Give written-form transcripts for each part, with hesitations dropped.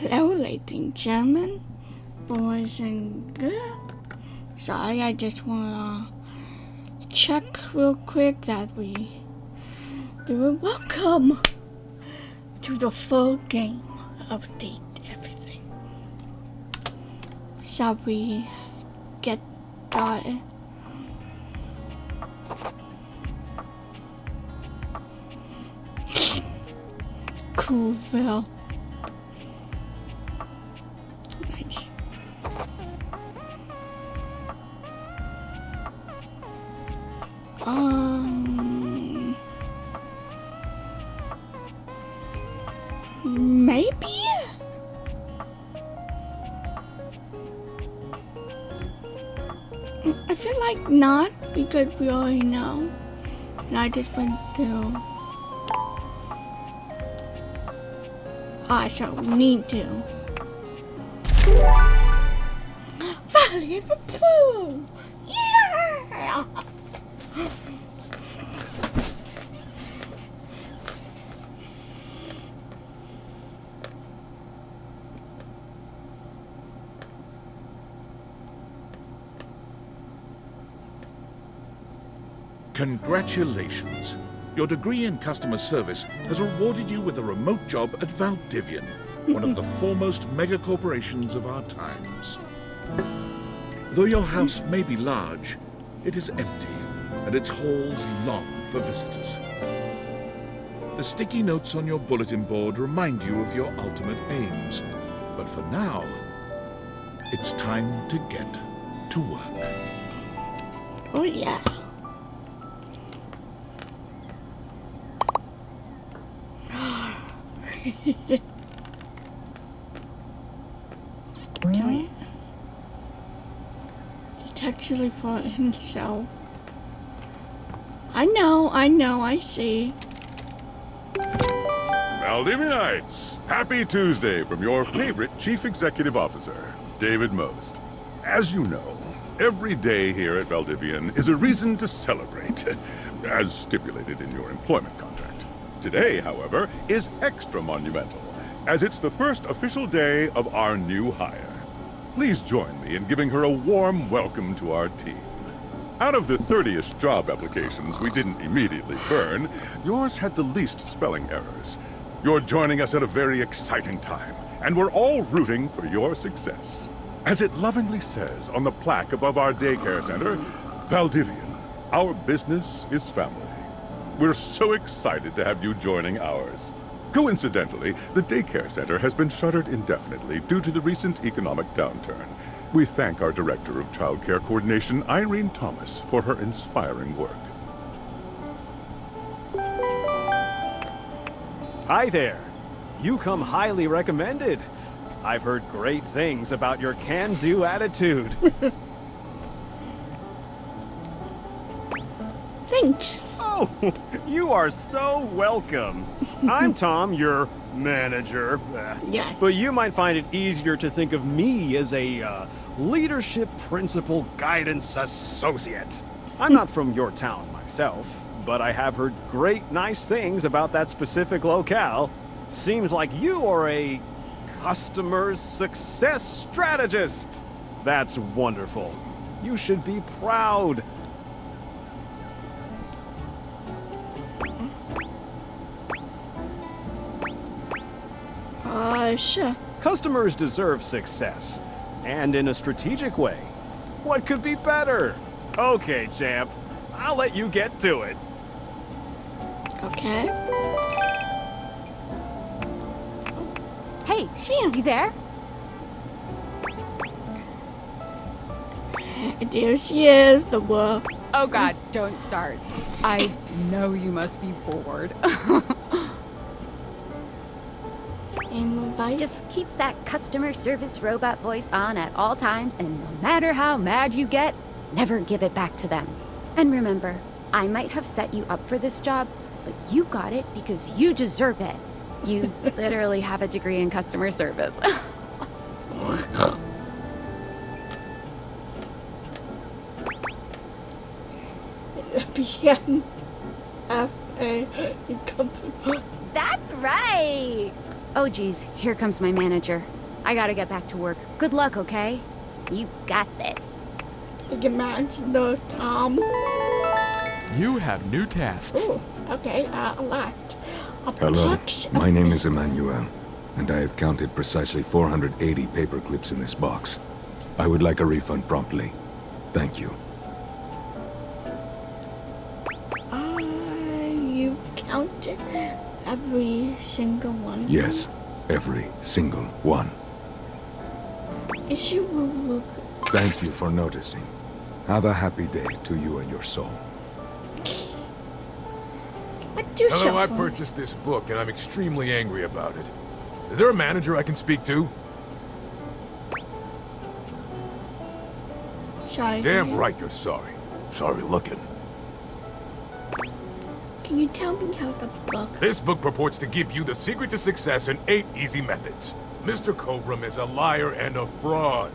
Hello, ladies and gentlemen, boys and girls. Sorry, I just want to check real quick that we do a welcome to the full game of Date Everything. Shall we get started? Cool, Phil. Nice. Maybe? I feel like not, because we already know. And I just went to... so we need to. Valley of the Pooh! Yeah! Congratulations. Your degree in customer service has rewarded you with a remote job at Valdivian, one of the foremost megacorporations of our times. Though your house may be large, it is empty, and its halls long for visitors. The sticky notes on your bulletin board remind you of your ultimate aims, but for now, it's time to get to work. Oh yeah. It's actually for himself. I know, I see. Valdivianites, happy Tuesday from your favorite Chief Executive Officer, David Most. As you know, every day here at Valdivian is a reason to celebrate, as stipulated in your employment contract. Today, however, is extra monumental, as it's the first official day of our new hire. Please join me in giving her a warm welcome to our team. Out of the 30-ish job applications we didn't immediately burn, yours had the least spelling errors. You're joining us at a very exciting time, and we're all rooting for your success. As it lovingly says on the plaque above our daycare center, Valdivian, our business is family. We're so excited to have you joining ours. Coincidentally, the daycare center has been shuttered indefinitely due to the recent economic downturn. We thank our Director of Child Care Coordination, Irene Thomas, for her inspiring work. Hi there. You come highly recommended. I've heard great things about your can-do attitude. Thanks. Oh, you are so welcome. I'm Tom, your manager. Yes. But you might find it easier to think of me as a leadership principal guidance associate. I'm not from your town myself, but I have heard great nice things about that specific locale. Seems like you are a customer success strategist. That's wonderful. You should be proud. Sure. Customers deserve success, and in a strategic way. What could be better? Okay, champ. I'll let you get to it. Okay. Hey, Sam. you there? There she is, the world. Oh God, don't start. I know you must be bored. Invite. Just keep that customer service robot voice on at all times, and no matter how mad you get, never give it back to them. And remember, I might have set you up for this job, but you got it because you deserve it. You literally have a degree in customer service. BM F.A. company. That's right! Oh geez, here comes my manager. I gotta get back to work. Good luck, okay? You got this. You can match the Tom. You have new tasks. Oh, okay, elect. Hello, my name is Emmanuel, and I have counted precisely 480 paper clips in this box. I would like a refund promptly. Thank you. You counted every single one? Yes, every single one. Is you Thank you for noticing. Have a happy day to you and your soul. Hello, I purchased this book and I'm extremely angry about it. Is there a manager I can speak to? Sorry. Damn right you're sorry. Sorry looking. Can you tell me how the book? This book purports to give you the secret to success in 8 easy methods. Mr. Cobram is a liar and a fraud.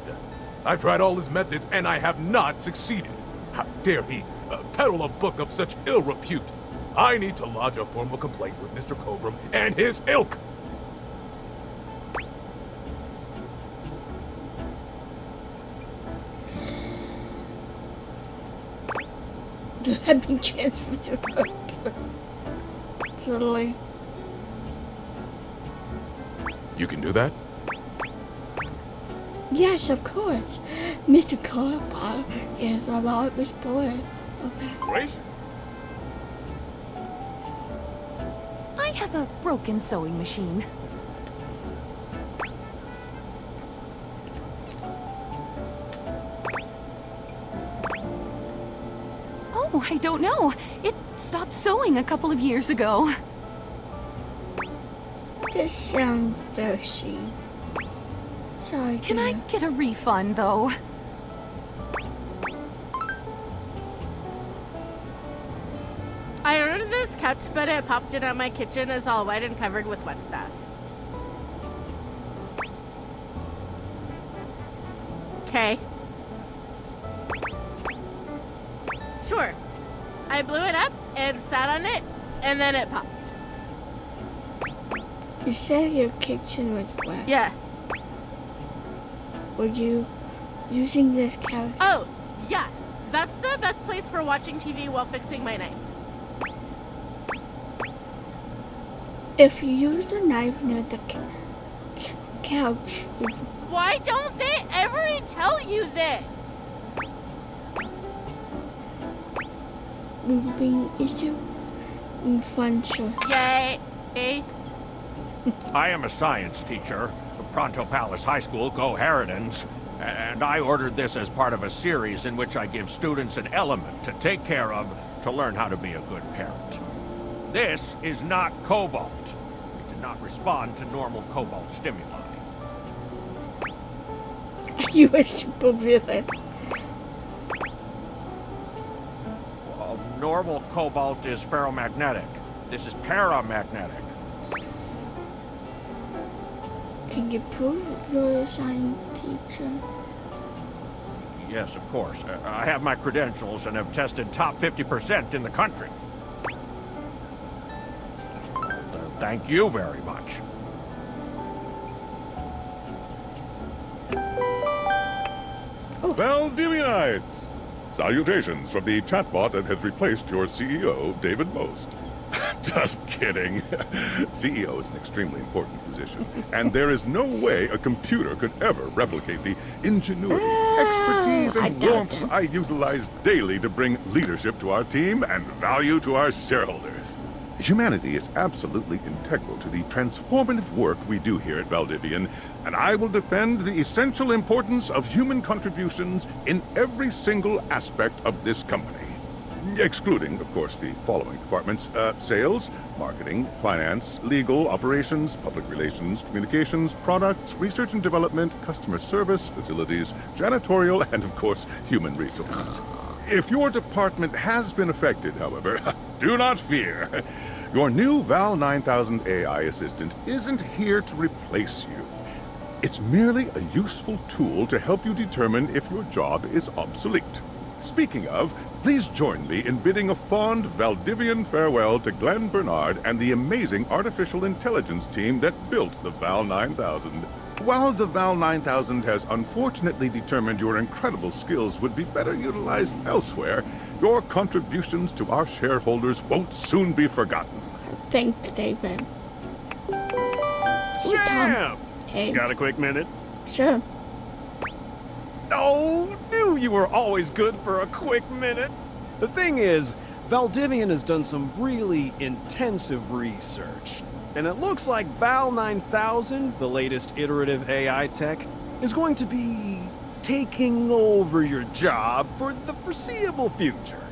I've tried all his methods and I have not succeeded. How dare he peddle a book of such ill repute? I need to lodge a formal complaint with Mr. Cobram and his ilk. Let me transfer to her. Totally. You can do that? Yes, of course. Mr. Corpa is a lot respected. Okay. Great. I have a broken sewing machine. Oh, I don't know. It stopped sewing a couple of years ago. This sounds fishy. Sorry. Can I get a refund, though? I ordered this couch, but it popped in on my kitchen is all white and covered with wet stuff. Okay. Sure. I blew it up and sat on it, and then it popped. You said your kitchen was wet. Yeah. Were you using this couch? Oh, yeah. That's the best place for watching TV while fixing my knife. If you used a knife near the couch, Why don't they ever tell you this? moving issue and fun sure. Yay. I am a science teacher, Pronto Palace High School, Go Harridans, and I ordered this as part of a series in which I give students an element to take care of to learn how to be a good parent. This is not cobalt. It did not respond to normal cobalt stimuli. You a super villain. Normal cobalt is ferromagnetic. This is paramagnetic. Can you prove you're a science teacher? Yes, of course. I have my credentials and have tested top 50% in the country. Thank you very much. Valdivianites! Salutations from the chatbot that has replaced your CEO, David Most. Just kidding. CEO is an extremely important position, and there is no way a computer could ever replicate the ingenuity, expertise, and warmth I utilize daily to bring leadership to our team and value to our shareholders. Humanity is absolutely integral to the transformative work we do here at Valdivian, and I will defend the essential importance of human contributions in every single aspect of this company. Excluding, of course, the following departments: sales, marketing, finance, legal, operations, public relations, communications, product, research and development, customer service, facilities, janitorial, and, of course, human resources. If your department has been affected, however, do not fear. Your new Val 9000 AI assistant isn't here to replace you. It's merely a useful tool to help you determine if your job is obsolete. Speaking of, please join me in bidding a fond Valdivian farewell to Glenn Bernard and the amazing artificial intelligence team that built the Val 9000. While the Val 9000 has unfortunately determined your incredible skills would be better utilized elsewhere, your contributions to our shareholders won't soon be forgotten. Thanks, David. Sam! Hey. Got a quick minute? Sure. Oh, knew you were always good for a quick minute. The thing is, Valdivian has done some really intensive research. And it looks like Val 9000, the latest iterative AI tech, is going to be taking over your job for the foreseeable future.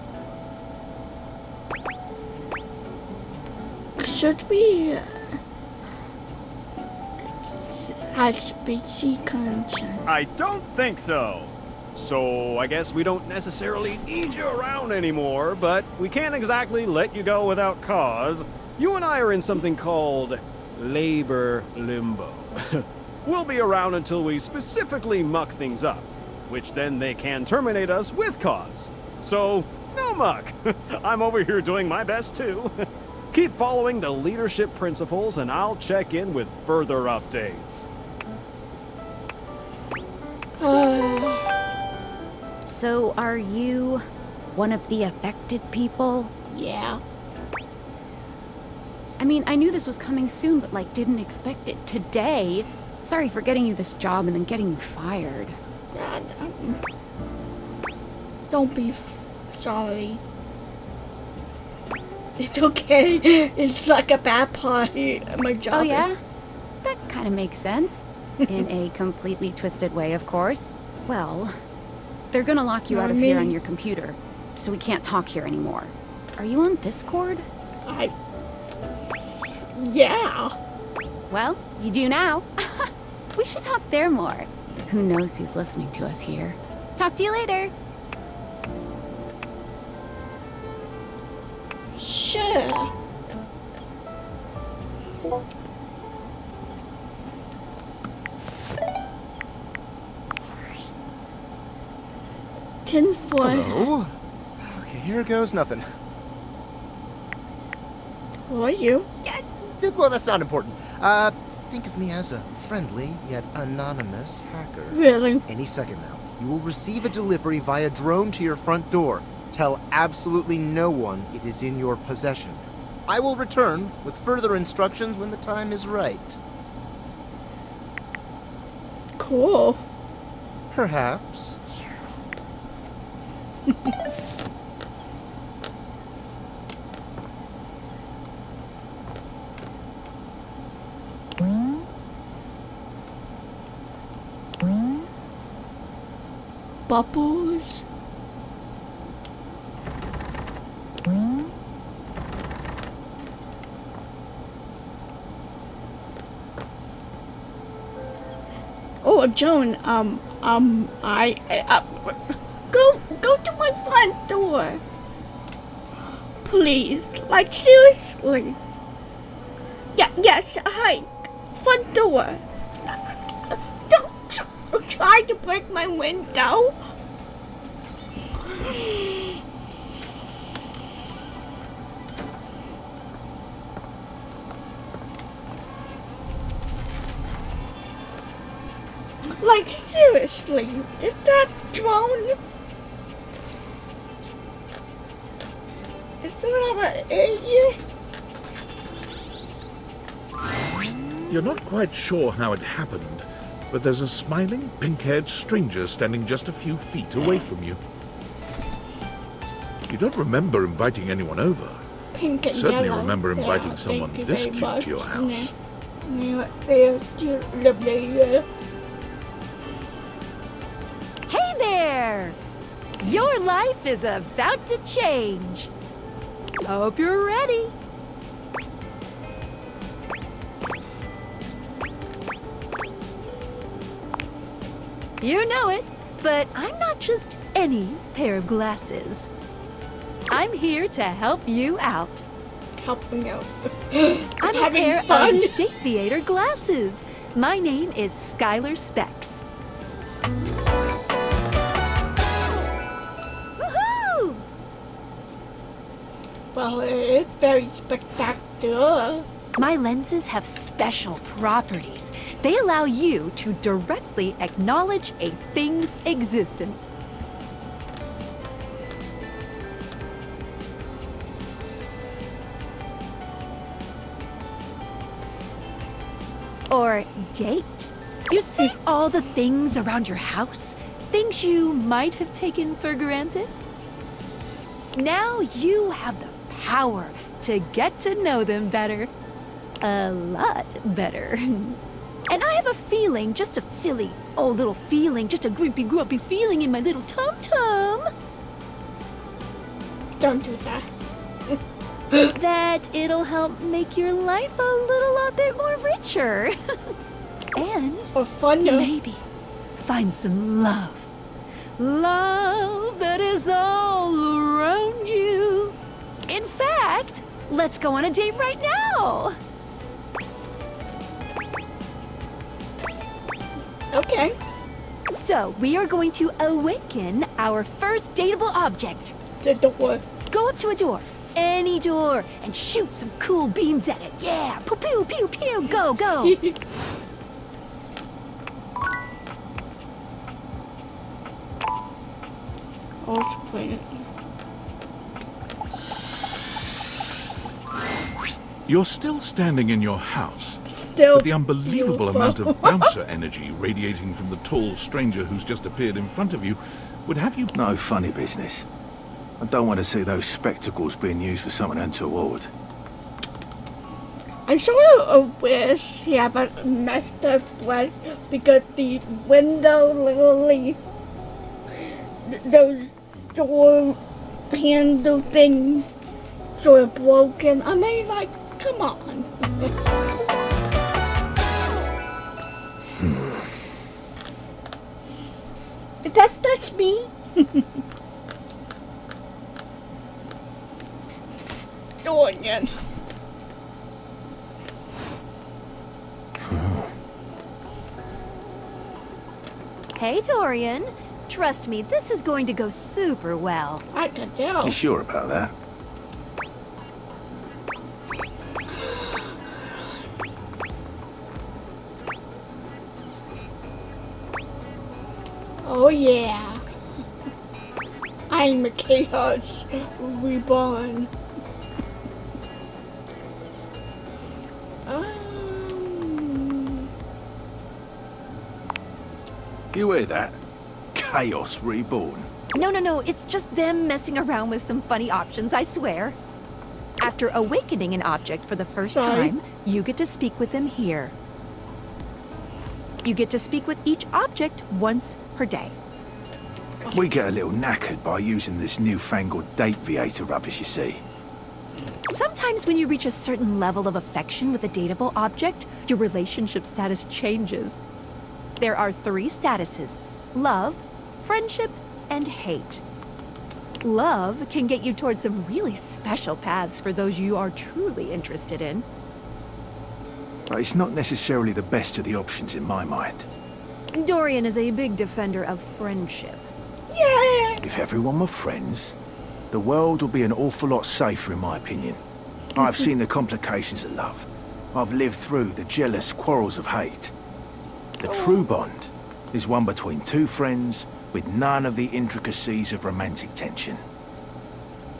Should we have species conscience? I don't think so. So I guess we don't necessarily need you around anymore, but we can't exactly let you go without cause. You and I are in something called labor limbo. We'll be around until we specifically muck things up, which then they can terminate us with cause. So, no muck. I'm over here doing my best too. Keep following the leadership principles and I'll check in with further updates. So, are you one of the affected people? Yeah. I mean, I knew this was coming soon, but didn't expect it today. Sorry for getting you this job and then getting you fired. Don't be sorry. It's okay. It's like a bad party. My job. Oh, yeah? That kind of makes sense. In a completely twisted way, of course. Well, they're gonna lock you out of here on your computer, so we can't talk here anymore. Are you on Discord? Yeah. Well, you do now. We should talk there more. Who knows who's listening to us here. Talk to you later. Sure. Tinfoil. Hello? Okay, here goes nothing. Who are you? Yeah, well, that's not important. Think of me as a friendly yet anonymous hacker. Really? Any second now, you will receive a delivery via drone to your front door. Tell absolutely no one it is in your possession. I will return with further instructions when the time is right. Cool. Perhaps. Bubbles. Oh, Joan, go to my front door. Please, seriously. Yes, hi, front door. Don't try to break my window. Seriously, is that drone? Is there an idiot? You're not quite sure how it happened, but there's a smiling, pink-haired stranger standing just a few feet away from you. You don't remember inviting anyone over. Pink and Certainly yellow. remember inviting Yeah, someone thank you this very cute much. to your house. Hey there! Your life is about to change. Hope you're ready. You know it, but I'm not just any pair of glasses. I'm here to help you out. Help me out. I'm a having pair fun. of Date Theater glasses. My name is Skylar Specs. Well, it's very spectacular. My lenses have special properties. They allow you to directly acknowledge a thing's existence. Or date. You see all the things around your house? Things you might have taken for granted? Now you have the power to get to know them better. A lot better. And I have a feeling, just a silly old little feeling, just a grumpy feeling in my little tum-tum. Don't do that. That it'll help make your life a little bit more richer. And or fun, maybe find some love. Love that is all around you. In fact, let's go on a date right now. Okay. So, we are going to awaken our first dateable object. The door. Go up to a door. Any door. And shoot some cool beams at it. Yeah. Pew, pew, pew, pew. Go, go. Oh, it's playing. You're still standing in your house, Still but the unbelievable beautiful. amount of bouncer energy radiating from the tall stranger who's just appeared in front of you would have you... No funny business. I don't want to see those spectacles being used for something untoward. I'm sort of wish he haven't messed up flesh because the window literally, those door handle things sort of broken. I mean, like, come on. That's me. Dorian. Hey, Dorian. Trust me, this is going to go super well. I can tell. You sure about that? Oh yeah. I'm a chaos reborn. You hear that? Chaos reborn. No, it's just them messing around with some funny options, I swear. After awakening an object for the first time, you get to speak with them here. You get to speak with each object once per day. We get a little knackered by using this newfangled date Viator rubbish, you see. Sometimes when you reach a certain level of affection with a dateable object, your relationship status changes. There are 3 statuses: love, friendship, and hate. Love can get you towards some really special paths for those you are truly interested in. But it's not necessarily the best of the options in my mind. Dorian is a big defender of friendship. Yeah. If everyone were friends, the world would be an awful lot safer, in my opinion. I've seen the complications of love. I've lived through the jealous quarrels of hate. The true bond is one between 2 friends with none of the intricacies of romantic tension.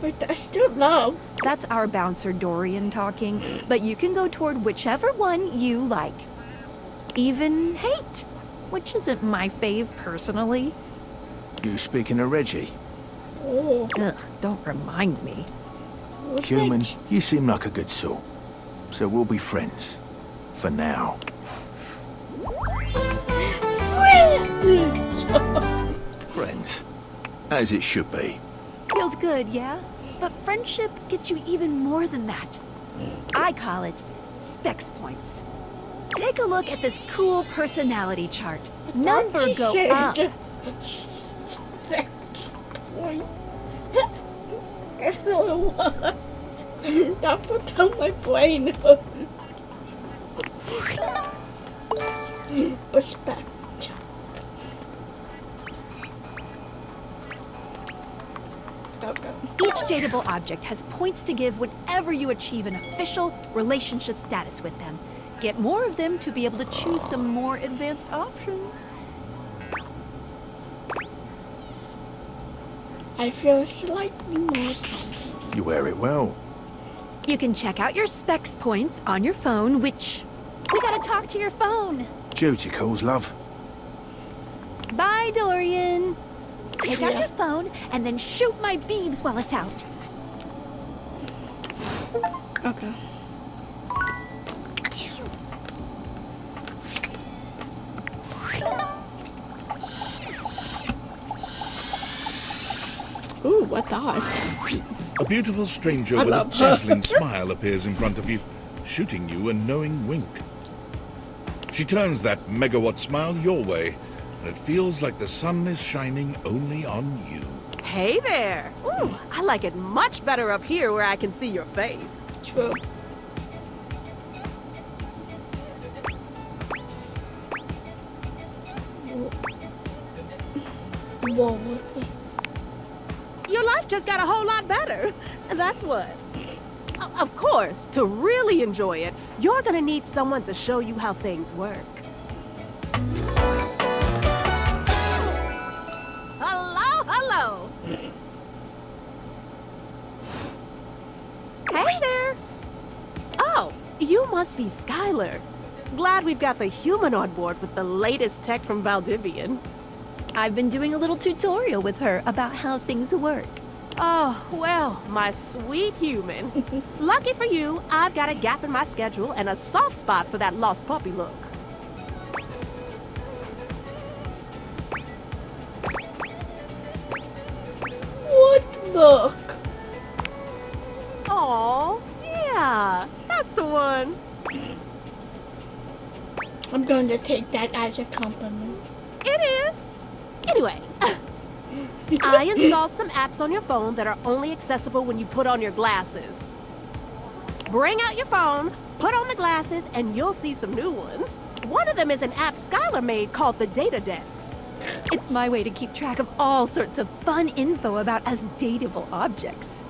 But that's still love. That's our bouncer Dorian talking, but you can go toward whichever one you like. Even hate, which isn't my fave personally. You speaking of Reggie? Oh. Ugh, don't remind me. Cumin, you seem like a good sort. So we'll be friends. For now. Friends. As it should be. Feels good, yeah? But friendship gets you even more than that. I call it specs points. Take a look at this cool personality chart. Number go up. I don't know why. That put down my brain. Respect. Okay. Each dateable object has points to give whenever you achieve an official relationship status with them. Get more of them to be able to choose some more advanced options. I feel slightly more confident. You wear it well. You can check out your specs points on your phone, which... We gotta talk to your phone. Duty calls, love. Bye, Dorian. Take out Yeah. your phone and then shoot my beams while it's out. Okay. Ooh, what the? A beautiful stranger I with a love her. dazzling smile appears in front of you, shooting you a knowing wink. She turns that megawatt smile your way, and it feels like the sun is shining only on you. Hey there! Ooh, I like it much better up here where I can see your face. True. Whoa, what the? Your life just got a whole lot better. That's what. Of course, to really enjoy it, you're gonna need someone to show you how things work. Hello, hello! Hey there. Oh, you must be Skylar. Glad we've got the human on board with the latest tech from Valdivian. I've been doing a little tutorial with her about how things work. Oh, well, my sweet human. Lucky for you, I've got a gap in my schedule and a soft spot for that lost puppy look. What look? Aw, yeah, that's the one. I'm going to take that as a compliment. It is. Anyway, I installed some apps on your phone that are only accessible when you put on your glasses. Bring out your phone, put on the glasses, and you'll see some new ones. One of them is an app Skylar made called the Data Dex. It's my way to keep track of all sorts of fun info about us dateable objects.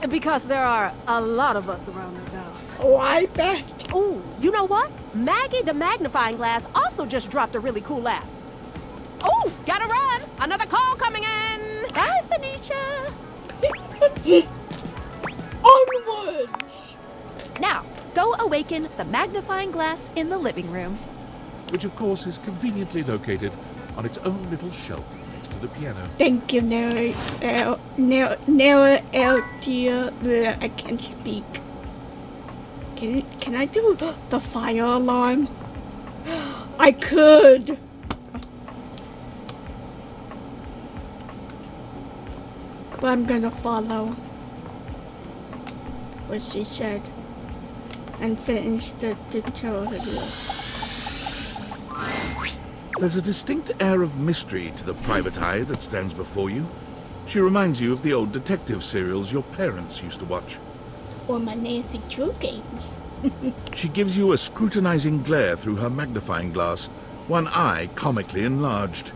Because there are a lot of us around this house. Oh, I bet. Ooh, you know what? Maggie the Magnifying Glass also just dropped a really cool app. Oh, gotta run! Another call coming in! Bye, Phoenicia! Onwards! Now, go awaken the magnifying glass in the living room. Which of course is conveniently located on its own little shelf next to the piano. Thank you, dear. I can't speak. Can I do the fire alarm? I could. But I'm gonna follow what she said and finish the tutorial. There's a distinct air of mystery to the private eye that stands before you. She reminds you of the old detective serials your parents used to watch. Or my Nancy Drew games. She gives you a scrutinizing glare through her magnifying glass, one eye comically enlarged.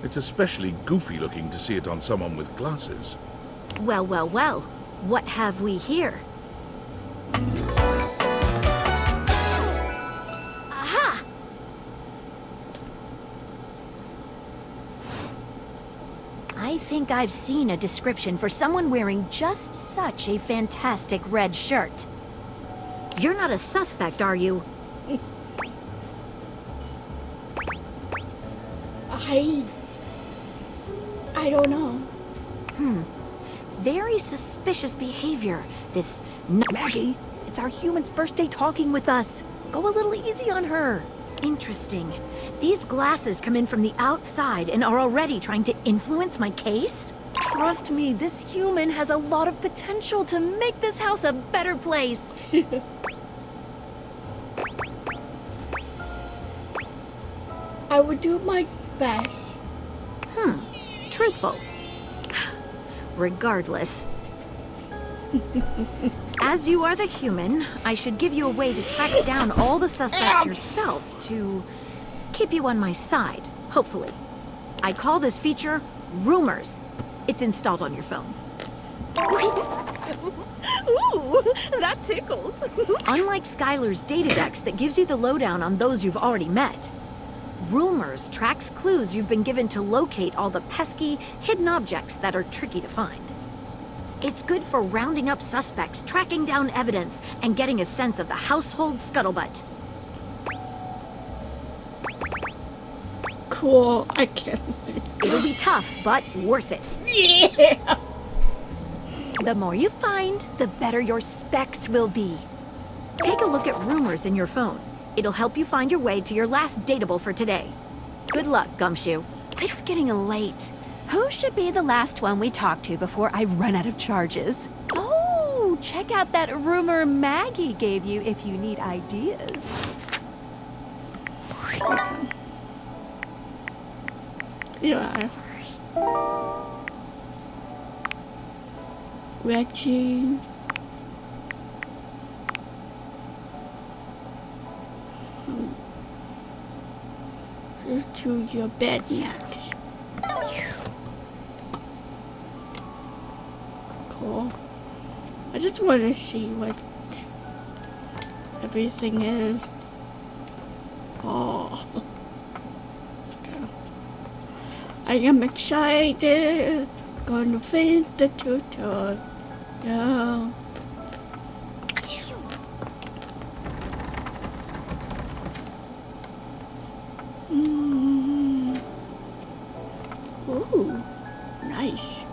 It's especially goofy looking to see it on someone with glasses. Well, well, well. What have we here? Aha! I think I've seen a description for someone wearing just such a fantastic red shirt. You're not a suspect, are you? I don't know. Very suspicious behavior. This Maggie, it's our human's first day talking with us. Go a little easy on her. Interesting. These glasses come in from the outside and are already trying to influence my case? Trust me, this human has a lot of potential to make this house a better place. I would do my best. Truthful. Regardless. As you are the human, I should give you a way to track down all the suspects yourself to keep you on my side, hopefully. I call this feature Rumors. It's installed on your phone. Ooh, that tickles. Unlike Skylar's Datadex that gives you the lowdown on those you've already met, Rumors tracks clues you've been given to locate all the pesky, hidden objects that are tricky to find. It's good for rounding up suspects, tracking down evidence, and getting a sense of the household scuttlebutt. Cool, I can't wait. It'll be tough, but worth it. Yeah! The more you find, the better your specs will be. Take a look at Rumors in your phone. It'll help you find your way to your last dateable for today. Good luck, Gumshoe. It's getting late. Who should be the last one we talk to before I run out of charges? Oh, check out that rumor Maggie gave you if you need ideas. Yeah. Reggie. To your bed next. Cool. I just want to see what everything is. Oh. I am excited. Gonna finish the tutorial. Yeah. Ooh, nice.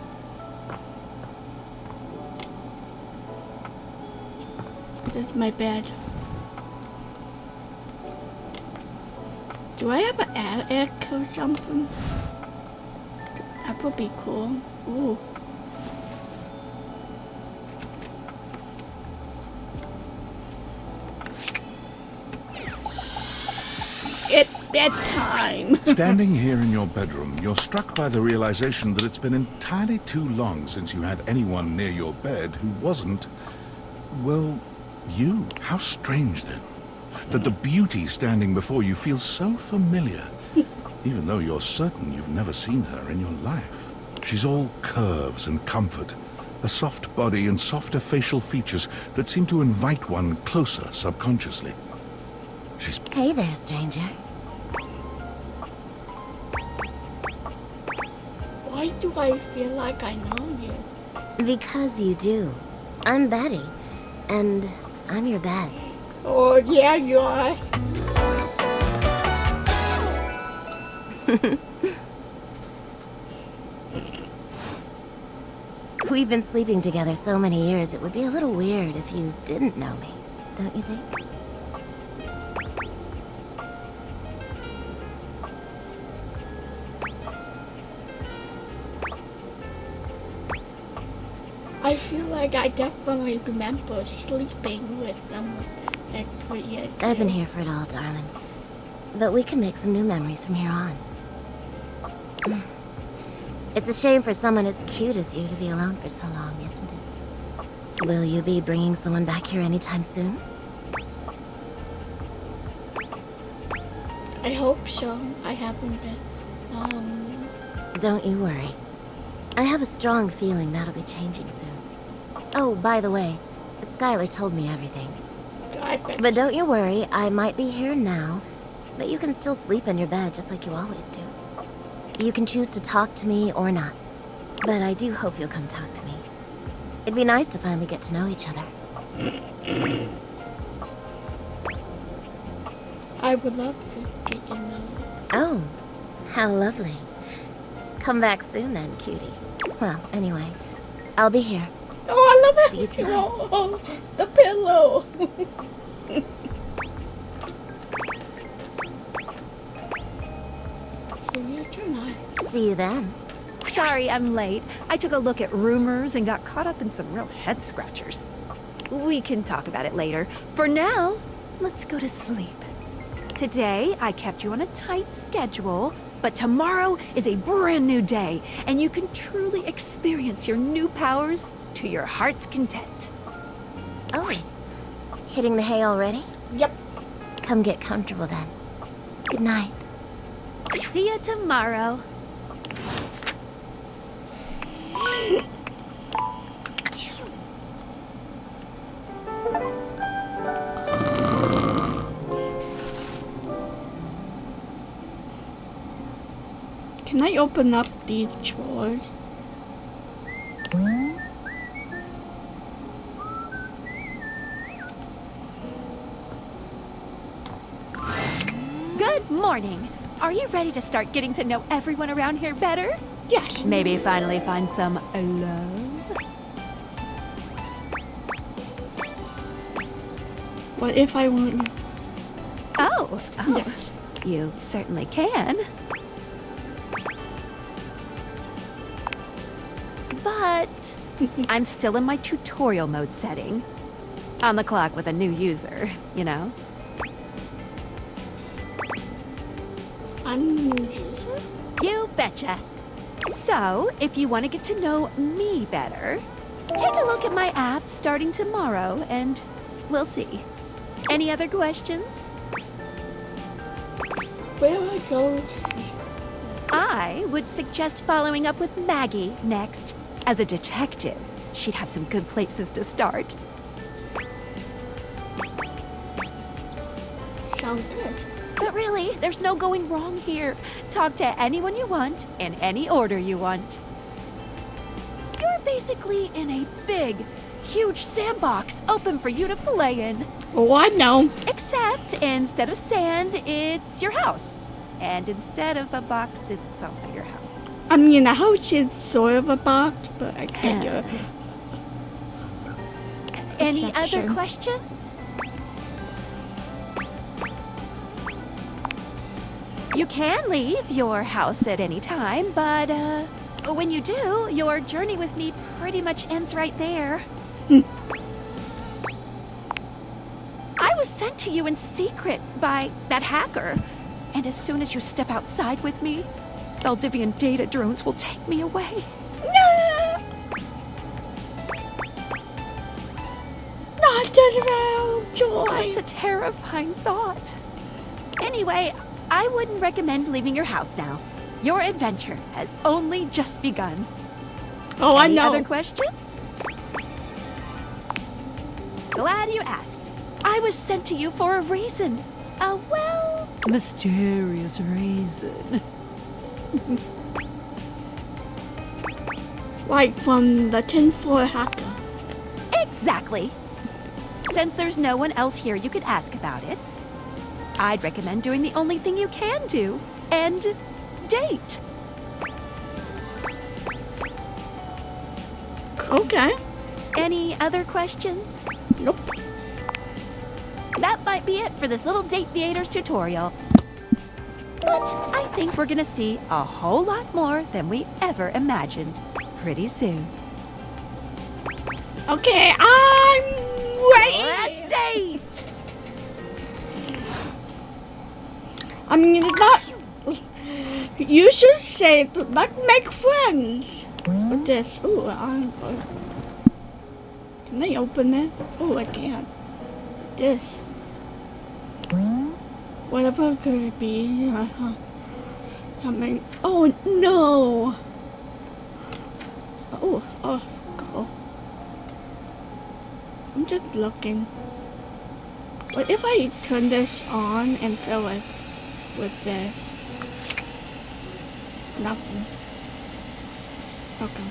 This is my bed. Do I have an attic or something? That would be cool. Ooh. It's bedtime. Standing here in your bedroom, you're struck by the realization that it's been entirely too long since you had anyone near your bed who wasn't, well, you. How strange then, that the beauty standing before you feels so familiar, even though you're certain you've never seen her in your life. She's all curves and comfort, a soft body and softer facial features that seem to invite one closer subconsciously. She's... Hey there, stranger. Why do I feel like I know you? Because you do. I'm Betty, and I'm your bed. Oh, yeah, you are. We've been sleeping together so many years, it would be a little weird if you didn't know me, don't you think? I feel like I definitely remember sleeping with them like 3 years ago. I've been here for it all, darling. But we can make some new memories from here on. It's a shame for someone as cute as you to be alone for so long, isn't it? Will you be bringing someone back here anytime soon? I hope so. I haven't been. Don't you worry. I have a strong feeling that'll be changing soon. Oh, by the way, Skylar told me everything. But don't you worry, I might be here now, but you can still sleep in your bed just like you always do. You can choose to talk to me or not, but I do hope you'll come talk to me. It'd be nice to finally get to know each other. I would love to get to know. Oh, how lovely. Come back soon then, cutie. Well, anyway, I'll be here. Oh, I love it. See you tonight. Oh, the pillow. See you tonight. See you then. Sorry I'm late. I took a look at Rumors and got caught up in some real head scratchers. We can talk about it later. For now, let's go to sleep. Today, I kept you on a tight schedule, but tomorrow is a brand new day, and you can truly experience your new powers to your heart's content. Oh, hitting the hay already? Yep. Come get comfortable then. Good night. See you tomorrow. Can I open up these drawers? Good morning. Are you ready to start getting to know everyone around here better? Yes. Maybe finally find some love? What if I want? Oh, Yes. you certainly can. But I'm still in my tutorial mode setting. On the clock with a new user, you know? I'm a new user? You betcha. So, if you want to get to know me better, take a look at my app starting tomorrow and we'll see. Any other questions? Where do I go? I would suggest following up with Maggie next. As a detective, she'd have some good places to start. Sounds good. But really, there's no going wrong here. Talk to anyone you want, in any order you want. You're basically in a big, huge sandbox open for you to play in. Oh, I know. Except instead of sand, it's your house. And instead of a box, it's also your house. I mean, a house is sort of a box, but I get your Any other perception. questions? You can leave your house at any time, but when you do, your journey with me pretty much ends right there. I was sent to you in secret by that hacker, and as soon as you step outside with me, Valdivian data drones will take me away. No! Not the joy. It's a terrifying thought. Anyway, I wouldn't recommend leaving your house now. Your adventure has only just begun. Oh, I Any know. other questions? Glad you asked. I was sent to you for a reason. A well, mysterious reason. Like from the tinfoil hacker. Exactly. Since there's no one else here you could ask about it, I'd recommend doing the only thing you can do, and date. Okay. Any other questions? Nope. That might be it for this little Date Theaters tutorial. But I think we're gonna see a whole lot more than we ever imagined pretty soon. Okay, I'm ready. Let's date! I mean, it's not. You should say, let's make friends. With this. Ooh, can I open it? Oh, I can't. This. Whatever could it be? Coming. Oh no. Oh, cool. I'm just looking. What if I turn this on and fill it with this? Nothing. Okay.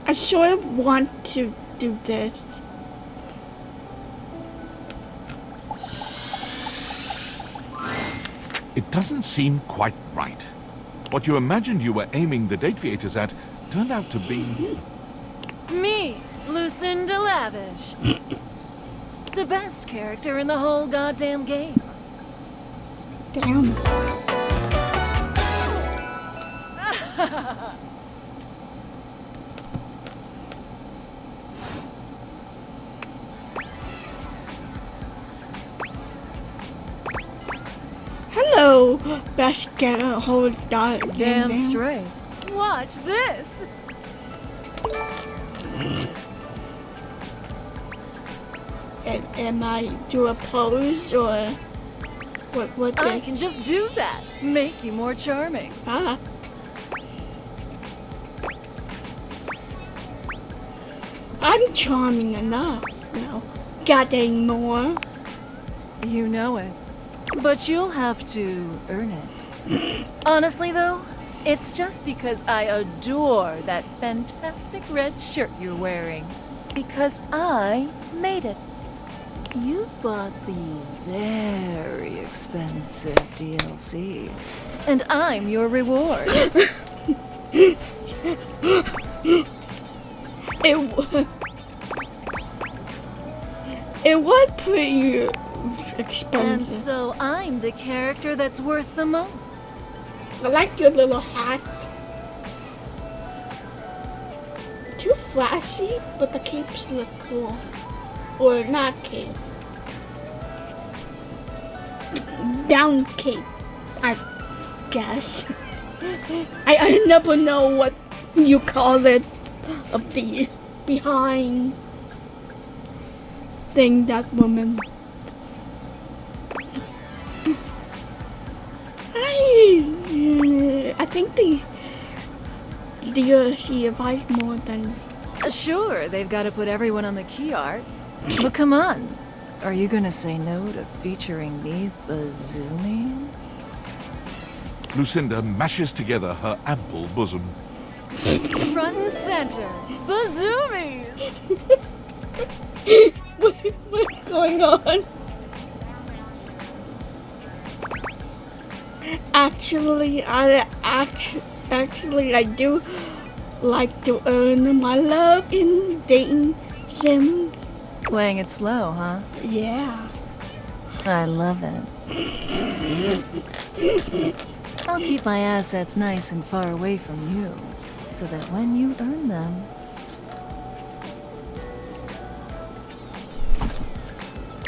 I sort of want to do this. It doesn't seem quite right. What you imagined you were aiming the date theaters at turned out to be... Me, Lucinda Lavish. The best character in the whole goddamn game. Damn. Hello, best get a whole Damn straight. Watch this. Am I do a pose or what? I can just do that. make you more charming. Ah. I'm charming enough, getting more. You know it. But you'll have to earn it. Honestly, though, it's just because I adore that fantastic red shirt you're wearing. Because I made it. You bought the very expensive DLC. And I'm your reward. It was pretty expensive. And so I'm the character that's worth the most. I like your little hat. Too flashy, but the capes look cool. Or not cape. Down cape, I guess. I never know what you call it of the behind thing that woman. I think the DLC advised more than. Sure, they've got to put everyone on the key art. But come on, are you gonna say no to featuring these bazoomies? Lucinda mashes together her ample bosom. Front and center, bazoomies! What's going on? Actually, I do like to earn my love in dating sims. Playing it slow, huh? Yeah. I love it. I'll keep my assets nice and far away from you, so that when you earn them,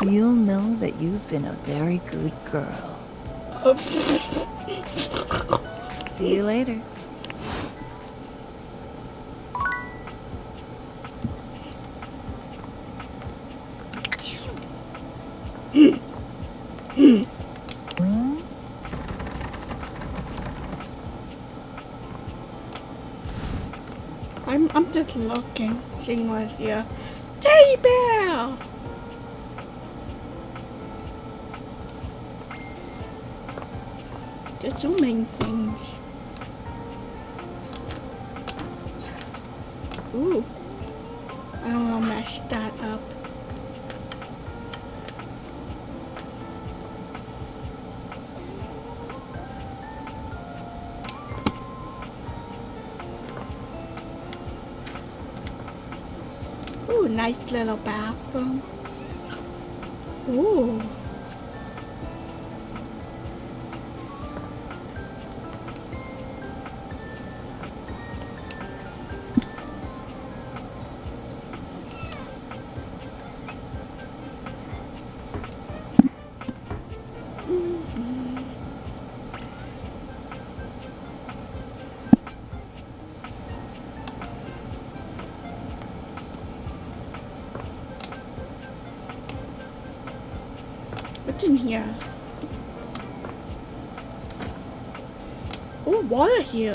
you'll know that you've been a very good girl. See you later. I'm just looking, seeing what's here. Teddy bear! There's so many things. Ooh. I don't want to mess that up. Ooh, nice little bathroom. Ooh. What's in here? Oh, water here.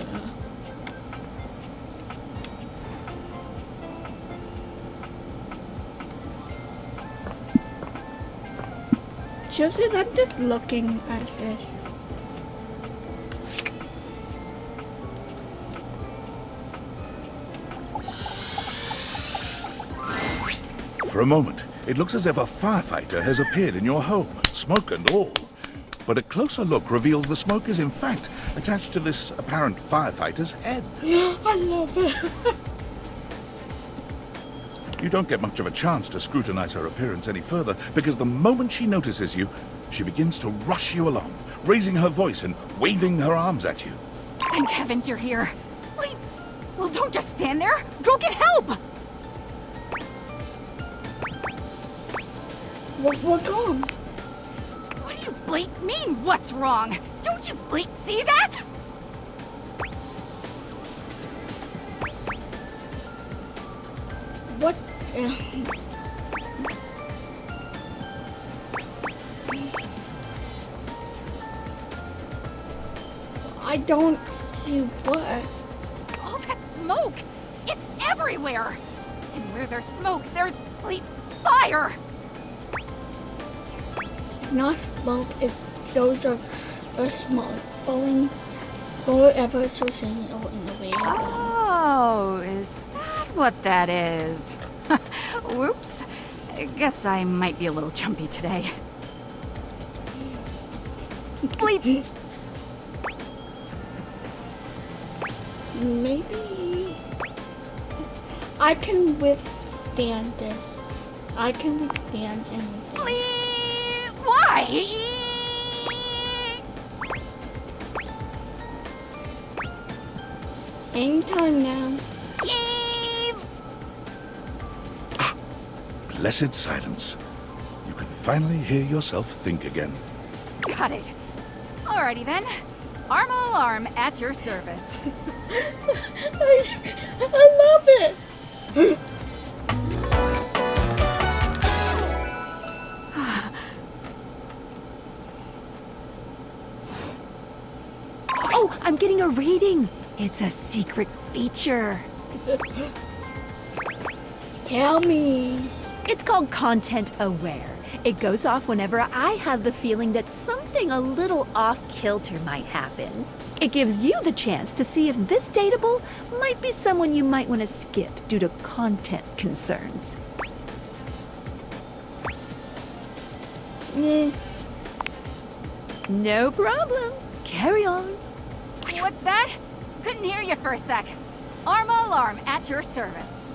Seriously, I'm just looking at this. For a moment, it looks as if a firefighter has appeared in your home, smoke and all. But a closer look reveals the smoke is in fact attached to this apparent firefighter's head. I love it. You don't get much of a chance to scrutinize her appearance any further, because the moment she notices you, she begins to rush you along, raising her voice and waving her arms at you. Thank heavens you're here. Wait, well, don't just stand there. Go get help. What's wrong? What do you bleep mean, what's wrong? Don't you bleep see that? What? I don't see what. All that smoke! It's everywhere! And where there's smoke, there's fire! Not smoke, those are smoke falling forever so soon in the way. Oh, is that what that is? Whoops. I guess I might be a little jumpy today. Sleep! Maybe I can withstand this. I can withstand anything. Why? Anytime now. Blessed silence. You can finally hear yourself think again. Got it. Alrighty then. Armo Alarm at your service. I love it. Oh, I'm getting a reading. It's a secret feature. Tell me. It's called Content Aware. It goes off whenever I have the feeling that something a little off-kilter might happen. It gives you the chance to see if this dateable might be someone you might want to skip due to content concerns. No problem. Carry on. What's that? Couldn't hear you for a sec. Armo Alarm at your service.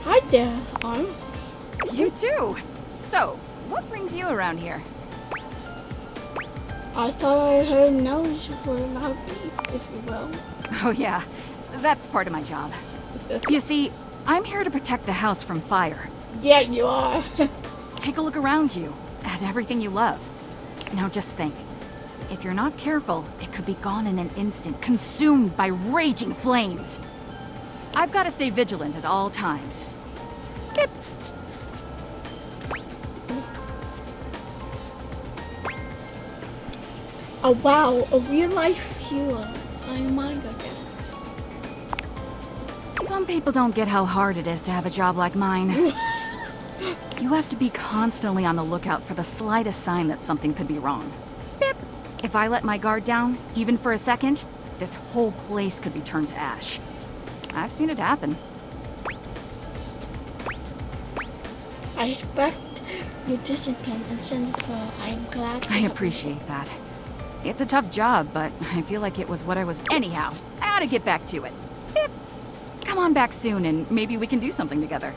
Hi there, Arm. You too. So, what brings you around here? I thought I heard noise for a loud beep, if you will. Oh yeah, that's part of my job. You see, I'm here to protect the house from fire. Yeah, you are. Take a look around you, at everything you love. Now just think, if you're not careful, it could be gone in an instant, consumed by raging flames. I've got to stay vigilant at all times. Beep. Oh wow, a real life hero. I admire that. Some people don't get how hard it is to have a job like mine. You have to be constantly on the lookout for the slightest sign that something could be wrong. Beep. If I let my guard down, even for a second, this whole place could be turned to ash. I've seen it happen. I respect your discipline and sense. I'm glad. I appreciate that. It's a tough job, but I feel like it was what I was. Anyhow, I ought to get back to it. Beep. Come on back soon and maybe we can do something together.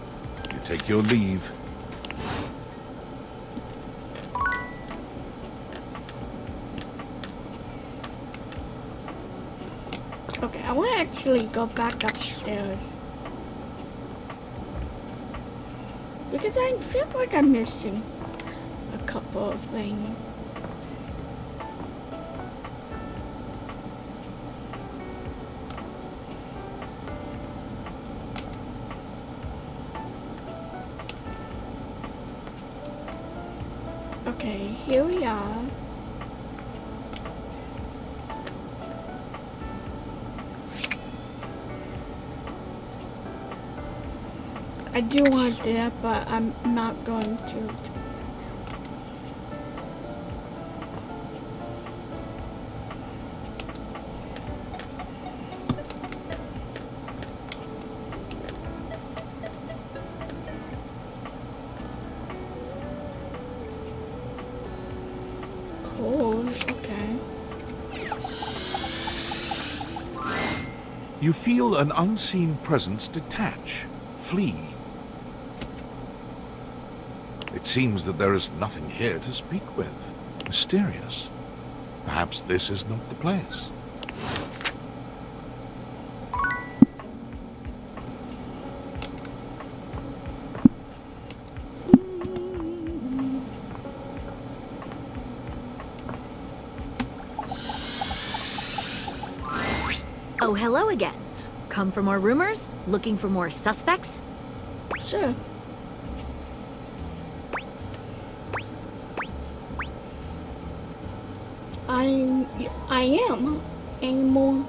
You take your leave. Okay, I want to actually go back upstairs. Because I feel like I'm missing a couple of things. Okay, here we are. I do want to do that, but I'm not going to. Cool, okay. You feel an unseen presence detach, flee. It seems that there is nothing here to speak with. Mysterious. Perhaps this is not the place. Oh, hello again. Come for more rumors? Looking for more suspects? Sure. I am. Any more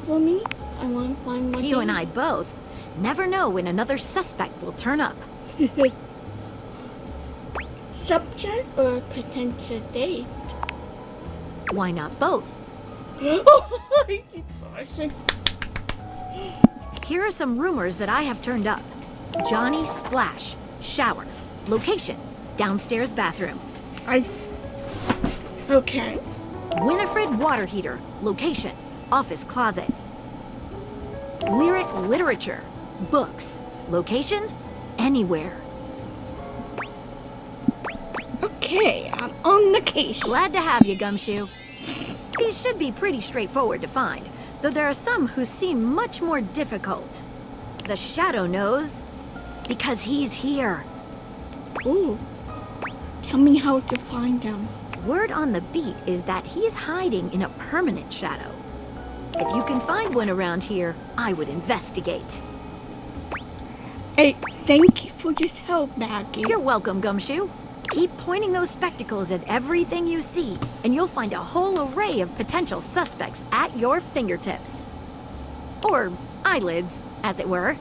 for me? I want to find more. You and things. I both never know when another suspect will turn up. Subject or potential date? Why not both? Here are some rumors that I have turned up. Johnny Splash, shower. Location, downstairs bathroom. Okay. Winifred water heater. Location, office closet. Lyric literature. Books. Location, anywhere. Okay, I'm on the case. Glad to have you, Gumshoe. These should be pretty straightforward to find, though there are some who seem much more difficult. The Shadow knows, because he's here. Ooh. Tell me how to find him. Word on the beat is that he's hiding in a permanent shadow. If you can find one around here, I would investigate. Hey, thank you for your help, Maggie. You're welcome, Gumshoe. Keep pointing those spectacles at everything you see, and you'll find a whole array of potential suspects at your fingertips. Or eyelids, as it were.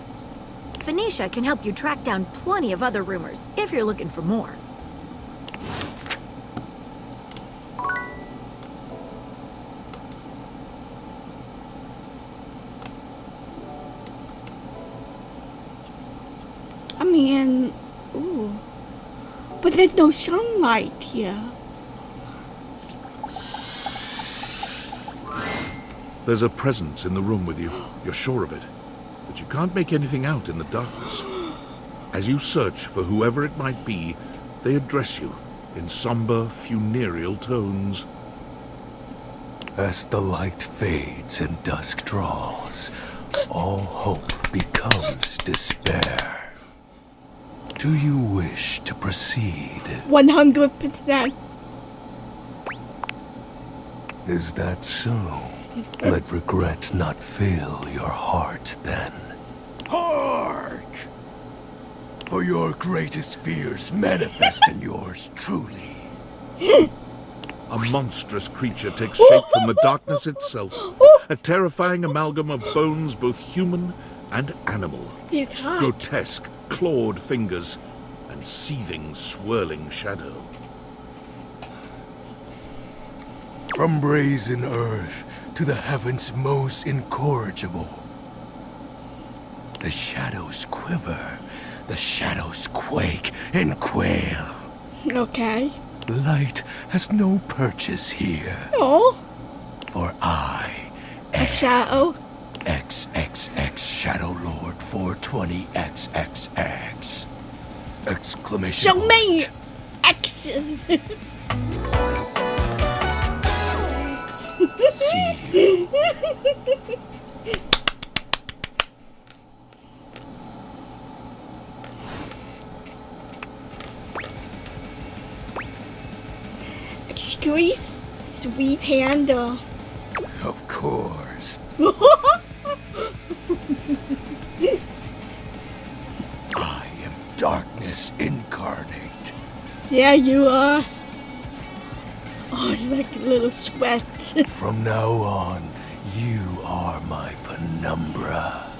Phoenicia can help you track down plenty of other rumors, if you're looking for more. I mean, ooh. But there's no sunlight here. There's a presence in the room with you. You're sure of it. But you can't make anything out in the darkness. As you search for whoever it might be, they address you in somber, funereal tones. As the light fades and dusk draws, all hope becomes despair. Do you wish to proceed? 100%. Is that so? Let regret not fill your heart then. Hark! For your greatest fears manifest in yours truly. A monstrous creature takes shape from the darkness itself. A terrifying amalgam of bones both human and animal. He's hot. Grotesque, clawed fingers, and seething, swirling shadow. From brazen earth to the heavens most incorrigible. The shadows quiver, the shadows quake and quail. Okay. Light has no purchase here. Oh. For I A shadow. XXX Shadow Lord 420XXX. Exclamation So point. many X's. See. Excuse, sweet handle. Of course. I am darkness incarnate. Yeah, you are. Oh, you're like a little sweat. From now on, you are my penumbra.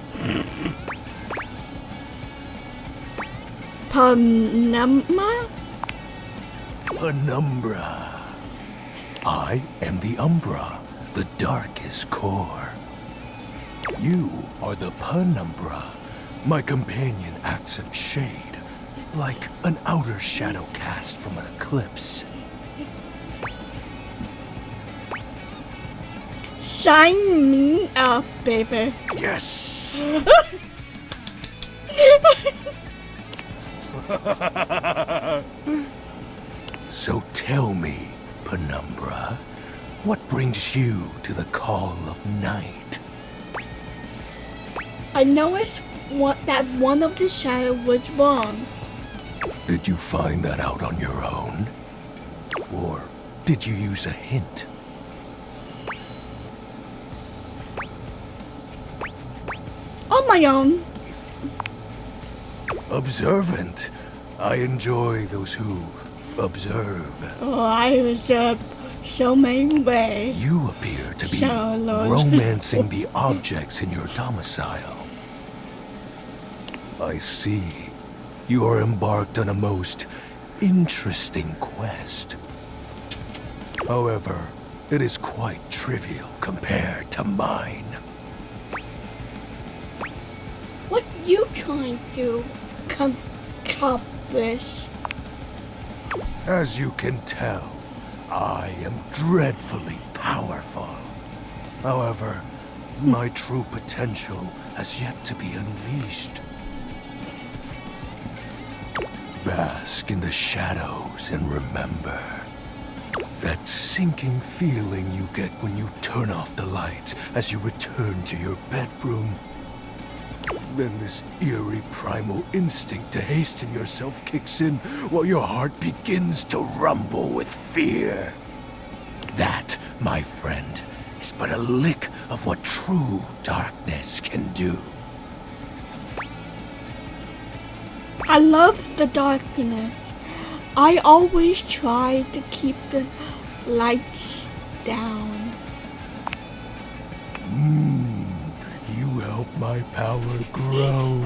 Penumbra? Penumbra. I am the Umbra, the darkest core. You are the Penumbra, my companion accent shade, like an outer shadow cast from an eclipse. Sign me up, baby. Yes! So tell me, Penumbra, what brings you to the call of night? I noticed that one of the shadows was wrong. Did you find that out on your own? Or did you use a hint? On my own. Observant. I enjoy those who observe. Oh, I was so many ways. You appear to be So, Lord. romancing the objects in your domicile. I see. You are embarked on a most interesting quest. However, it is quite trivial compared to mine. What you trying to accomplish? As you can tell, I am dreadfully powerful. However, my true potential has yet to be unleashed. Bask in the shadows and remember that sinking feeling you get when you turn off the lights as you return to your bedroom. Then this eerie primal instinct to hasten yourself kicks in while your heart begins to rumble with fear. That, my friend, is but a lick of what true darkness can do. I love the darkness. I always try to keep the lights down. You help my power grow.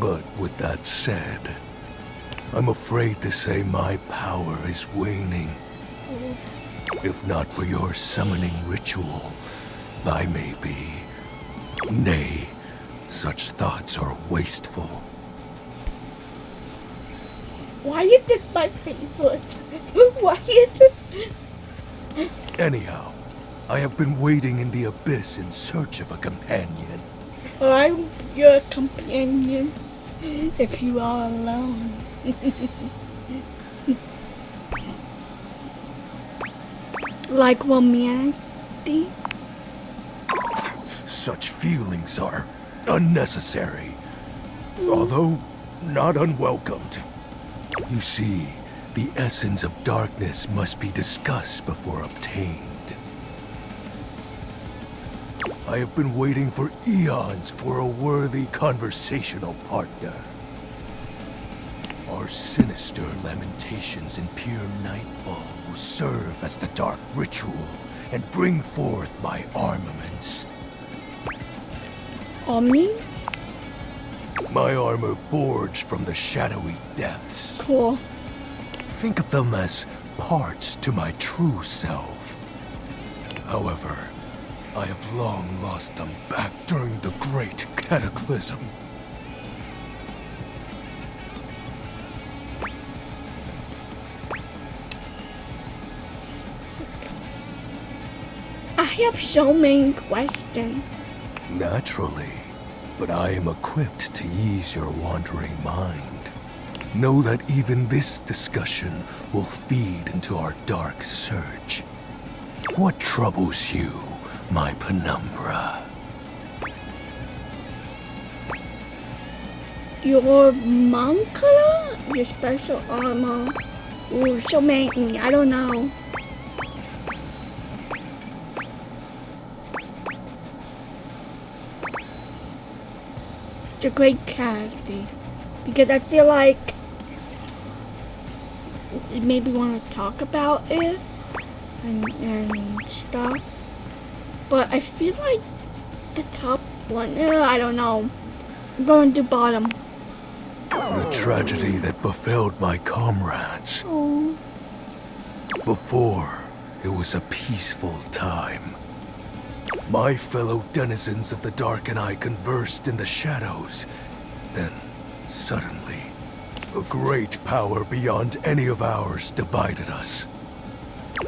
But with that said, I'm afraid to say my power is waning. If not for your summoning ritual, I may be. Nay, such thoughts are wasteful. Why is this my favorite? Why is it? Anyhow, I have been waiting in the abyss in search of a companion. I'm your companion if you are alone. Like romantic? Such feelings are unnecessary, although not unwelcomed. You see, the essence of darkness must be discussed before obtained. I have been waiting for eons for a worthy conversational partner. Our sinister lamentations in pure nightfall will serve as the dark ritual and bring forth my armaments. Omni? My armor forged from the shadowy depths. Cool. Think of them as parts to my true self. However, I have long lost them back during the Great Cataclysm. I have so many questions. Naturally, but I am equipped to ease your wandering mind. Know that even this discussion will feed into our dark search. What troubles you, my penumbra? Your Moncala? Your special armor? Ooh, so many. I don't know. The Great Cataclysm. Because I feel like you maybe want to talk about it and stuff. But I feel like the top one, I don't know. I'm going to bottom. The tragedy that befell my comrades. Oh. Before, it was a peaceful time. My fellow denizens of the dark and I conversed in the shadows. Then, suddenly, a great power beyond any of ours divided us.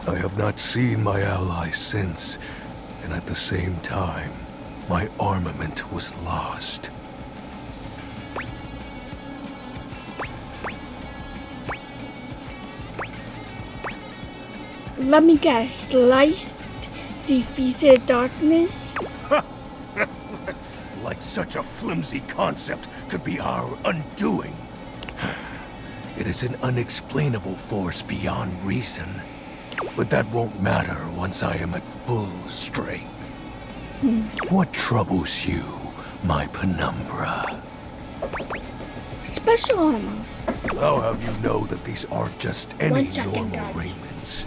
I have not seen my allies since, and at the same time, my armament was lost. Let me guess. Light defeated darkness? Like such a flimsy concept could be our undoing. It is an unexplainable force beyond reason. But that won't matter once I am at full strength. What troubles you, my penumbra? Special armor. I'll have you know that these aren't just any 1 second, normal guys. ravens.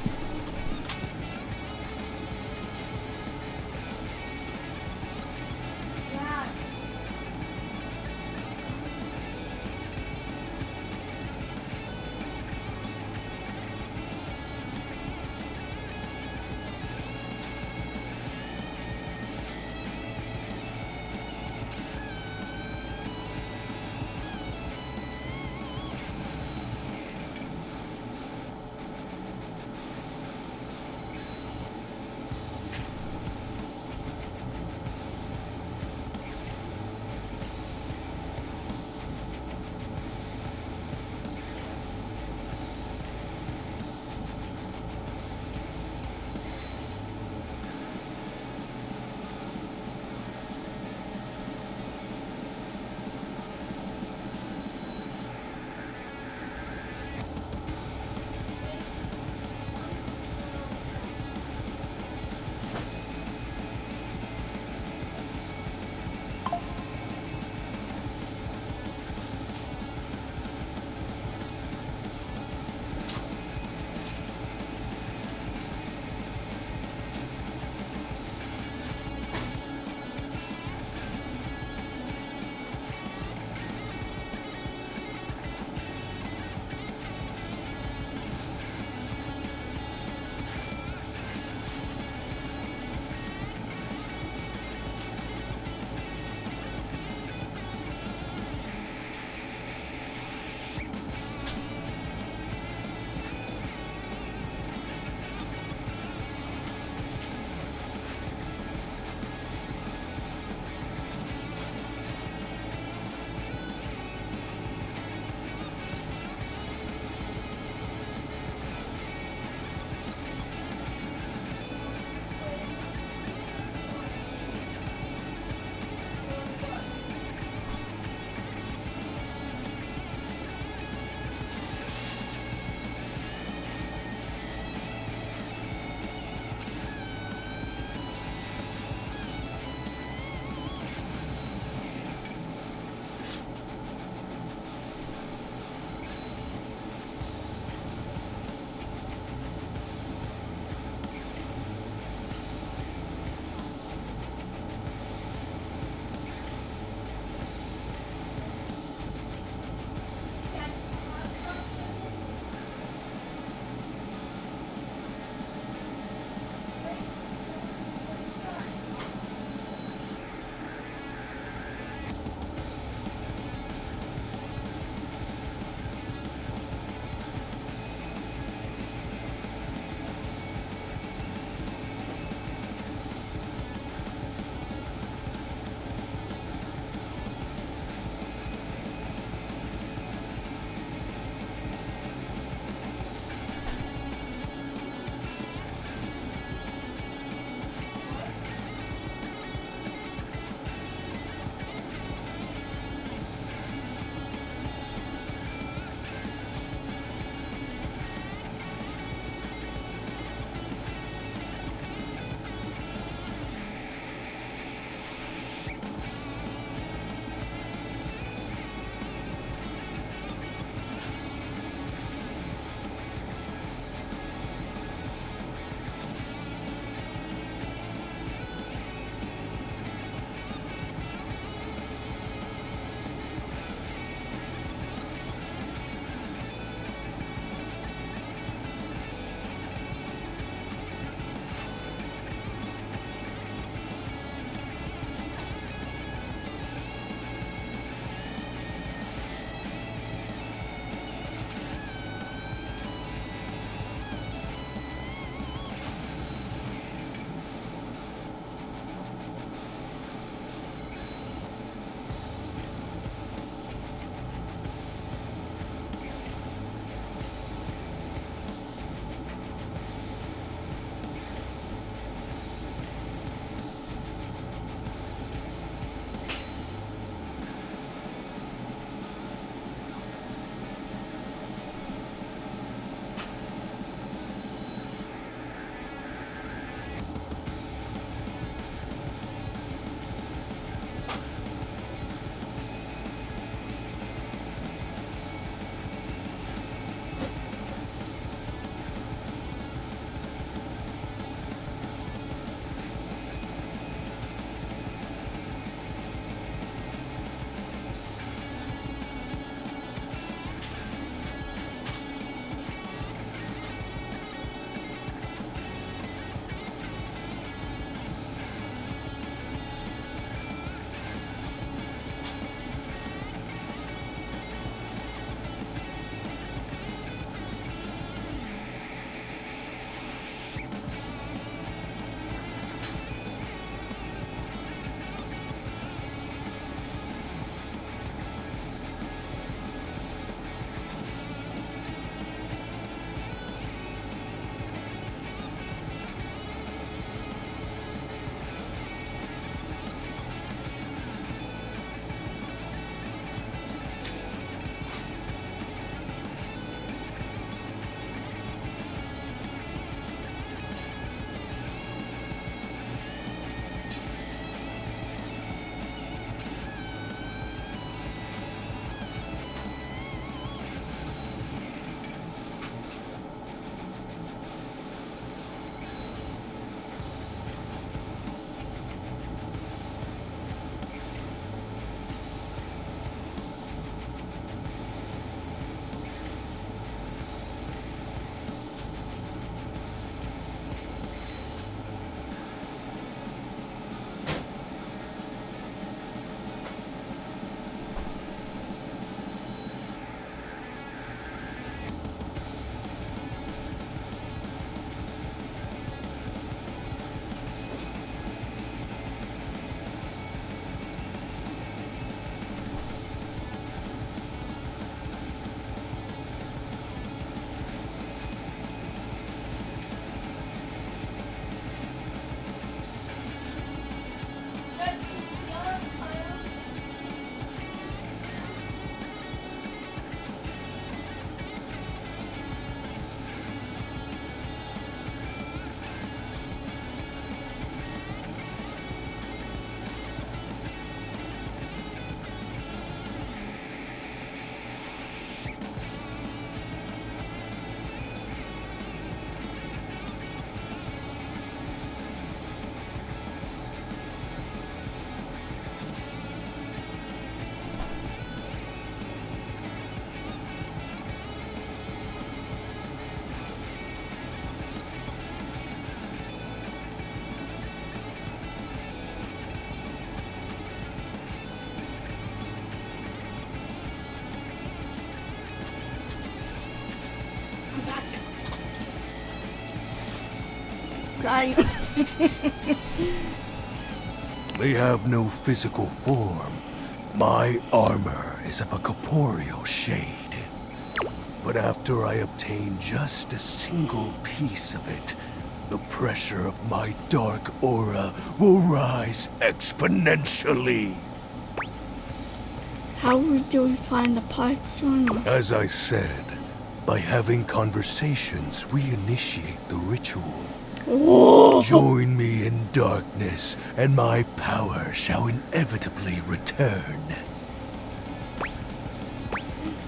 They have no physical form. My armor is of a corporeal shade. But after I obtain just a single piece of it, the pressure of my dark aura will rise exponentially. How do we find the parts on it? As I said, by having conversations, we initiate the ritual. Whoa. Join me in darkness, and my power shall inevitably return.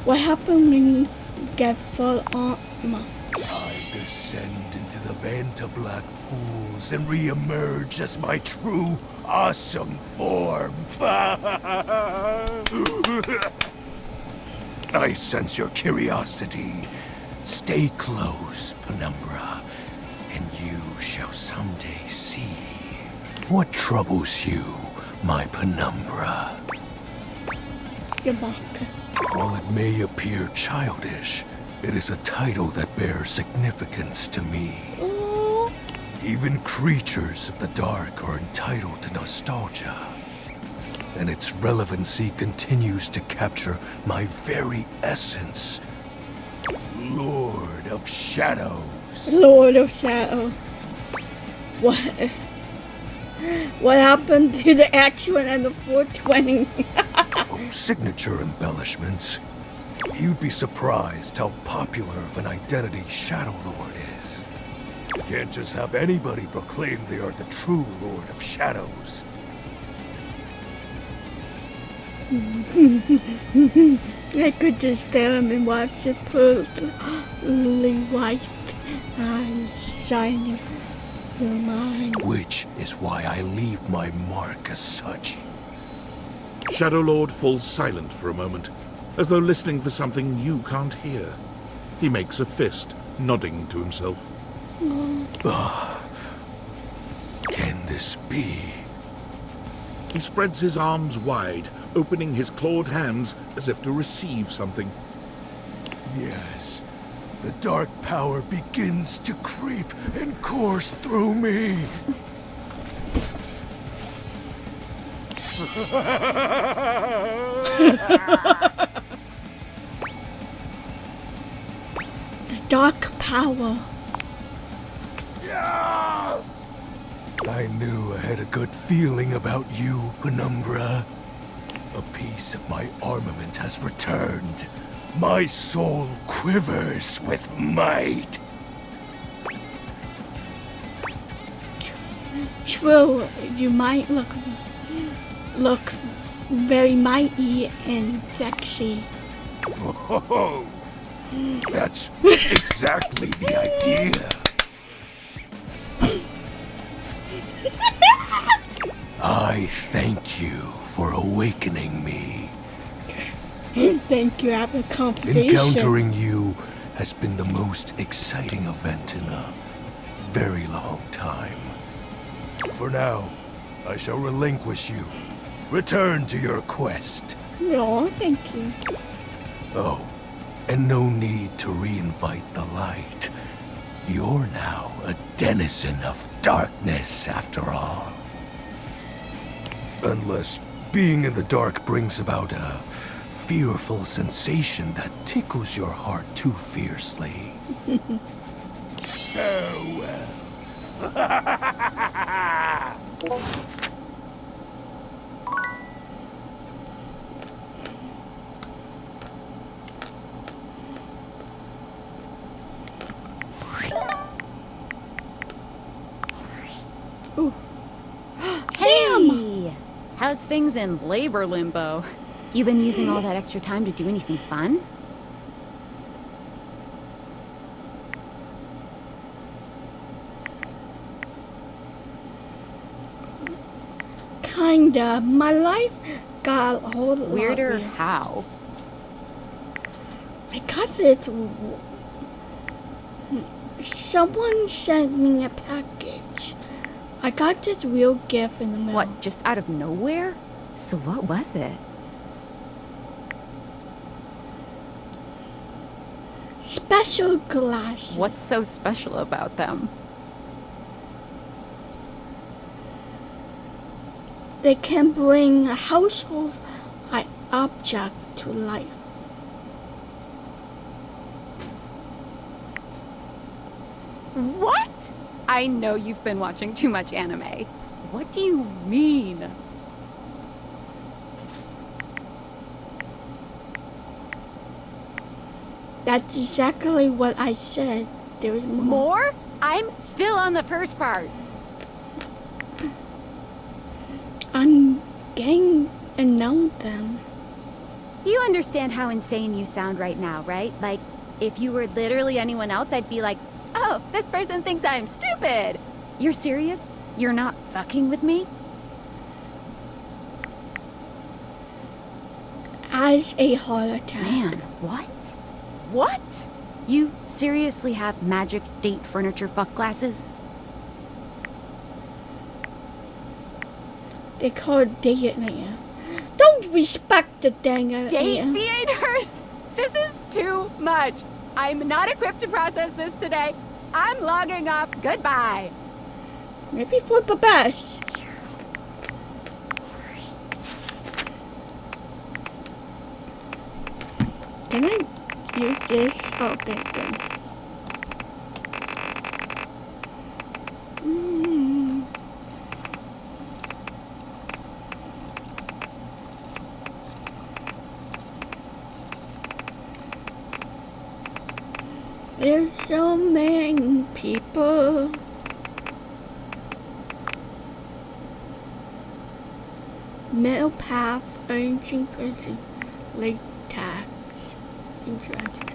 What happened when you get full armor? I descend into the Vanta Black pools and re-emerge as my true, awesome form. I sense your curiosity. Stay close, Penumbra, and you shall someday see. What troubles you, my Penumbra? Your back. While it may appear childish, it is a title that bears significance to me. Ooh. Even creatures of the dark are entitled to nostalgia. And its relevancy continues to capture my very essence. Lord of Shadows. Lord of Shadow. What happened to the accident and the 420? Signature embellishments. You'd be surprised how popular of an identity Shadow Lord is. You can't just have anybody proclaim they are the true Lord of Shadows. I could just stand and watch it pearly white eyes shining through mine. Which is why I leave my mark as such. Shadow Lord falls silent for a moment, as though listening for something you can't hear. He makes a fist, nodding to himself. Can this be? He spreads his arms wide, opening his clawed hands as if to receive something. Yes, the dark power begins to creep and course through me. The dark power. Yes! I knew I had a good feeling about you, Penumbra. A piece of my armament has returned. My soul quivers with might. True, you might look very mighty and sexy. Oh, that's exactly the idea. I thank you for awakening me. Thank you, after conversation. Encountering you has been the most exciting event in a very long time. For now, I shall relinquish you. Return to your quest. No, thank you. Oh, and no need to reinvite the light. You're now a denizen of darkness, after all. Unless being in the dark brings about a fearful sensation that tickles your heart too fiercely. Farewell. Ooh. Sam! Hey! How's things in labor limbo? You been using all that extra time to do anything fun? Kinda. My life got a whole lot Weirder weird. how? I got this. Someone sent me a package. I got this real gift in the mail. What, just out of nowhere? So what was it? Special glasses. What's so special about them? they can bring a household object to life. What? I know you've been watching too much anime. What do you mean? That's exactly what I said. There's more. More? I'm still on the first part. I'm getting to know them. You understand how insane you sound right now, right? Like, if you were literally anyone else, I'd be like, oh, this person thinks I'm stupid. You're serious? You're not fucking with me? As a heart attack. Man, what? What? You seriously have magic date furniture fuck glasses? They call it DNA. Don't respect the DNA. Date theaters? This is too much. I'm not equipped to process this today. I'm logging off. Goodbye. Maybe for the best. Can I use this? Oh, thank you. There's so many people. Middle path, ancient person, late tax, interest.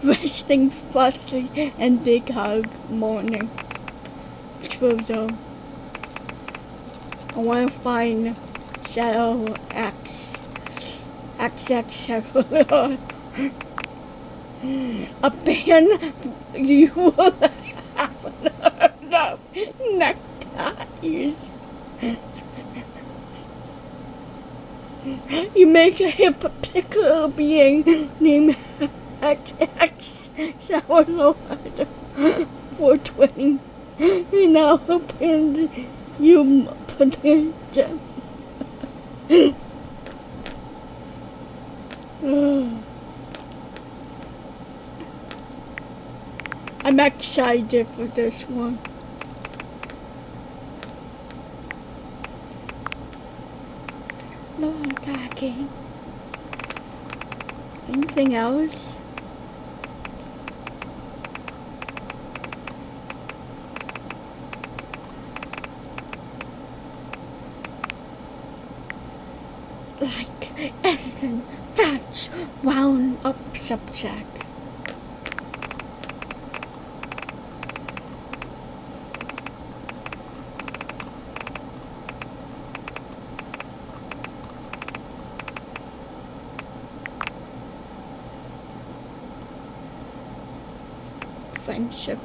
Resting, fussy, and big hug, morning. Trozo. I want to find Shadow X. XX a band you will have no neckties. You make a particular being named XX Sourlord 420. You now open you potential. I'm excited for this one. Lord, okay. Anything else? Like Aston Thatch wound up subject. Friendship.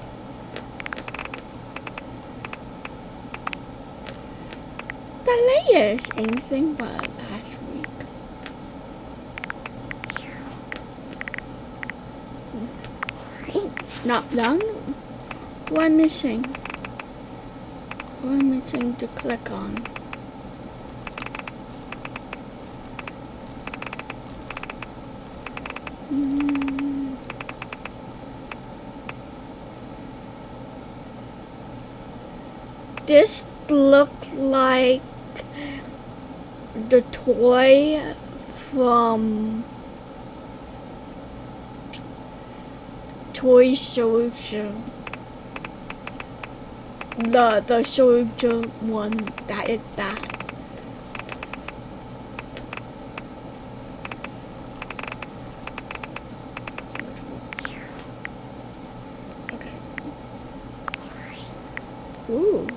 The layers anything but last week. Not done? What am I missing? What am I missing to click on? This looked like the toy from Toy Soldier. The soldier one that is that. Okay. Ooh.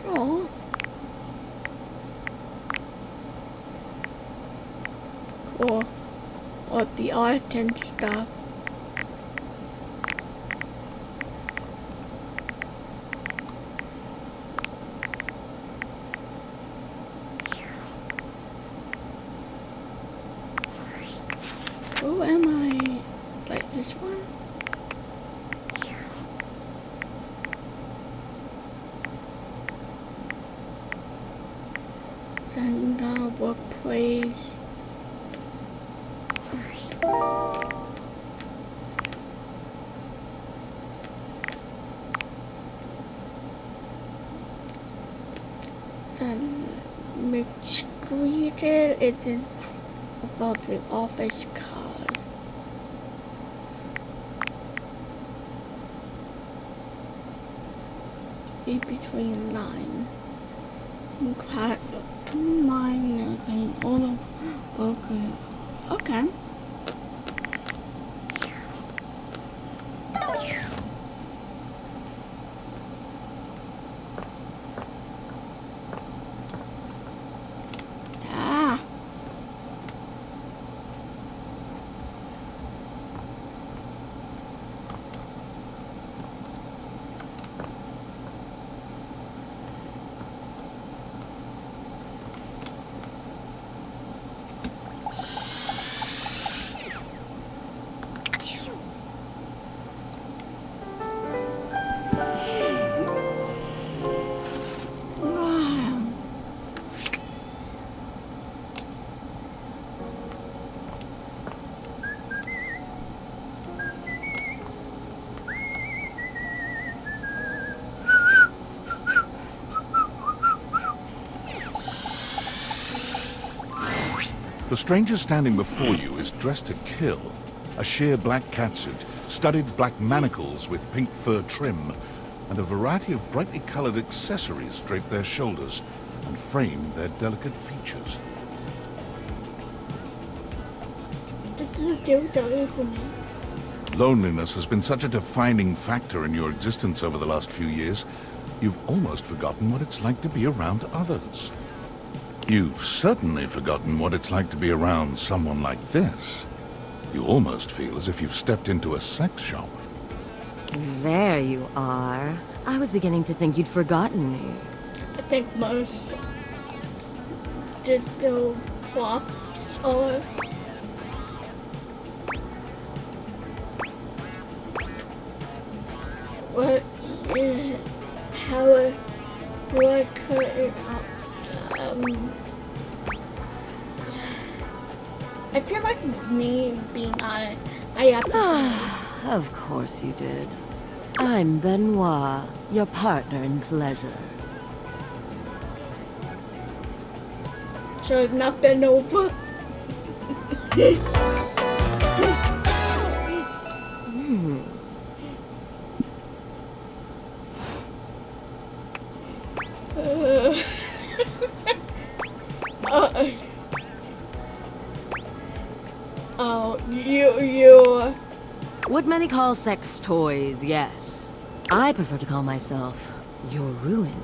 Oh. Or the art and stuff. Who am I? Like this this one? Sangha workplace. Then mixed-created is above the office cars. In between line. Mine clean all the broken. Okay. Ah. The stranger standing before you is dressed to kill. A sheer black catsuit, studded black manacles with pink fur trim, and a variety of brightly colored accessories drape their shoulders and frame their delicate features. Did you do that for me? Loneliness has been such a defining factor in your existence over the last few years, you've almost forgotten what it's like to be around others. You've certainly forgotten what it's like to be around someone like this. You almost feel as if you've stepped into a sex shop. There you are. I was beginning to think you'd forgotten me. I think most just build props or what how what could it I feel like me being on it, I have to Of course you did. I'm Benoit, your partner in pleasure. So it's not been over. You. What many call sex toys, yes. I prefer to call myself your ruin.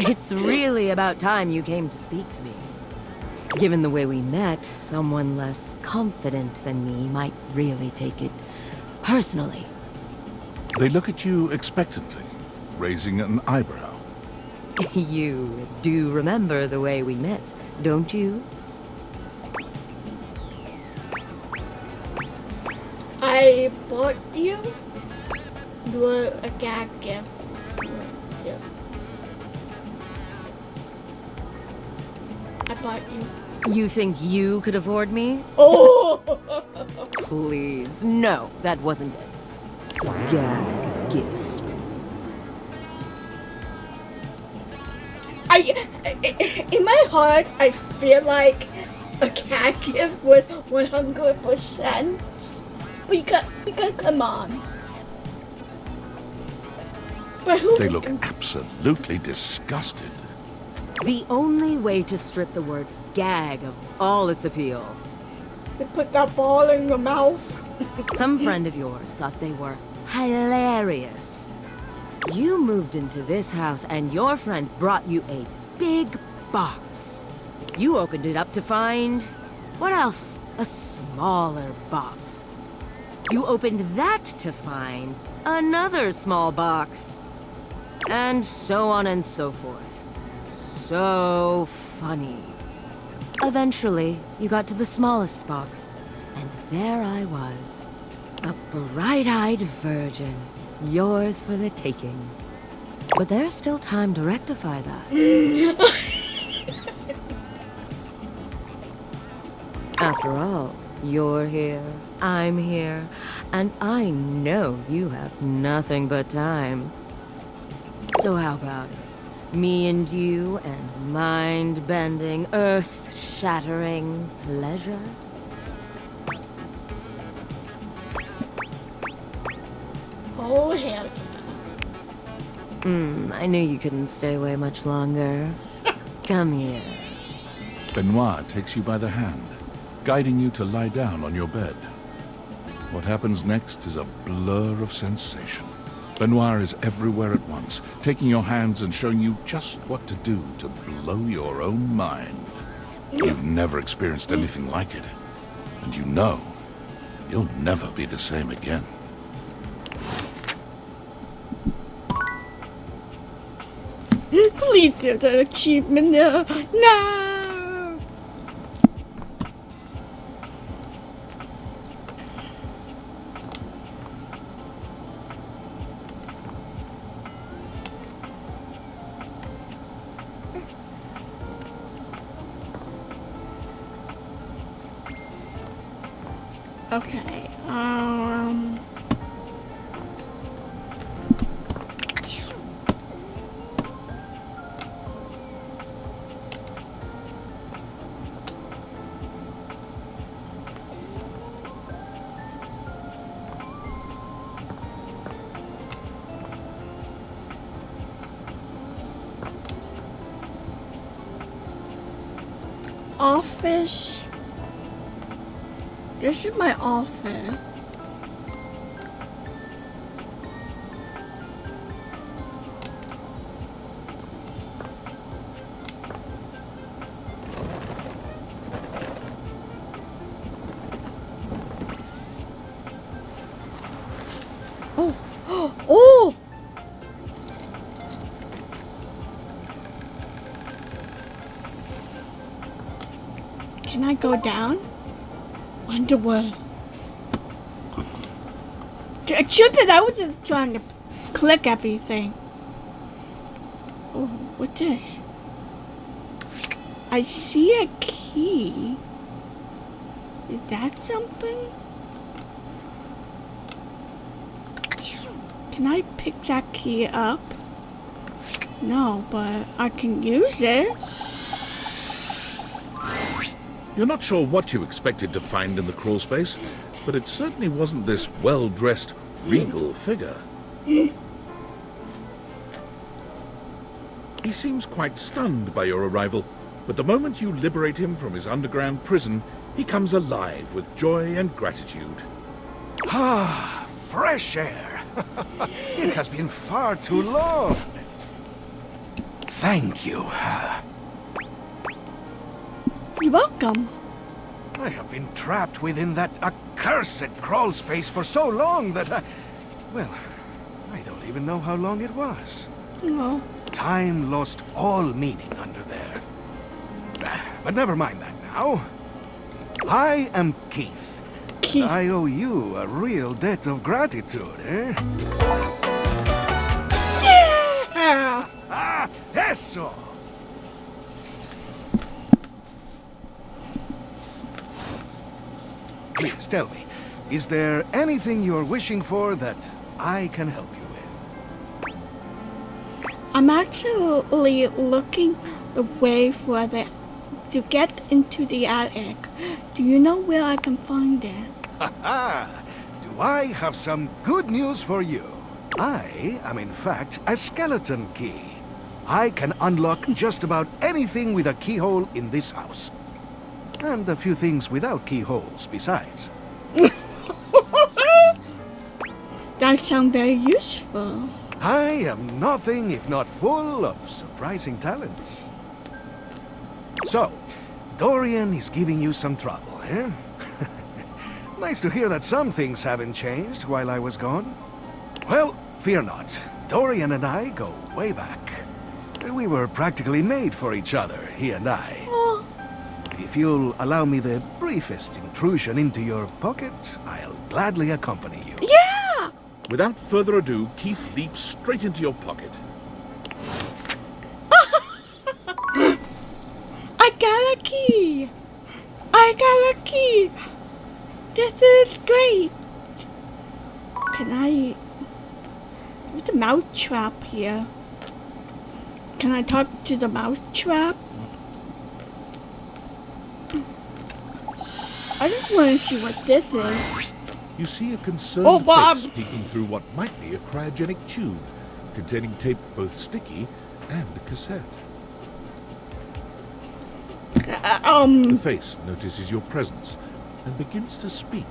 It's really about time you came to speak to me. Given the way we met, someone less confident than me might really take it personally. They look at you expectantly, raising an eyebrow. You do remember the way we met, don't you? I bought you a gag gift. I bought you. You think you could afford me? Oh! Please, no, that wasn't it. Gag gift. In my heart, I feel like a gag gift with 100%. Because come on. But who? They look absolutely disgusted. The only way to strip the word gag of all its appeal. They put that ball in your mouth. Some friend of yours thought they were hilarious. You moved into this house and your friend brought you a big box. You opened it up to find... what else? A smaller box. You opened that to find another small box. And so on and so forth. So funny. Eventually, you got to the smallest box. And there I was, a bright-eyed virgin, yours for the taking. But there's still time to rectify that. After all, you're here, I'm here, and I know you have nothing but time. So how about it? Me and you and mind-bending, earth-shattering pleasure? Oh, hell I knew you couldn't stay away much longer. Come here. Benoit takes you by the hand, guiding you to lie down on your bed. What happens next is a blur of sensation. Benoit is everywhere at once, taking your hands and showing you just what to do to blow your own mind. You've never experienced anything like it, and you know you'll never be the same again. Please give the achievement now. No! Okay, office. This is my office. Oh, oh! Can I go down? Underwood. Shoot it! I was just trying to click everything. Oh, what's this? I see a key. Is that something? Can I pick that key up? No, but I can use it. You're not sure what you expected to find in the crawl space, but it certainly wasn't this well-dressed, regal figure. He seems quite stunned by your arrival, but the moment you liberate him from his underground prison, he comes alive with joy and gratitude. Ah, fresh air. It has been far too long. Thank you. You're welcome. I have been trapped within that accursed crawl space for so long that well, I don't even know how long it was. No. Time lost all meaning under there. But never mind that now. I am Keith. Keith. I owe you a real debt of gratitude, eh? Yeah! Ah, eso! Please tell me, is there anything you're wishing for that I can help you with? I'm actually looking the way for to get into the attic. Do you know where I can find it? Ha-ha! Do I have some good news for you? I am in fact a skeleton key. I can unlock just about anything with a keyhole in this house. And a few things without keyholes besides. That sounds very useful. I am nothing if not full of surprising talents. So, Dorian is giving you some trouble, eh? Nice to hear that some things haven't changed while I was gone. Well, fear not. Dorian and I go way back. We were practically made for each other, he and I. If you'll allow me the briefest intrusion into your pocket, I'll gladly accompany you. Yeah! Without further ado, Keith leaps straight into your pocket. I got a key! I got a key! This is great! Can I... There's a mouse trap here. Can I talk to the mouse trap? I just want to see what this is. You see a concerned Bob! face peeking through what might be a cryogenic tube, containing tape both sticky and a cassette. The face notices your presence and begins to speak.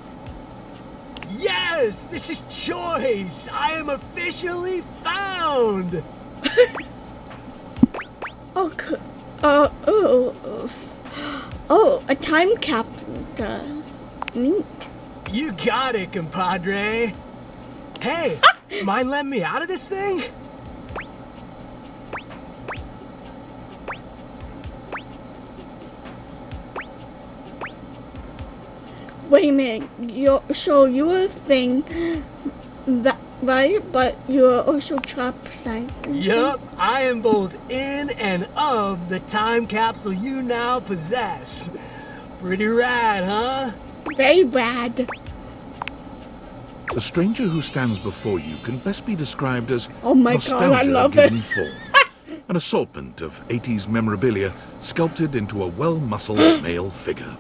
Yes! This is Choice! I am officially found! A time capsule. Neat. You got it, compadre. Hey, mind letting me out of this thing? Wait a minute. You're a thing, that right? But you're also capsizing. Yup, I am both in and of the time capsule you now possess. Pretty rad, huh? Very rad. The stranger who stands before you can best be described as Oh my God, I love given it. form. An assortment of 80s memorabilia sculpted into a well-muscled male figure.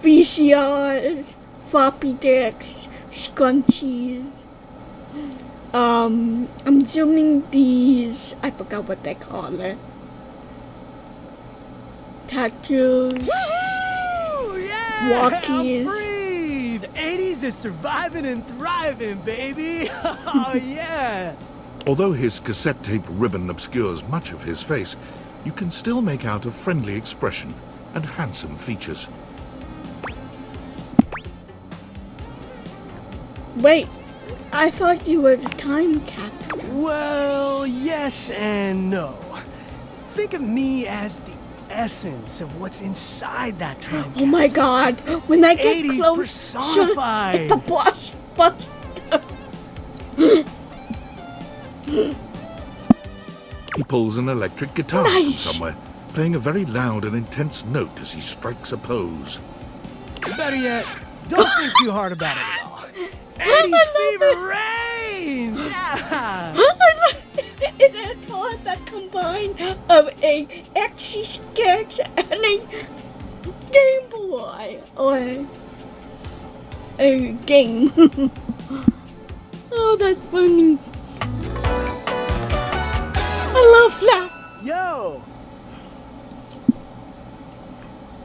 VCRs, floppy disks, scrunchies. I'm assuming these, I forgot what they call it. Tattoos. Woohoo! Yeah! Walkies. I'm free! The 80s is surviving and thriving, baby! Oh, yeah! Although his cassette tape ribbon obscures much of his face, you can still make out a friendly expression and handsome features. Wait, I thought you were the time capsule. Well, yes and no. Think of me as the essence of what's inside that time Oh my God! When I get 80s close, personified. it's the boss. He pulls an electric guitar from Nice. somewhere, playing a very loud and intense note as he strikes a pose. Better yet, don't think too hard about it at all. 80s fever reigns! Yeah! It's a toy that combined of a Exy sketch and a Game Boy or a game. Oh, that's funny. I love that. Yo!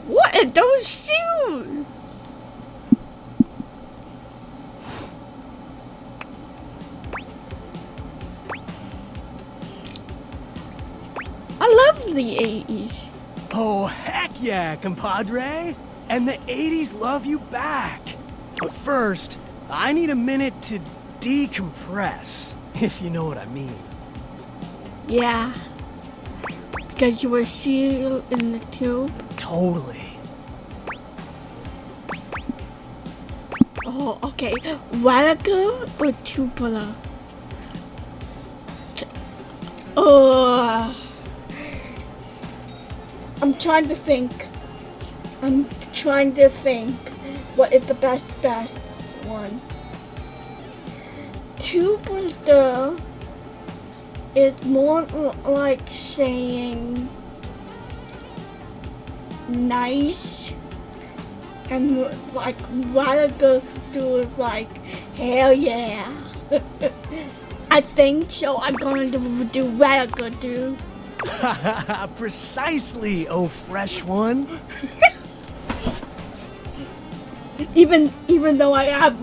What are those shoes? I love the 80s. Oh, heck yeah, compadre! And the 80s love you back. But first, I need a minute to decompress, if you know what I mean. Yeah. Because you were sealed in the tube? Totally. Oh, okay. Radical or tubular? Oh. I'm trying to think. What is the best one? Tubular is more like saying nice, and like radical do it like hell yeah. I think so. I'm gonna do radical, dude. Precisely, oh fresh one. Even though I have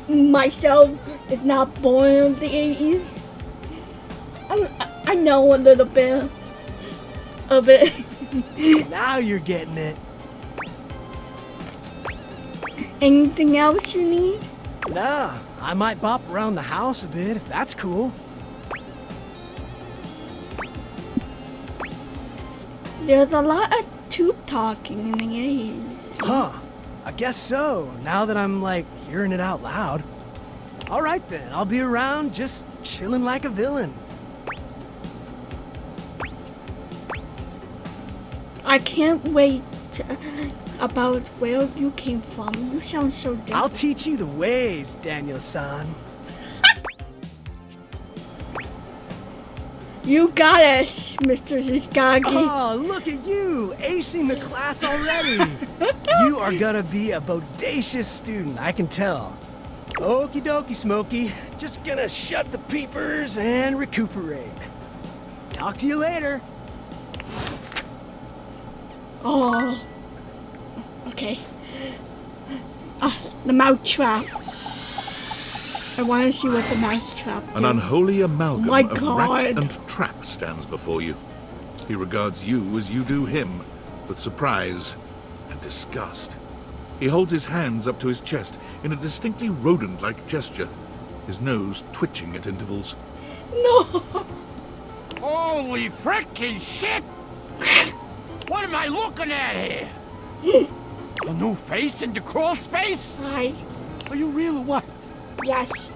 myself is not born in the 80s, I know a little bit of it. Now you're getting it. Anything else you need? Nah, I might bop around the house a bit if that's cool. There's a lot of tube talking in the 80s. Huh. I guess so, now that I'm, like, hearing it out loud. All right, then. I'll be around just chilling like a villain. I can't wait about where you came from. You sound so different. I'll teach you the ways, Daniel-san. You got us, Mr. Zagagi. Oh, look at you, acing the class already. You are gonna be a bodacious student, I can tell. Okie dokie, Smokey. Just gonna shut the peepers and recuperate. Talk to you later. Oh. Okay. The mouth trap. I want to see what the mouth trap is. An unholy amalgam My of God. rat and trap stands before you. He regards you as you do him, with surprise and disgust. He holds his hands up to his chest in a distinctly rodent-like gesture, his nose twitching at intervals. No! Holy frickin' shit! What am I looking at here? A new face in the crawl space? Hi. Are you real or what? Yes.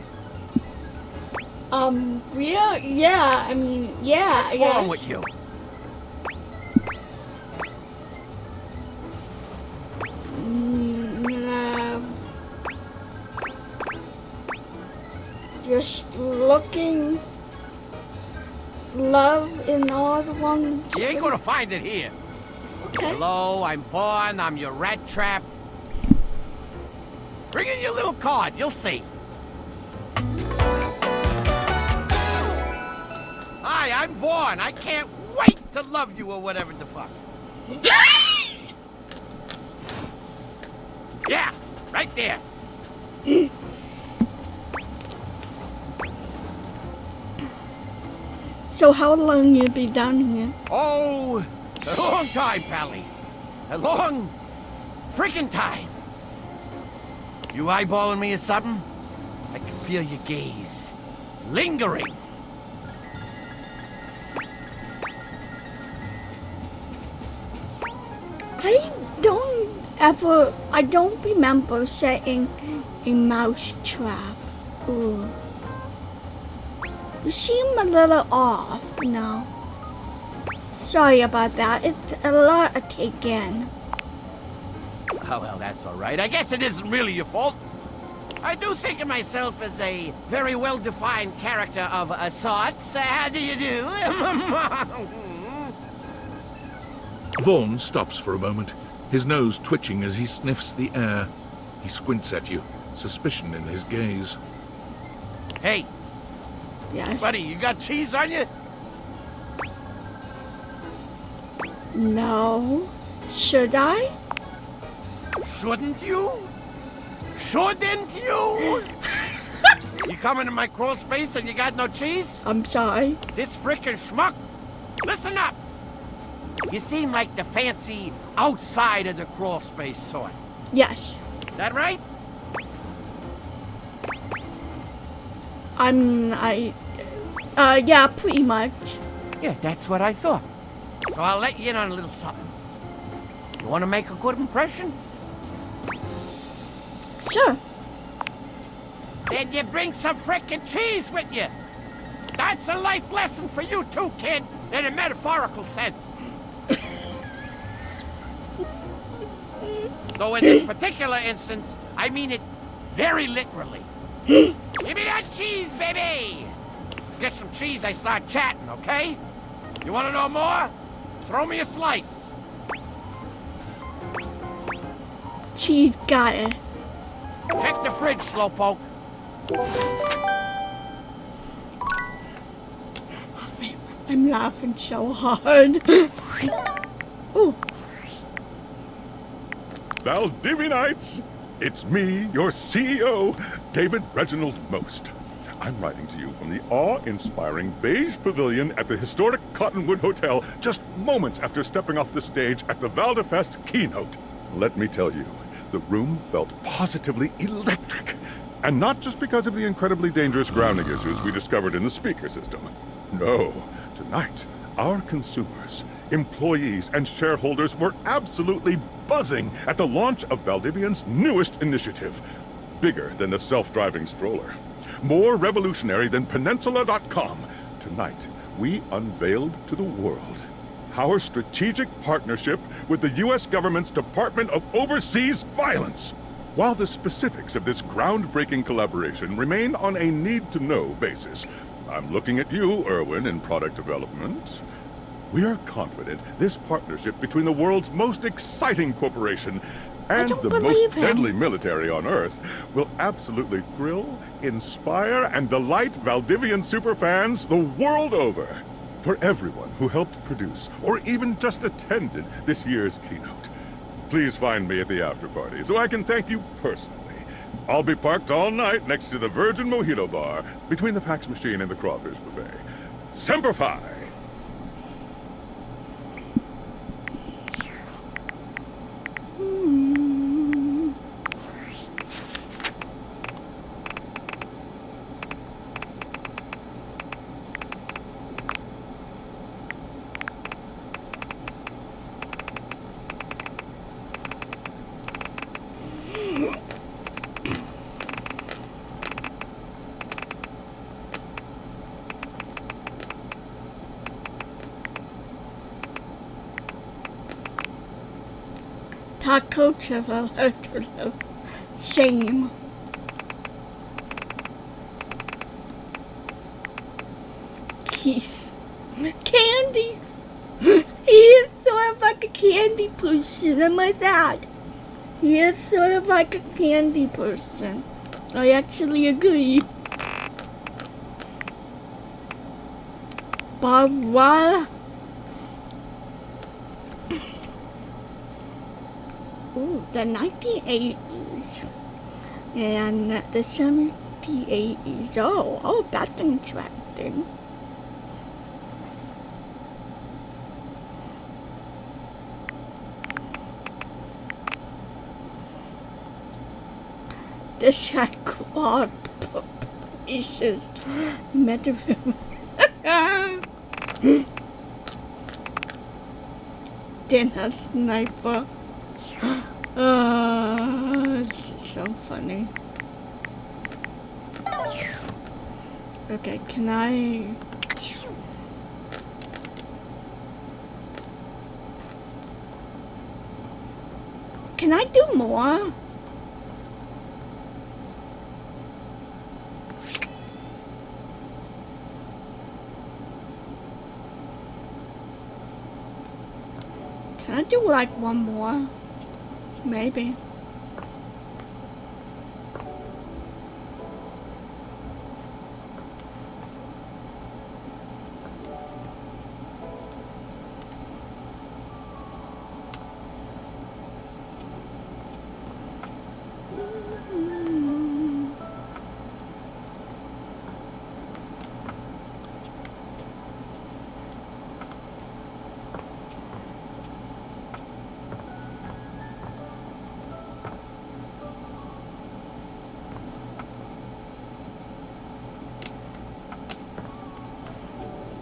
Real? Yeah, I mean, yeah. What's wrong with you? Just looking love in all the ones. You ain't gonna find it here. Okay. Hello, I'm Vaughn. I'm your rat trap. Bring in your little card. You'll see. Hi, I'm Vaughn. I can't wait to love you or whatever the fuck. Yeah, right there. So how long you be down here? Oh, a long time, Pally. A long freaking time. You eyeballing me or something? I can feel your gaze. Lingering. I don't remember setting a mouse trap. Ooh. You seem a little off now. Sorry about that. It's a lot to take in. Oh, well, that's all right. I guess it isn't really your fault. I do think of myself as a very well-defined character of a sorts. How do you do? Vaughn stops for a moment, his nose twitching as he sniffs the air. He squints at you, suspicion in his gaze. Hey. Yes? Buddy, you got cheese on you? No. Should I? Shouldn't you? Shouldn't you? You come into my crawl space and you got no cheese? I'm sorry. This frickin' schmuck? Listen up! You seem like the fancy outside of the crawl space sort. Yes. That right? Yeah, pretty much. Yeah, that's what I thought. So I'll let you in on a little something. You want to make a good impression? Sure. Then you bring some frickin' cheese with you. That's a life lesson for you too, kid, in a metaphorical sense. Though in this particular instance, I mean it very literally. Give me that cheese, baby! Get some cheese, I start chatting, okay? You want to know more? Throw me a slice. Cheese got it. Check the fridge, Slowpoke. I'm laughing so hard. Ooh. Valdivianites! It's me, your CEO, David Reginald Most. I'm writing to you from the awe-inspiring beige pavilion at the historic Cottonwood Hotel just moments after stepping off the stage at the Valdefest keynote. Let me tell you, the room felt positively electric. And not just because of the incredibly dangerous grounding issues we discovered in the speaker system. No, tonight, our consumers, Employees and shareholders were absolutely buzzing at the launch of Valdivian's newest initiative. Bigger than the self-driving stroller. More revolutionary than Peninsula.com. Tonight, we unveiled to the world our strategic partnership with the U.S. government's Department of Overseas Violence. While the specifics of this groundbreaking collaboration remain on a need-to-know basis, I'm looking at you, Erwin, in product development. We are confident this partnership between the world's most exciting corporation and the most deadly military on Earth will absolutely thrill, inspire, and delight Valdivian superfans the world over. For everyone who helped produce or even just attended this year's keynote, please find me at the after-party so I can thank you personally. I'll be parked all night next to the Virgin Mojito Bar between the fax machine and the crawfish buffet. Semper Fi! Taco Trevor, shame. Keith. Candy! He is sort of like a candy person, am I that? He is sort of like a candy person. I actually agree. Barbara. Ooh, the 1980s and the 70s. Oh, that's interesting. The quad pieces. Dinner sniper. This is so funny. Okay, can I... Can I do more? Can I do like one more? Maybe.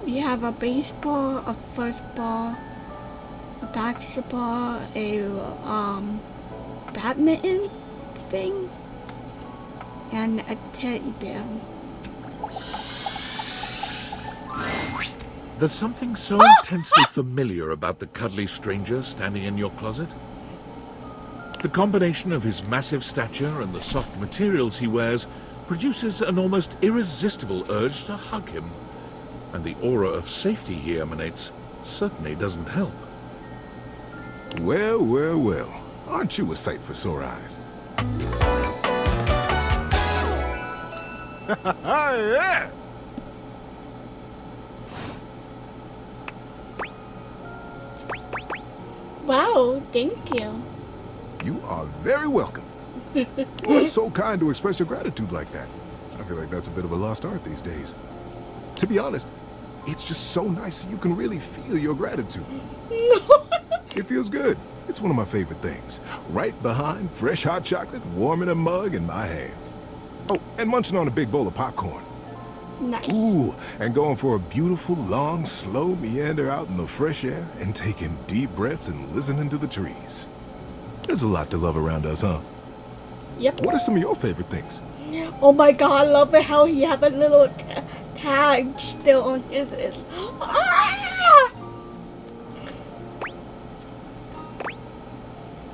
We have a baseball, a football, a basketball, a badminton thing, and a teddy bear. There's something so intensely familiar about the cuddly stranger standing in your closet. The combination of his massive stature and the soft materials he wears produces an almost irresistible urge to hug him. And the aura of safety he emanates certainly doesn't help. Well, well, well. Aren't you a sight for sore eyes? Yeah! Wow, thank you. You are very welcome. You are so kind to express your gratitude like that. I feel like that's a bit of a lost art these days. To be honest, it's just so nice that you can really feel your gratitude. It feels good. It's one of my favorite things. Right behind fresh hot chocolate, warm in a mug in my hands. Oh, and munching on a big bowl of popcorn. Nice. Ooh, and going for a beautiful, long, slow meander out in the fresh air and taking deep breaths and listening to the trees. There's a lot to love around us, huh? Yep. What are some of your favorite things? Oh my god, I love it how he have a little tag still on his. Ah!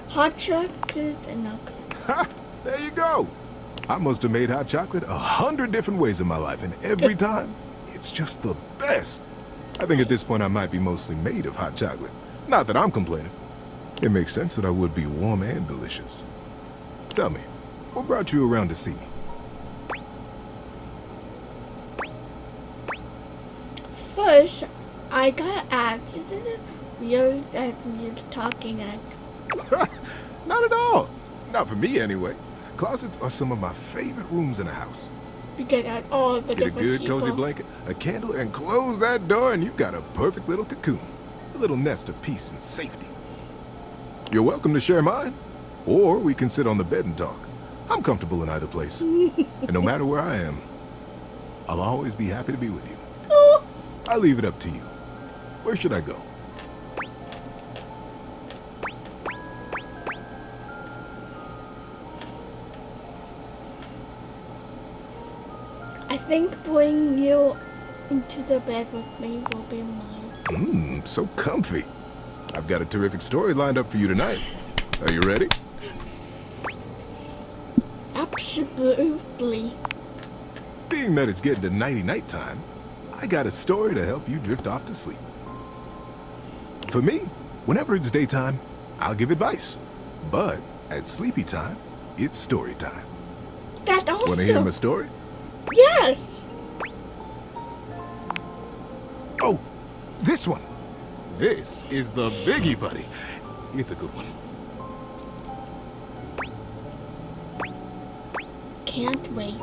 Hot chocolate and milk. Ha! There you go. I must have made hot chocolate 100 different ways in my life, and every time, it's just the best. I think at this point I might be mostly made of hot chocolate. Not that I'm complaining. It makes sense that I would be warm and delicious. Tell me, what brought you around to see me? First, I got asked, isn't it weird that we're talking like... Not at all. Not for me, anyway. Closets are some of my favorite rooms in a house. Because at all the Get a different good, people. cozy blanket, a candle, and close that door, and you've got a perfect little cocoon. A little nest of peace and safety. You're welcome to share mine, or we can sit on the bed and talk. I'm comfortable in either place. And no matter where I am, I'll always be happy to be with you. I'll leave it up to you. Where should I go? I think putting you into the bed with me will be mine. So comfy. I've got a terrific story lined up for you tonight. Are you ready? Absolutely. Being that it's getting to nighty-night time, I got a story to help you drift off to sleep. For me, whenever it's daytime, I'll give advice. But at sleepy time, it's story time. That's awesome. Want to hear my story? Yes. Oh, this one. This is the Biggie Buddy. It's a good one. Can't wait.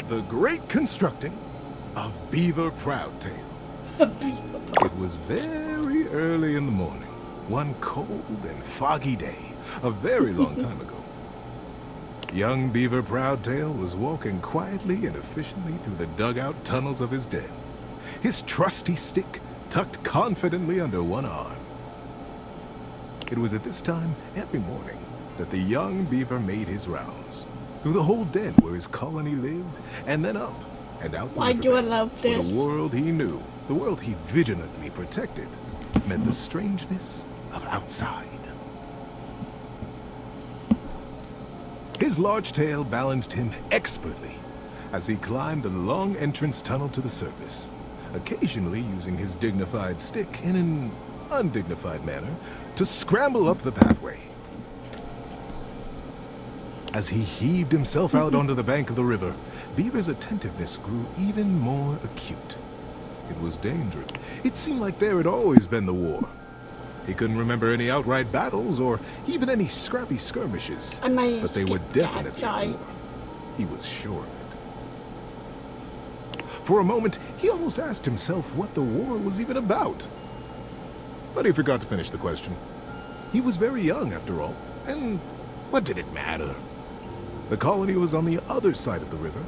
The Great Constructing of Beaver Proudtail. It was very early in the morning, one cold and foggy day, a very long time ago. Young Beaver Proudtail was walking quietly and efficiently through the dugout tunnels of his den, his trusty stick tucked confidently under one arm. It was at this time every morning that the young beaver made his rounds, through the whole den where his colony lived, and then up and out the Why do I love for this? the world he knew, the world he vigilantly protected, meant the strangeness of outside. His large tail balanced him expertly as he climbed the long entrance tunnel to the surface, occasionally using his dignified stick in an undignified manner to scramble up the pathway. As he heaved himself out onto the bank of the river, Beaver's attentiveness grew even more acute. It was dangerous. It seemed like there had always been the war. He couldn't remember any outright battles or even any scrappy skirmishes, but they were definitely a war. He was sure of it. For a moment, he almost asked himself what the war was even about. But he forgot to finish the question. He was very young, after all, and what did it matter? The colony was on the other side of the river,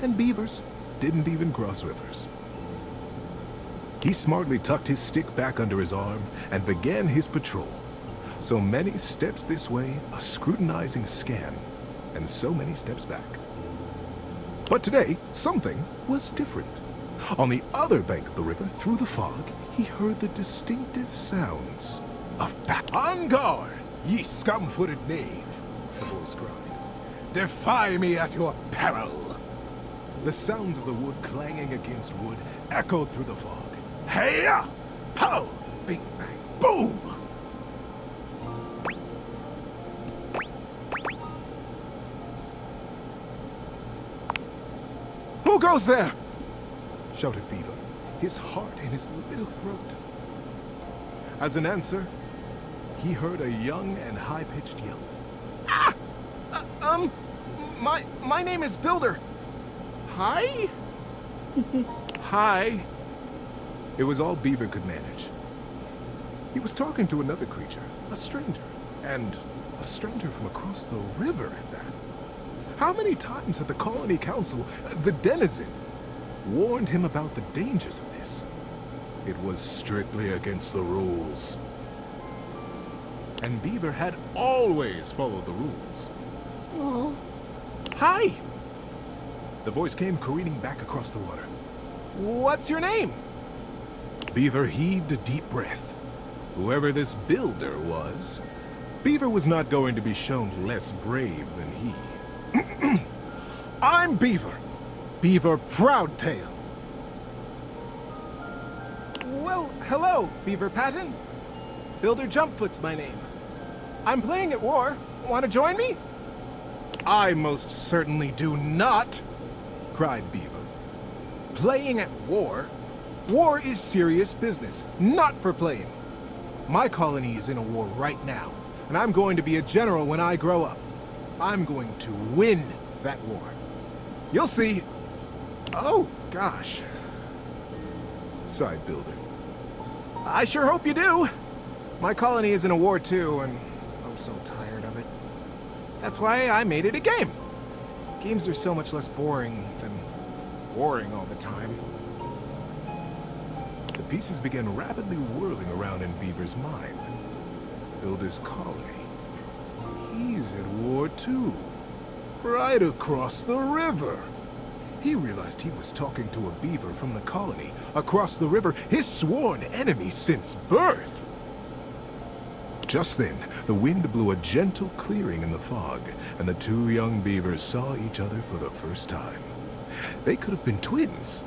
and beavers didn't even cross rivers. He smartly tucked his stick back under his arm and began his patrol. So many steps this way, a scrutinizing scan, and so many steps back. But today, something was different. On the other bank of the river, through the fog, he heard the distinctive sounds of battle. On guard, ye scum-footed knave, the voice cried. Defy me at your peril. The sounds of the wood clanging against wood echoed through the fog. Hey-ya! Pow! Bing, bang, boom! Who goes there? Shouted Beaver, his heart in his little throat. As an answer, he heard a young and high-pitched yell. Ah! My name is Builder. Hi? Hi. It was all Beaver could manage. He was talking to another creature, a stranger, and a stranger from across the river at that. How many times had the Colony Council, the Denizen, warned him about the dangers of this. It was strictly against the rules. And Beaver had always followed the rules. Oh. Hi! The voice came careening back across the water. What's your name? Beaver heaved a deep breath. Whoever this builder was, Beaver was not going to be shown less brave than he. I'm Beaver. Beaver Proudtail. Well, hello, Beaver Patton. Builder Jumpfoot's my name. I'm playing at war. Want to join me? I most certainly do not, cried Beaver. Playing at war? War is serious business, not for playing. My colony is in a war right now, and I'm going to be a general when I grow up. I'm going to win that war. You'll see. Oh, gosh, sighed Builder. I sure hope you do. My colony is in a war too, and I'm so tired of it. That's why I made it a game. Games are so much less boring than warring all the time. The pieces began rapidly whirling around in Beaver's mind. Builder's colony. He's at war too. Right across the river. He realized he was talking to a beaver from the colony across the river, his sworn enemy since birth. Just then, the wind blew a gentle clearing in the fog, and the two young beavers saw each other for the first time. They could have been twins.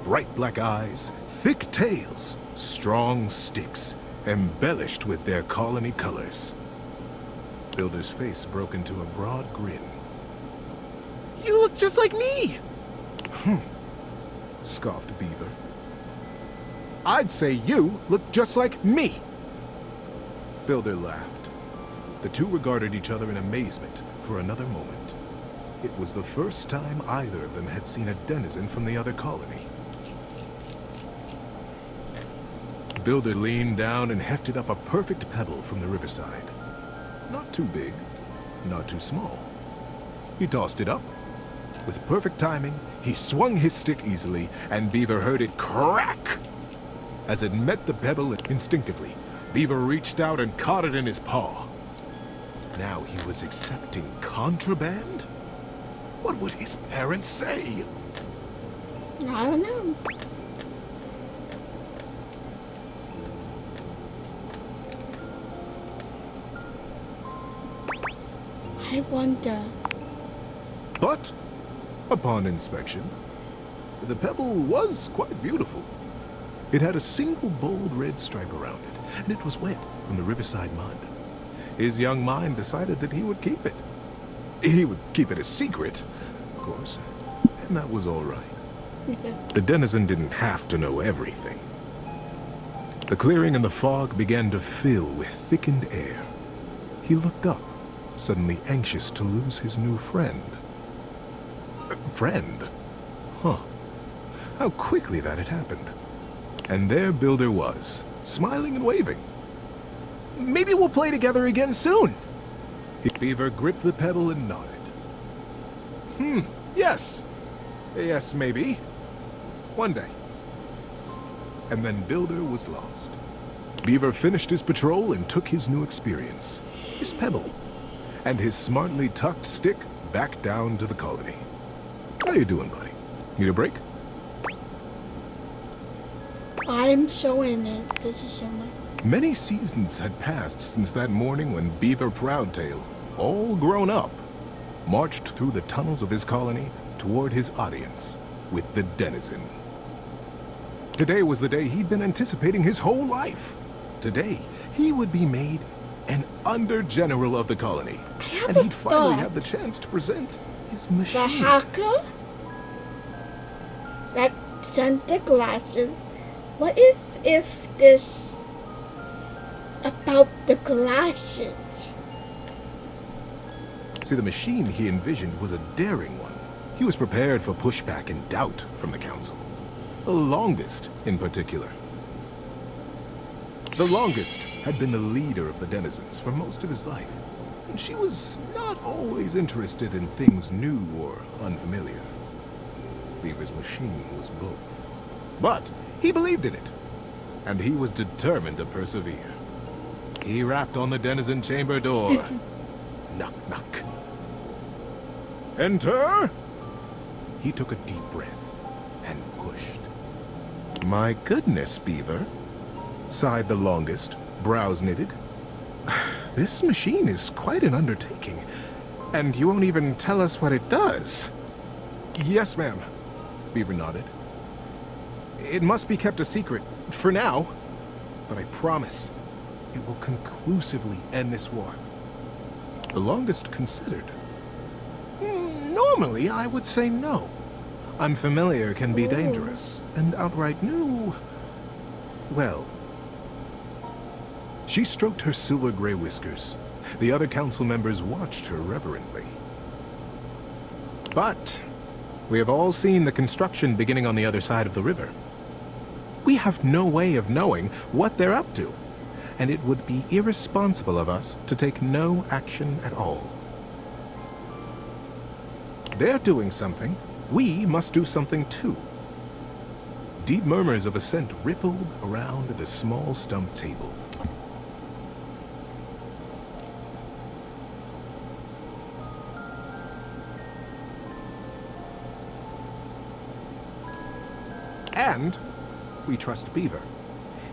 Bright black eyes, thick tails, strong sticks, embellished with their colony colors. Builder's face broke into a broad grin. You look just like me! Scoffed Beaver. I'd say you look just like me! Builder laughed. The two regarded each other in amazement for another moment. It was the first time either of them had seen a denizen from the other colony. Builder leaned down and hefted up a perfect pebble from the riverside. Not too big, not too small. He tossed it up. With perfect timing, he swung his stick easily, and Beaver heard it crack. As it met the pebble instinctively, Beaver reached out and caught it in his paw. Now he was accepting contraband? What would his parents say? I don't know. I wonder. But, upon inspection, the pebble was quite beautiful. It had a single bold red stripe around it, and it was wet from the riverside mud. His young mind decided that he would keep it. He would keep it a secret, of course, and that was all right. The denizen didn't have to know everything. The clearing and the fog began to fill with thickened air. He looked up, suddenly anxious to lose his new friend. Friend? Huh. How quickly that had happened. And there Builder was, smiling and waving. Maybe we'll play together again soon. Beaver gripped the pebble and nodded. Yes. Yes, maybe. One day. And then Builder was lost. Beaver finished his patrol and took his new experience, his pebble, and his smartly tucked stick back down to the colony. How you doing, buddy? Need a break? I'm so in it. This is so much. Many seasons had passed since that morning when Beaver Proudtail, all grown up, marched through the tunnels of his colony toward his audience with the denizen. Today was the day he'd been anticipating his whole life. Today, he would be made an under-general of the colony, and he'd finally have the chance to present his machine. The hacker that sent the glasses. What if this about the glasses? See, the machine he envisioned was a daring one. He was prepared for pushback and doubt from the council. The longest, in particular. The longest had been the leader of the denizens for most of his life, and she was not always interested in things new or unfamiliar. Beaver's machine was both. But he believed in it, and he was determined to persevere. He rapped on the denizen chamber door. Knock, knock. Enter! He took a deep breath and pushed. My goodness, Beaver, sighed the longest, brows knitted. This machine is quite an undertaking, and you won't even tell us what it does. Yes, ma'am, Beaver nodded. It must be kept a secret, for now, but I promise it will conclusively end this war. The longest considered. Normally, I would say no. Unfamiliar can be dangerous, and outright new, well. She stroked her silver-gray whiskers. The other council members watched her reverently. But we have all seen the construction beginning on the other side of the river. We have no way of knowing what they're up to, and it would be irresponsible of us to take no action at all. They're doing something. We must do something too. Deep murmurs of assent rippled around the small stump table. And we trust Beaver.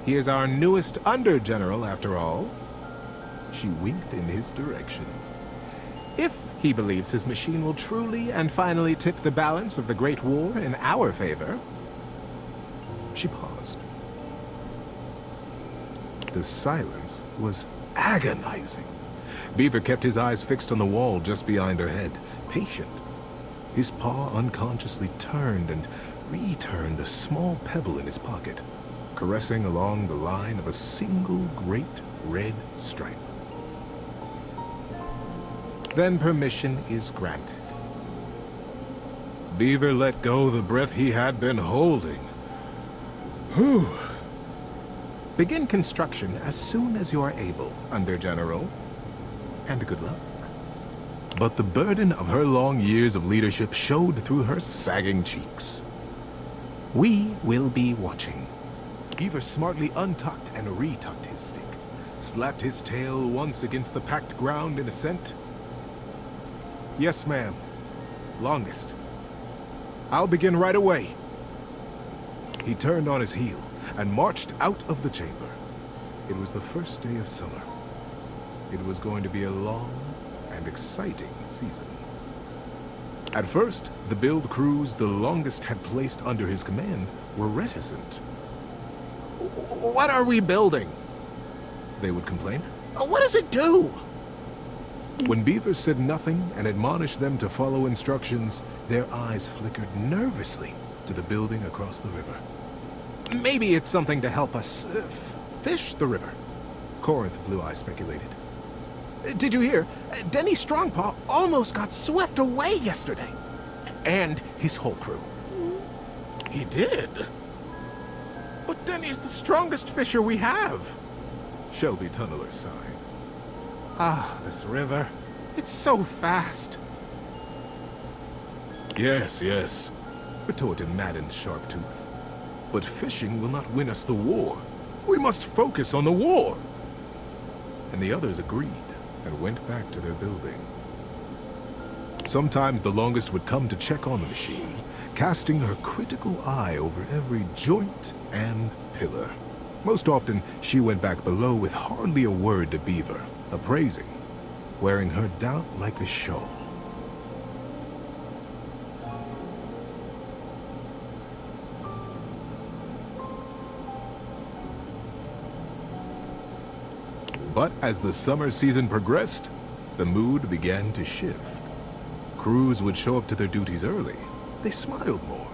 He is our newest Under-General, after all. She winked in his direction. If he believes his machine will truly and finally tip the balance of the Great War in our favor. She paused. The silence was agonizing. Beaver kept his eyes fixed on the wall just behind her head, patient. His paw unconsciously turned and returned a small pebble in his pocket, caressing along the line of a single great red stripe. Then permission is granted. Beaver let go the breath he had been holding. Whew. Begin construction as soon as you are able, Under-General. And good luck. But the burden of her long years of leadership showed through her sagging cheeks. We will be watching. Beaver smartly untucked and retucked his stick, slapped his tail once against the packed ground in assent. Yes, ma'am. Longest. I'll begin right away. He turned on his heel and marched out of the chamber. It was the first day of summer. It was going to be a long and exciting season. At first, the build crews the longest had placed under his command were reticent. What are we building? They would complain. What does it do? When Beaver said nothing and admonished them to follow instructions, their eyes flickered nervously to the building across the river. Maybe it's something to help us fish the river, Corinth Blue Eye speculated. Did you hear? Denny Strongpaw almost got swept away yesterday. And his whole crew. He did? But Denny's the strongest fisher we have. Shelby Tunneler sighed. Ah, this river. It's so fast. Yes, yes, retorted Madden Sharptooth. But fishing will not win us the war. We must focus on the war. And the others agreed and went back to their building. Sometimes the longest would come to check on the machine, casting her critical eye over every joint and pillar. Most often, she went back below with hardly a word to Beaver, appraising, wearing her doubt like a shawl. But as the summer season progressed, the mood began to shift. Crews would show up to their duties early. They smiled more.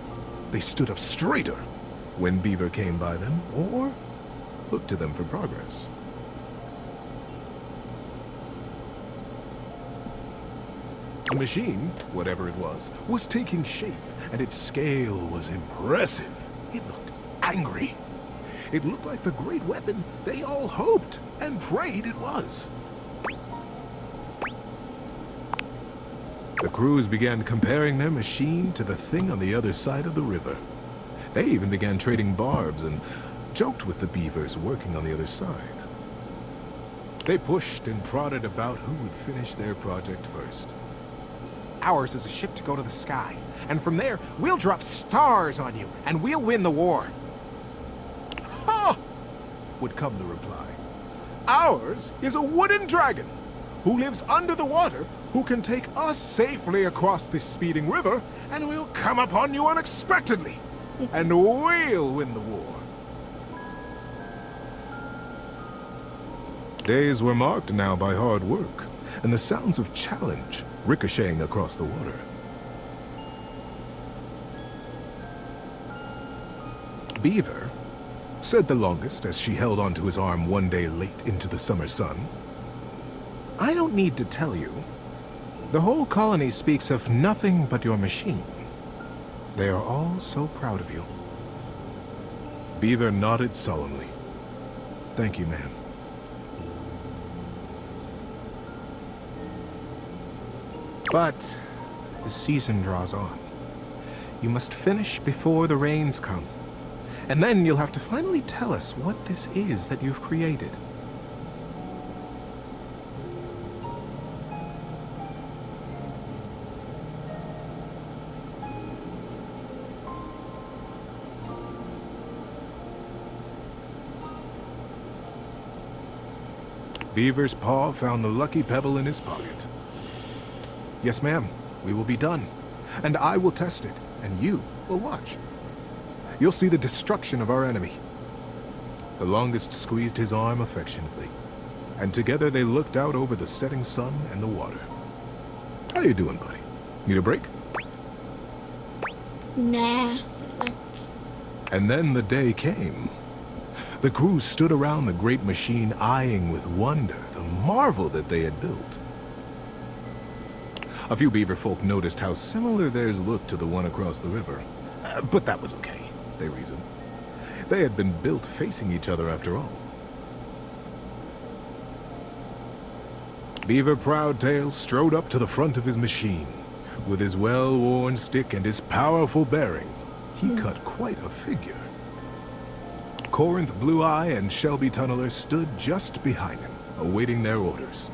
They stood up straighter when Beaver came by them, or looked to them for progress. The machine, whatever it was taking shape, and its scale was impressive. It looked angry. It looked like the great weapon they all hoped and prayed it was. The crews began comparing their machine to the thing on the other side of the river. They even began trading barbs and joked with the beavers working on the other side. They pushed and prodded about who would finish their project first. Ours is a ship to go to the sky, and from there, we'll drop stars on you, and we'll win the war. Ha! Would come the reply. Ours is a wooden dragon who lives under the water, who can take us safely across this speeding river, and we'll come upon you unexpectedly, and we'll win the war. Days were marked now by hard work, and the sounds of challenge ricocheting across the water. Beaver, said the longest as she held onto his arm one day late into the summer sun, I don't need to tell you. The whole colony speaks of nothing but your machine. They are all so proud of you. Beaver nodded solemnly. Thank you, ma'am. But the season draws on. You must finish before the rains come. And then you'll have to finally tell us what this is that you've created. Beaver's paw found the lucky pebble in his pocket. Yes, ma'am, we will be done. And I will test it, and you will watch. You'll see the destruction of our enemy. The longest squeezed his arm affectionately, and together they looked out over the setting sun and the water. How you doing, buddy? Need a break? Nah. And then the day came. The crew stood around the great machine, eyeing with wonder the marvel that they had built. A few beaver folk noticed how similar theirs looked to the one across the river. But that was okay, they reasoned. They had been built facing each other after all. Beaver Proudtail strode up to the front of his machine. With his well-worn stick and his powerful bearing, he cut quite a figure. Corinth Blue-Eye and Shelby Tunneler stood just behind him, awaiting their orders.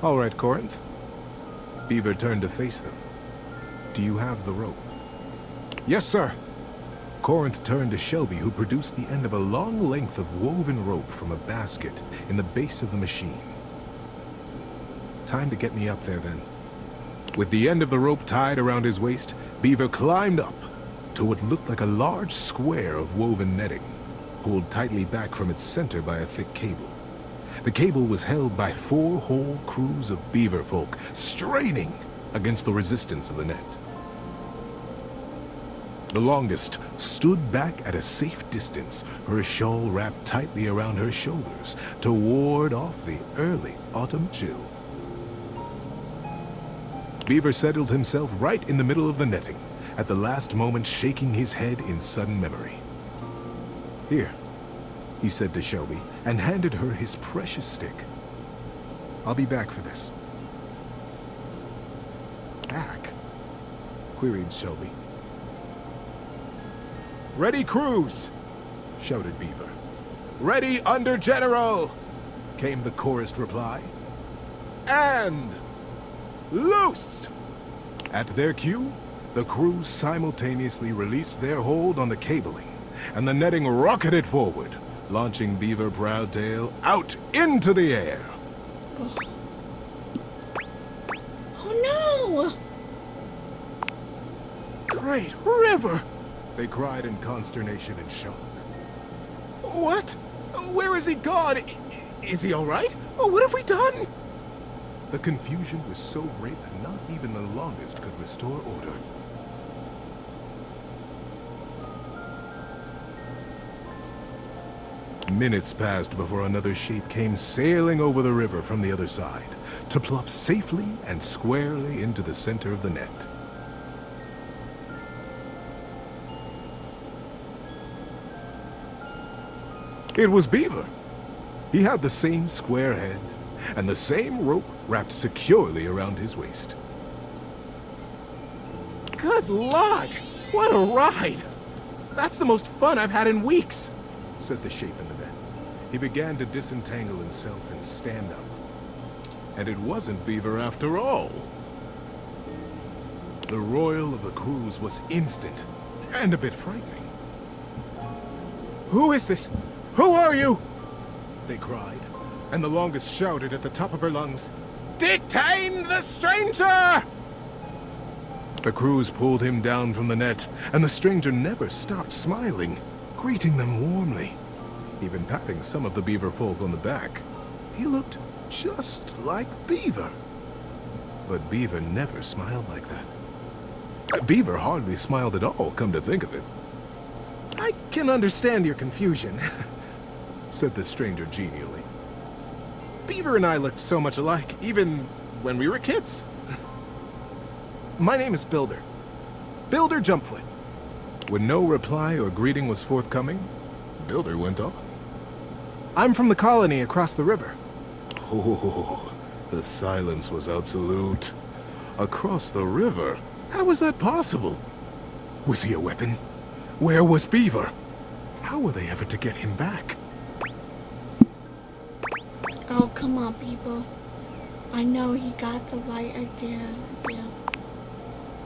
All right, Corinth. Beaver turned to face them. Do you have the rope? Yes, sir. Corinth turned to Shelby, who produced the end of a long length of woven rope from a basket in the base of the machine. Time to get me up there, then. With the end of the rope tied around his waist, Beaver climbed up to what looked like a large square of woven netting, pulled tightly back from its center by a thick cable. The cable was held by 4 whole crews of beaver folk, straining against the resistance of the net. The longest stood back at a safe distance, her shawl wrapped tightly around her shoulders to ward off the early autumn chill. Beaver settled himself right in the middle of the netting, at the last moment shaking his head in sudden memory. Here, he said to Shelby, and handed her his precious stick. I'll be back for this. Back? Queried Shelby. Ready, crews! Shouted Beaver. Ready, under General! Came the chorused reply. And loose! At their cue, the crews simultaneously released their hold on the cabling, and the netting rocketed forward, launching Beaver Proudtail out into the air. Oh no! Great river! They cried in consternation and shock. What? Where is he gone? Is he all right? What have we done? The confusion was so great that not even the longest could restore order. Minutes passed before another shape came sailing over the river from the other side, to plop safely and squarely into the center of the net. It was Beaver. He had the same square head, and the same rope wrapped securely around his waist. Good Lord! What a ride! That's the most fun I've had in weeks, said the shape in the net. He began to disentangle himself and stand up. And it wasn't Beaver after all. The royal of the cruise was instant and a bit frightening. Who is this? Who are you? They cried, and the longest shouted at the top of her lungs, "Detain the stranger!" The crews pulled him down from the net, and the stranger never stopped smiling, greeting them warmly, even patting some of the beaver folk on the back. He looked just like Beaver. But Beaver never smiled like that. Beaver hardly smiled at all, come to think of it. I can understand your confusion, said the stranger genially. Beaver and I looked so much alike, even when we were kids. My name is Builder. Builder Jumpfoot. When no reply or greeting was forthcoming, Builder went on. I'm from the colony across the river. Oh, the silence was absolute. Across the river? How was that possible? Was he a weapon? Where was Beaver? How were they ever to get him back? Oh, come on, people. I know he got the right idea. Yeah.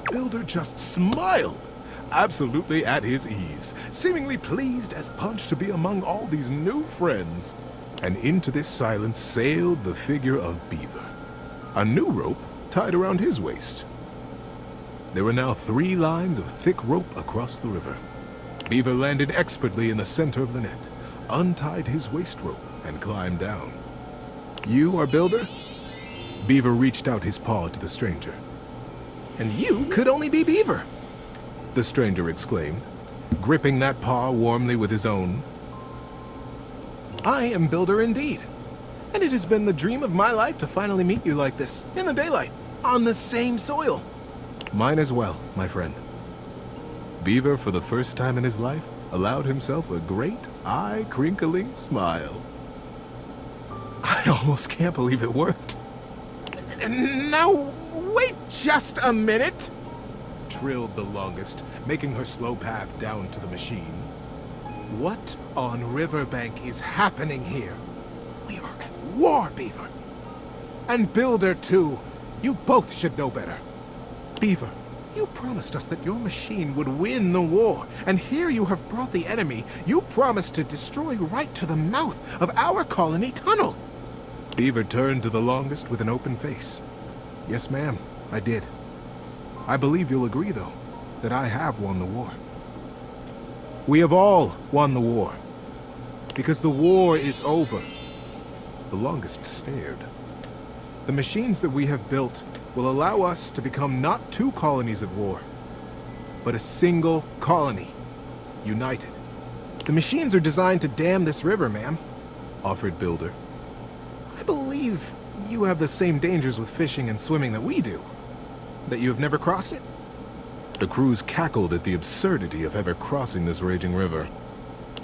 Builder just smiled, absolutely at his ease, seemingly pleased as punch to be among all these new friends. And into this silence sailed the figure of Beaver, a new rope tied around his waist. There were now 3 lines of thick rope across the river. Beaver landed expertly in the center of the net, untied his waist rope, and climbed down. You are Builder? Beaver reached out his paw to the stranger. And you could only be Beaver, the stranger exclaimed, gripping that paw warmly with his own. I am Builder indeed, and it has been the dream of my life to finally meet you like this, in the daylight, on the same soil. Mine as well, my friend. Beaver, for the first time in his life, allowed himself a great, eye-crinkling smile. I almost can't believe it worked. Now, wait just a minute, trilled the longest, making her slow path down to the machine. What on Riverbank is happening here? We are at war, Beaver. And Builder, too. You both should know better. Beaver, you promised us that your machine would win the war, and here you have brought the enemy. You promised to destroy right to the mouth of our colony tunnel. Beaver turned to the longest with an open face. Yes, ma'am, I did. I believe you'll agree, though, that I have won the war. We have all won the war, because the war is over. The longest stared. The machines that we have built will allow us to become not 2 colonies at war, but a single colony, united. The machines are designed to dam this river, ma'am, offered Builder. I believe you have the same dangers with fishing and swimming that we do. That you have never crossed it? The crews cackled at the absurdity of ever crossing this raging river.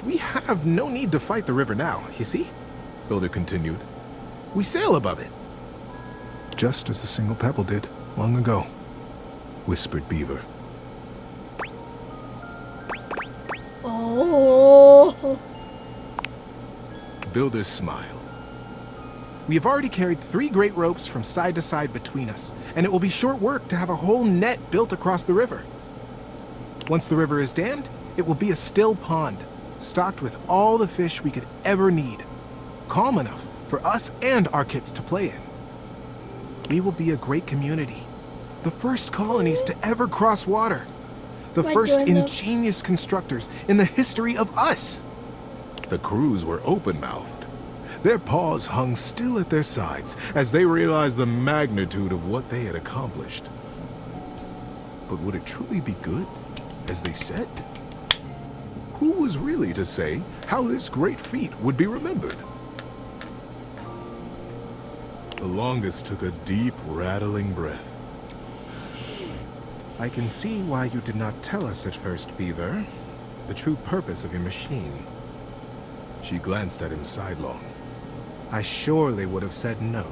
We have no need to fight the river now, you see? Builder continued. We sail above it. Just as the single pebble did long ago, whispered Beaver. Oh. Builder smiled. We have already carried 3 great ropes from side to side between us, and it will be short work to have a whole net built across the river. Once the river is dammed, it will be a still pond, stocked with all the fish we could ever need, calm enough for us and our kids to play in. We will be a great community, the first colonies to ever cross water, the first ingenious constructors in the history of us. The crews were open-mouthed. Their paws hung still at their sides as they realized the magnitude of what they had accomplished. But would it truly be good, as they said? Who was really to say how this great feat would be remembered? The longest took a deep, rattling breath. I can see why you did not tell us at first, Beaver, the true purpose of your machine. She glanced at him sidelong. I surely would have said no.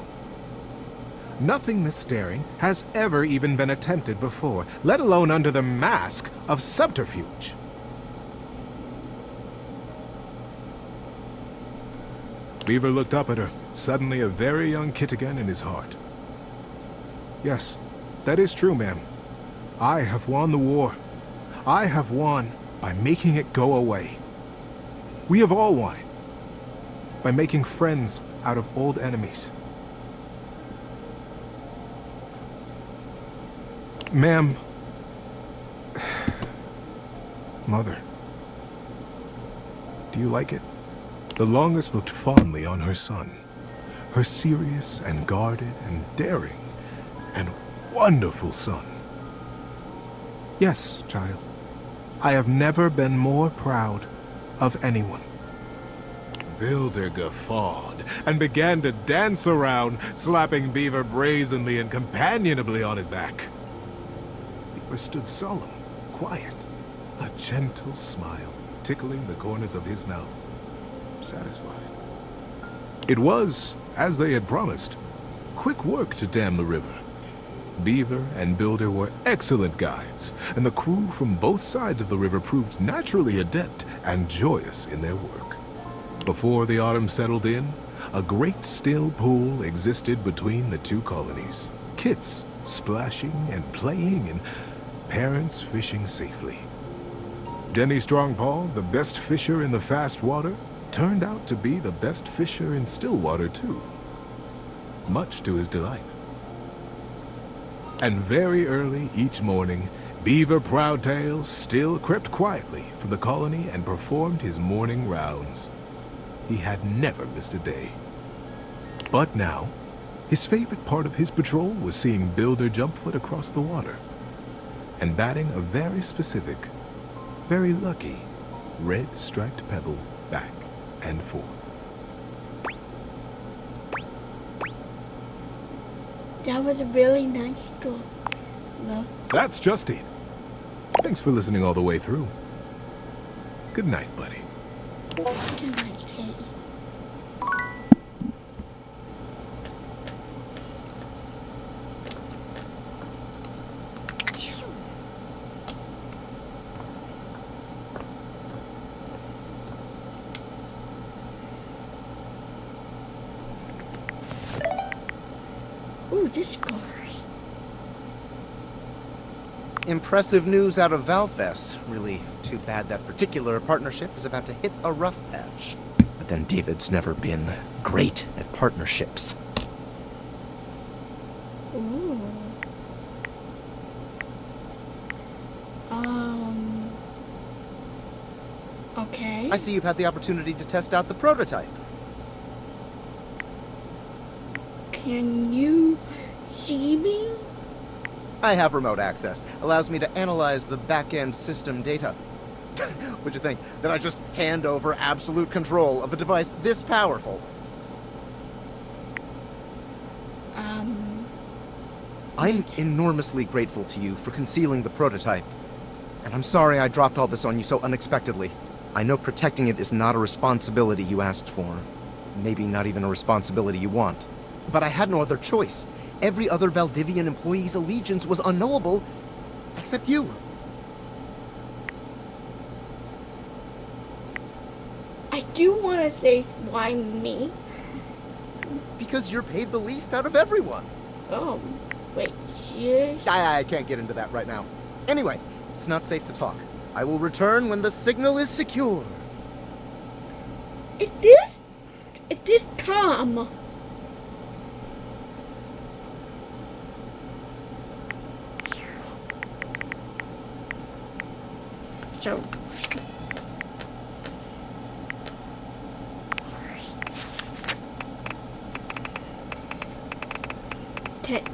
Nothing this daring has ever even been attempted before, let alone under the mask of subterfuge. Beaver looked up at her, suddenly a very young kid again in his heart. Yes, that is true, ma'am. I have won the war. I have won by making it go away. We have all won it by making friends out of old enemies. Ma'am, Mother, do you like it? The Longest looked fondly on her son, her serious and guarded and daring and wonderful son. Yes, child, I have never been more proud of anyone. Builder guffawed and began to dance around, slapping Beaver brazenly and companionably on his back. Beaver stood solemn, quiet, a gentle smile tickling the corners of his mouth, satisfied. It was, as they had promised, quick work to dam the river. Beaver and Builder were excellent guides, and the crew from both sides of the river proved naturally adept and joyous in their work. Before the autumn settled in, a great still pool existed between the two colonies. Kids splashing and playing, and parents fishing safely. Denny Strongpaw, the best fisher in the fast water, turned out to be the best fisher in still water too, much to his delight. And very early each morning, Beaver Proudtail still crept quietly from the colony and performed his morning rounds. He had never missed a day. But now, his favorite part of his patrol was seeing Builder Jumpfoot across the water and batting a very specific, very lucky, red striped pebble back and forth. That was a really nice story. No. That's just it. Thanks for listening all the way through. Good night, buddy. Good night, Katie. Ooh, this story. Impressive news out of Valfest. Really too bad that particular partnership is about to hit a rough patch. But then David's never been great at partnerships. Ooh. Okay. I see you've had the opportunity to test out the prototype. Can you see me? I have remote access. Allows me to analyze the back-end system data. What'd you think? That I just hand over absolute control of a device this powerful? I'm enormously grateful to you for concealing the prototype. And I'm sorry I dropped all this on you so unexpectedly. I know protecting it is not a responsibility you asked for. Maybe not even a responsibility you want. But I had no other choice. Every other Valdivian employee's allegiance was unknowable, except you. I do want to say why me? Because you're paid the least out of everyone. Oh, wait, seriously? I can't get into that right now. Anyway, it's not safe to talk. I will return when the signal is secure. Is this Tom? So Teddy.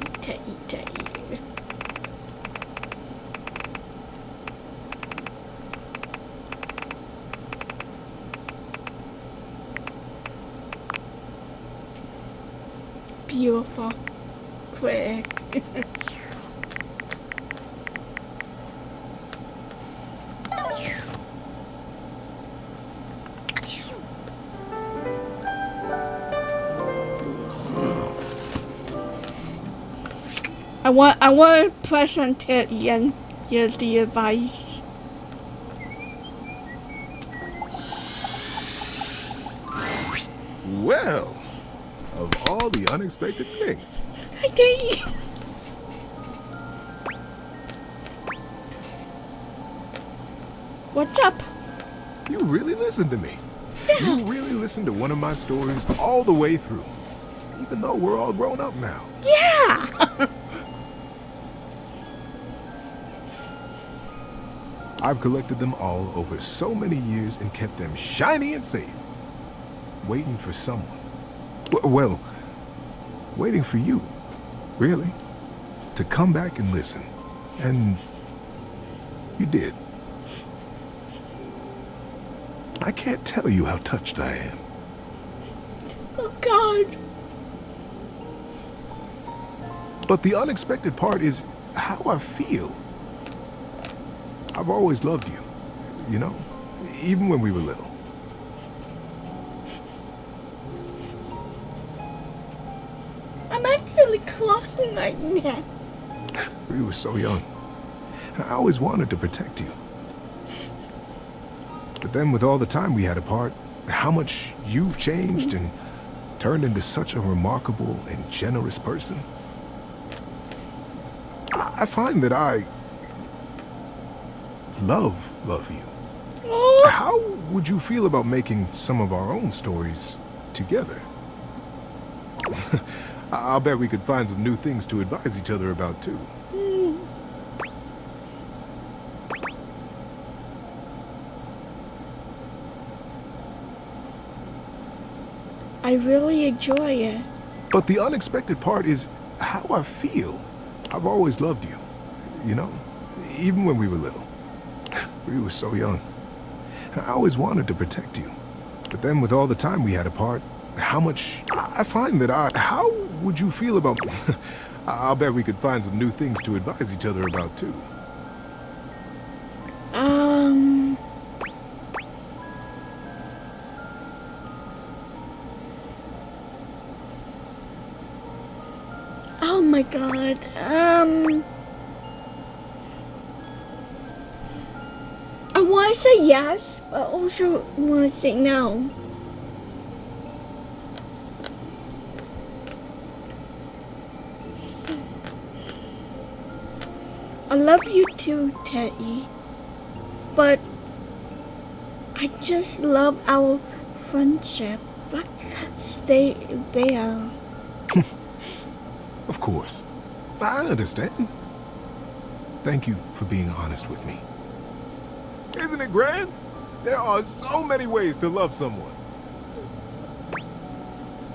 Beautiful. Quick. I want to present it and here's the advice. Well, of all the unexpected things. I did. What's up? You really listened to me. Yeah. You really listened to one of my stories all the way through. Even though we're all grown up now. Yeah. I've collected them all over so many years and kept them shiny and safe. Waiting for someone. Well, waiting for you, really, to come back and listen. And you did. I can't tell you how touched I am. Oh, God. But the unexpected part is how I feel. I've always loved you, you know, even when we were little. I'm actually crying right now. We were so young, and I always wanted to protect you. But then with all the time we had apart, how much you've changed and turned into such a remarkable and generous person. I find that I love you. Oh. How would you feel about making some of our own stories together? I'll bet we could find some new things to advise each other about, too. I really enjoy it. But the unexpected part is how I feel. I've always loved you, you know, even when we were little. We were so young, and I always wanted to protect you. But then with all the time we had apart, how much I find that how would you feel about I'll bet we could find some new things to advise each other about, too. Oh my God. I want to say yes, but I also want to say no. I love you too, Teddy. But I just love our friendship. Like, stay there. Of course. I understand. Thank you for being honest with me. Isn't it grand? There are so many ways to love someone.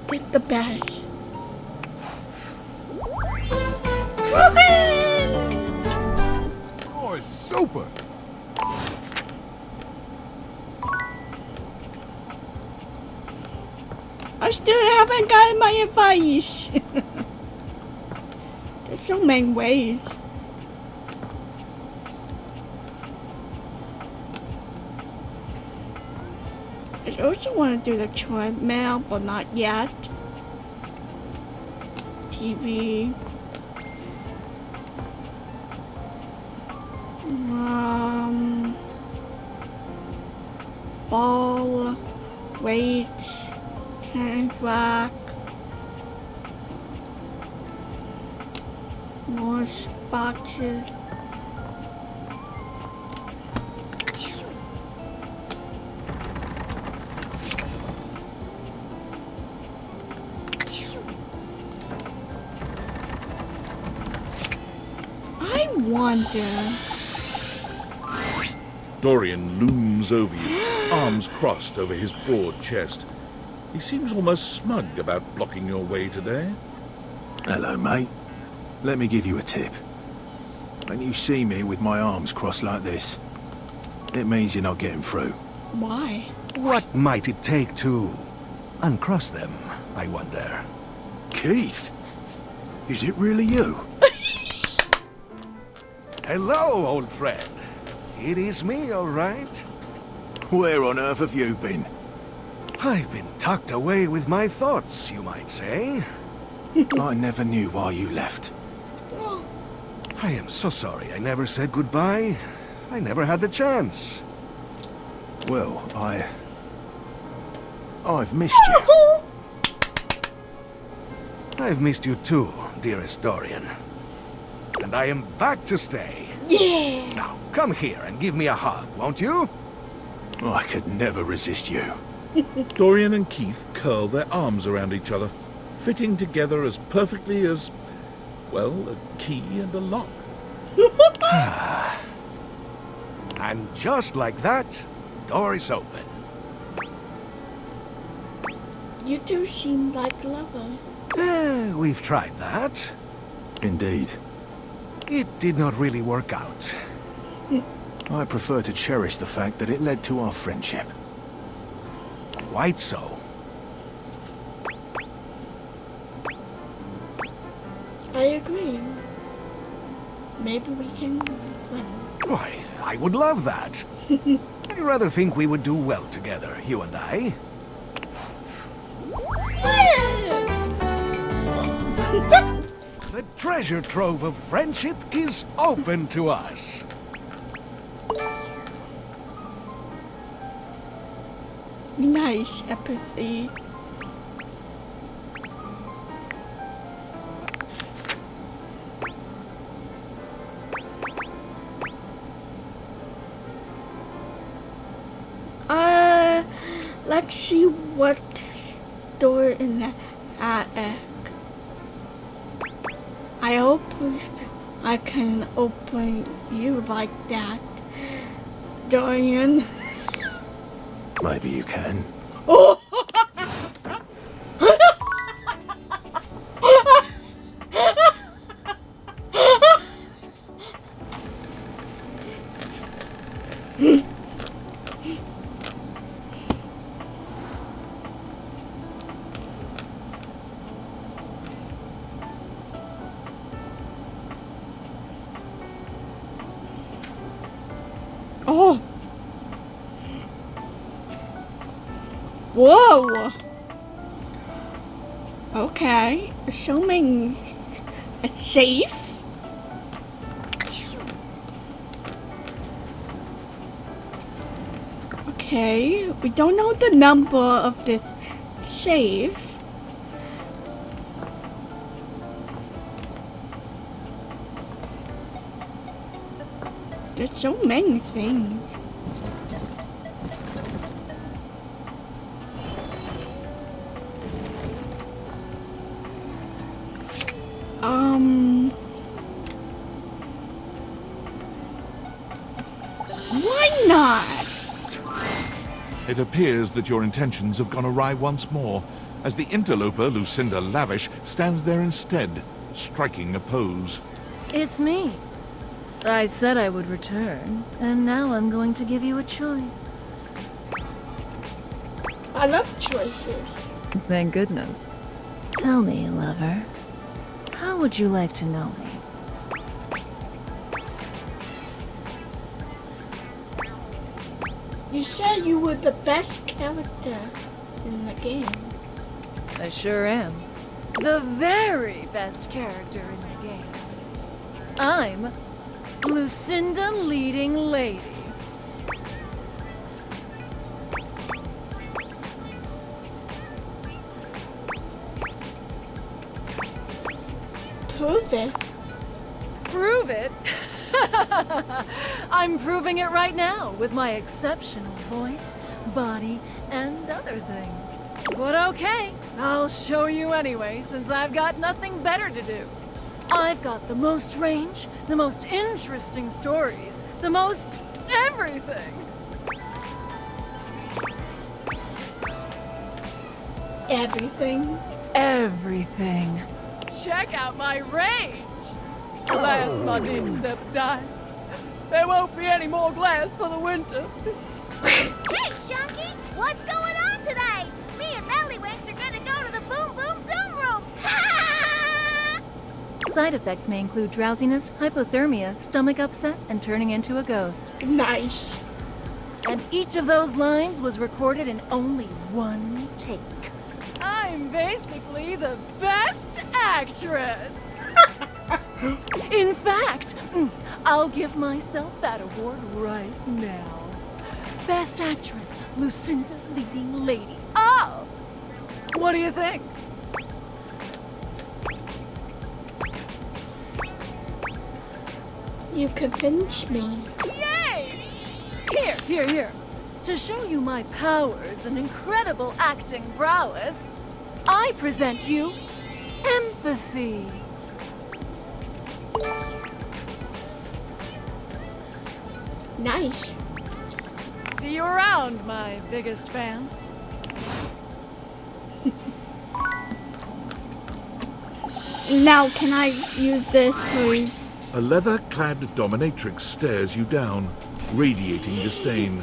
Pick the best. You're super. I still haven't gotten my advice. There's so many ways. I also want to do the treadmill, but not yet. TV. Ball, weights, track, more boxes. I wonder. Dorian looms over you, arms crossed over his broad chest. He seems almost smug about blocking your way today. Hello, mate. Let me give you a tip. When you see me with my arms crossed like this, it means you're not getting through. Why? What might it take to uncross them, I wonder? Keith? Is it really you? Hello, old friend. It is me, all right. Where on earth have you been? I've been tucked away with my thoughts, you might say. I never knew why you left. I am so sorry I never said goodbye. I never had the chance. Well, I've missed you. I've missed you too, dearest Dorian. And I am back to stay. Yeah. Now, come here and give me a hug, won't you? I could never resist you. Dorian and Keith curl their arms around each other, fitting together as perfectly as, well, a key and a lock. And just like that, door is open. You two seem like lovers. We've tried that. Indeed. It did not really work out. I prefer to cherish the fact that it led to our friendship. Quite so. I agree. Maybe we can be friends. Why, I would love that. I rather think we would do well together, you and I. The treasure trove of friendship is open to us. Nice empathy. Let's see what door in the attic. I hope I can open you like that, Dorian. Maybe you can. Oh! Oh! Whoa! Okay, assuming it's safe. Okay, we don't know the number of this safe. There's so many things. Why not? It appears that your intentions have gone awry once more, as the interloper Lucinda Lavish stands there instead, striking a pose. It's me. I said I would return, and now I'm going to give you a choice. I love choices. Thank goodness. Tell me, lover, how would you like to know me? You said you were the best character in the game. I sure am. The very best character in the game. I'm Lucinda Leading Lady. Prove it. Prove it? I'm proving it right now with my exceptional voice, body, and other things. But okay, I'll show you anyway, since I've got nothing better to do. I've got the most range, the most interesting stories, the most everything. Everything? Everything. Check out my range. Alas, my Decepticon died. There won't be any more glass for the winter. Jeez, Chunky, what's going on today? Me and Mellywinks are gonna go to the Boom Boom Zoom Room. Side effects may include drowsiness, hypothermia, stomach upset, and turning into a ghost. Nice. And each of those lines was recorded in only one take. I'm basically the best actress. In fact, I'll give myself that award right now. Best Actress, Lucinda Leading Lady. Oh! What do you think? You convinced me. Yay! Here. To show you my powers and incredible acting prowess, I present you empathy. Nice. See you around, my biggest fan. Now, can I use this, please? A leather-clad dominatrix stares you down, radiating disdain.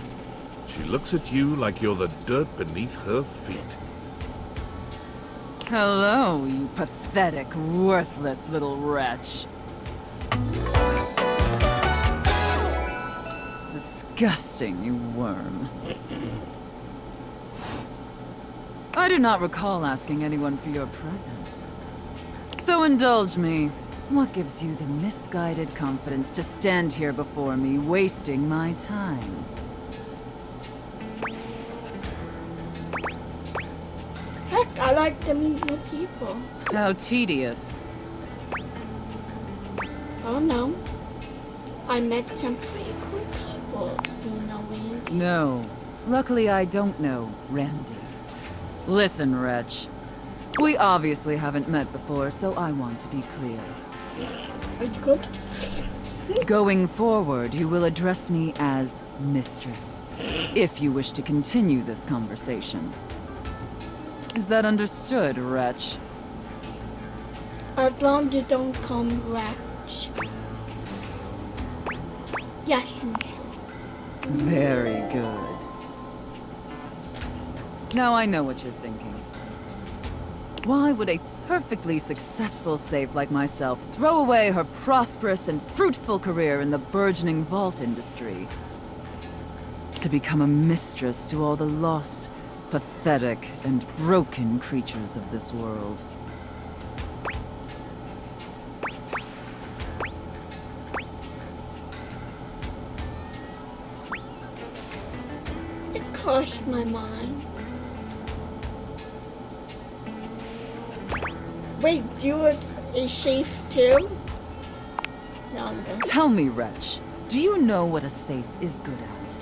She looks at you like you're the dirt beneath her feet. Hello, you pathetic, worthless little wretch. Disgusting, you worm. I do not recall asking anyone for your presence. So indulge me. What gives you the misguided confidence to stand here before me, wasting my time? Heck, I like to meet new people. How tedious. Oh no. I met some pretty cool people. Do you know Randy? No. Luckily, I don't know Randy. Listen, wretch. We obviously haven't met before, so I want to be clear. Are you good? Going forward, you will address me as Mistress, if you wish to continue this conversation. Is that understood, wretch? As long as you don't call me Ratch. Yes, miss. Very good. Now I know what you're thinking. Why would a perfectly successful safe like myself throw away her prosperous and fruitful career in the burgeoning vault industry to become a mistress to all the lost, pathetic, and broken creatures of this world? It crossed my mind. Wait, you have a safe too? No, I'm good. Tell me, wretch, do you know what a safe is good at?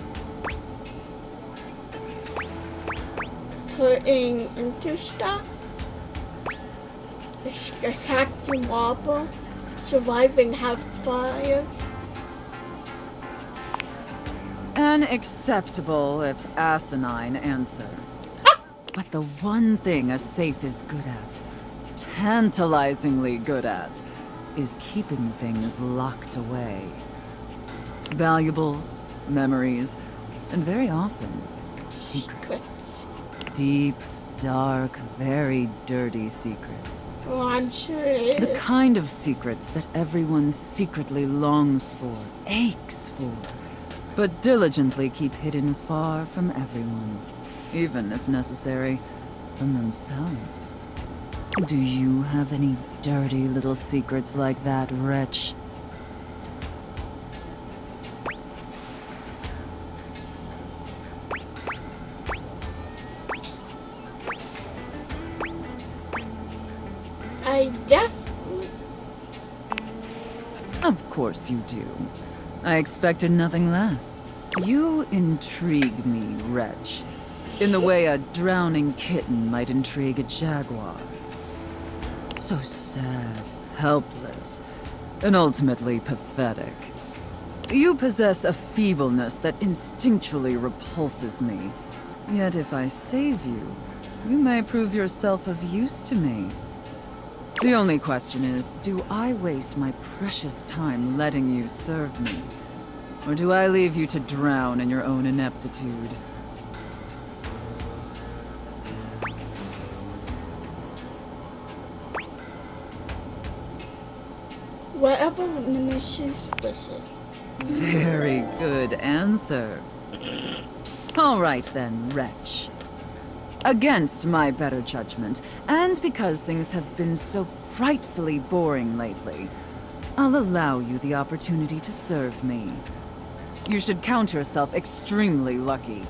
Putting into stuff? Attacking wobble? Surviving have fires? An acceptable, if asinine, answer. But the one thing a safe is good at, tantalizingly good at, is keeping things locked away. Valuables, memories, and very often, secrets. Deep, dark, very dirty secrets. Oh, I'm sure it The is. kind of secrets that everyone secretly longs for, aches for, but diligently keep hidden far from everyone, even if necessary, from themselves. Do you have any dirty little secrets like that, wretch? I definitely... Of course you do. I expected nothing less. You intrigue me, wretch, in the way a drowning kitten might intrigue a jaguar. So sad, helpless, and ultimately pathetic. You possess a feebleness that instinctually repulses me. Yet if I save you, you may prove yourself of use to me. The only question is, do I waste my precious time letting you serve me? Or do I leave you to drown in your own ineptitude? Whatever Nemesis wishes. Very good answer. All right then, wretch. Against my better judgment, and because things have been so frightfully boring lately, I'll allow you the opportunity to serve me. You should count yourself extremely lucky.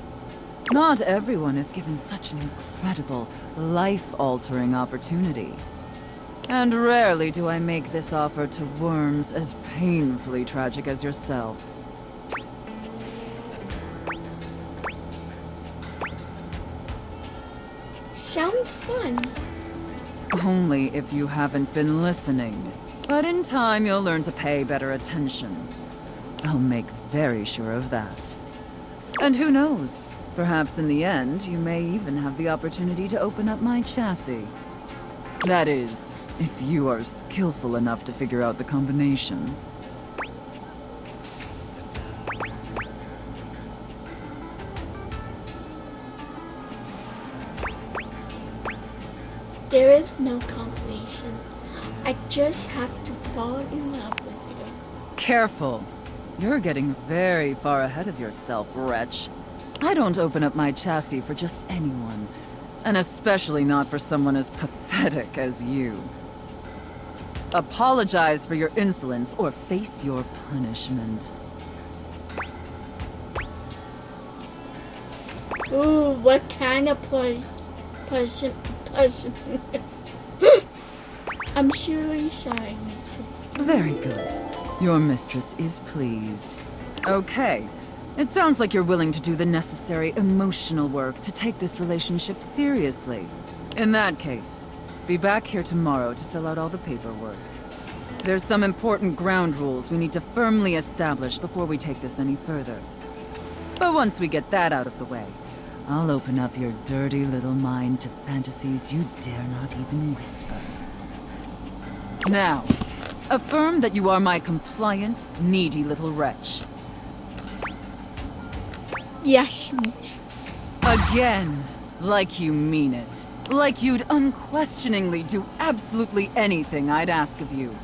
Not everyone is given such an incredible, life-altering opportunity. And rarely do I make this offer to worms as painfully tragic as yourself. Sounds fun. Only if you haven't been listening. But in time, you'll learn to pay better attention. I'll make very sure of that. And who knows? Perhaps in the end, you may even have the opportunity to open up my chassis. That is, if you are skillful enough to figure out the combination. There is no combination. I just have to fall in love with you. Careful. You're getting very far ahead of yourself, wretch. I don't open up my chassis for just anyone. And especially not for someone as pathetic as you. Apologize for your insolence or face your punishment. Ooh, what kind of person? I'm surely sorry, Mitchell. Very good. Your mistress is pleased. Okay. It sounds like you're willing to do the necessary emotional work to take this relationship seriously. In that case, be back here tomorrow to fill out all the paperwork. There's some important ground rules we need to firmly establish before we take this any further. But once we get that out of the way, I'll open up your dirty little mind to fantasies you dare not even whisper. Now, affirm that you are my compliant, needy little wretch. Yes, Mitch. Again, like you mean it. Like you'd unquestioningly do absolutely anything I'd ask of you.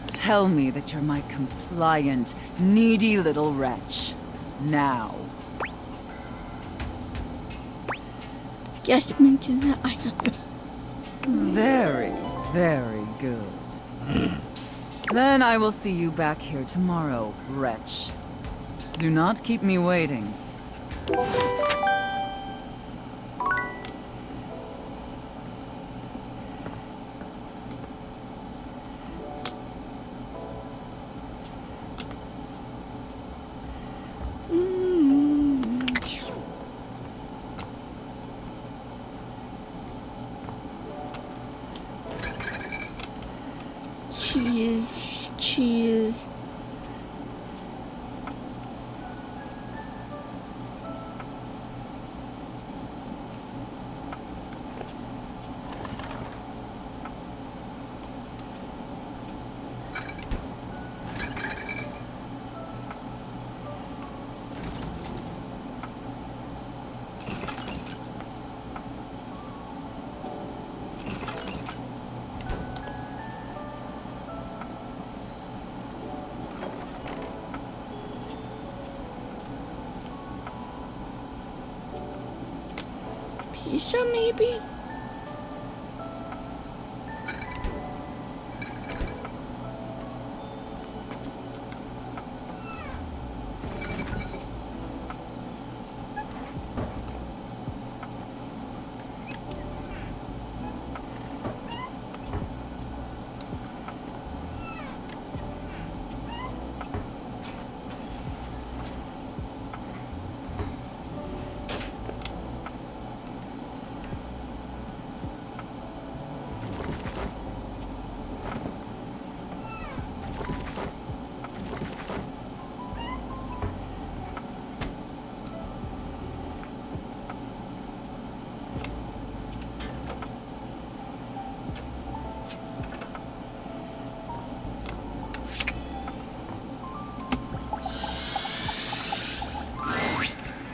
Tell me that you're my compliant, needy little wretch. Now. Just mention that I am. Very, very good. Then I will see you back here tomorrow, wretch. Do not keep me waiting. Cheese. Pizza, maybe?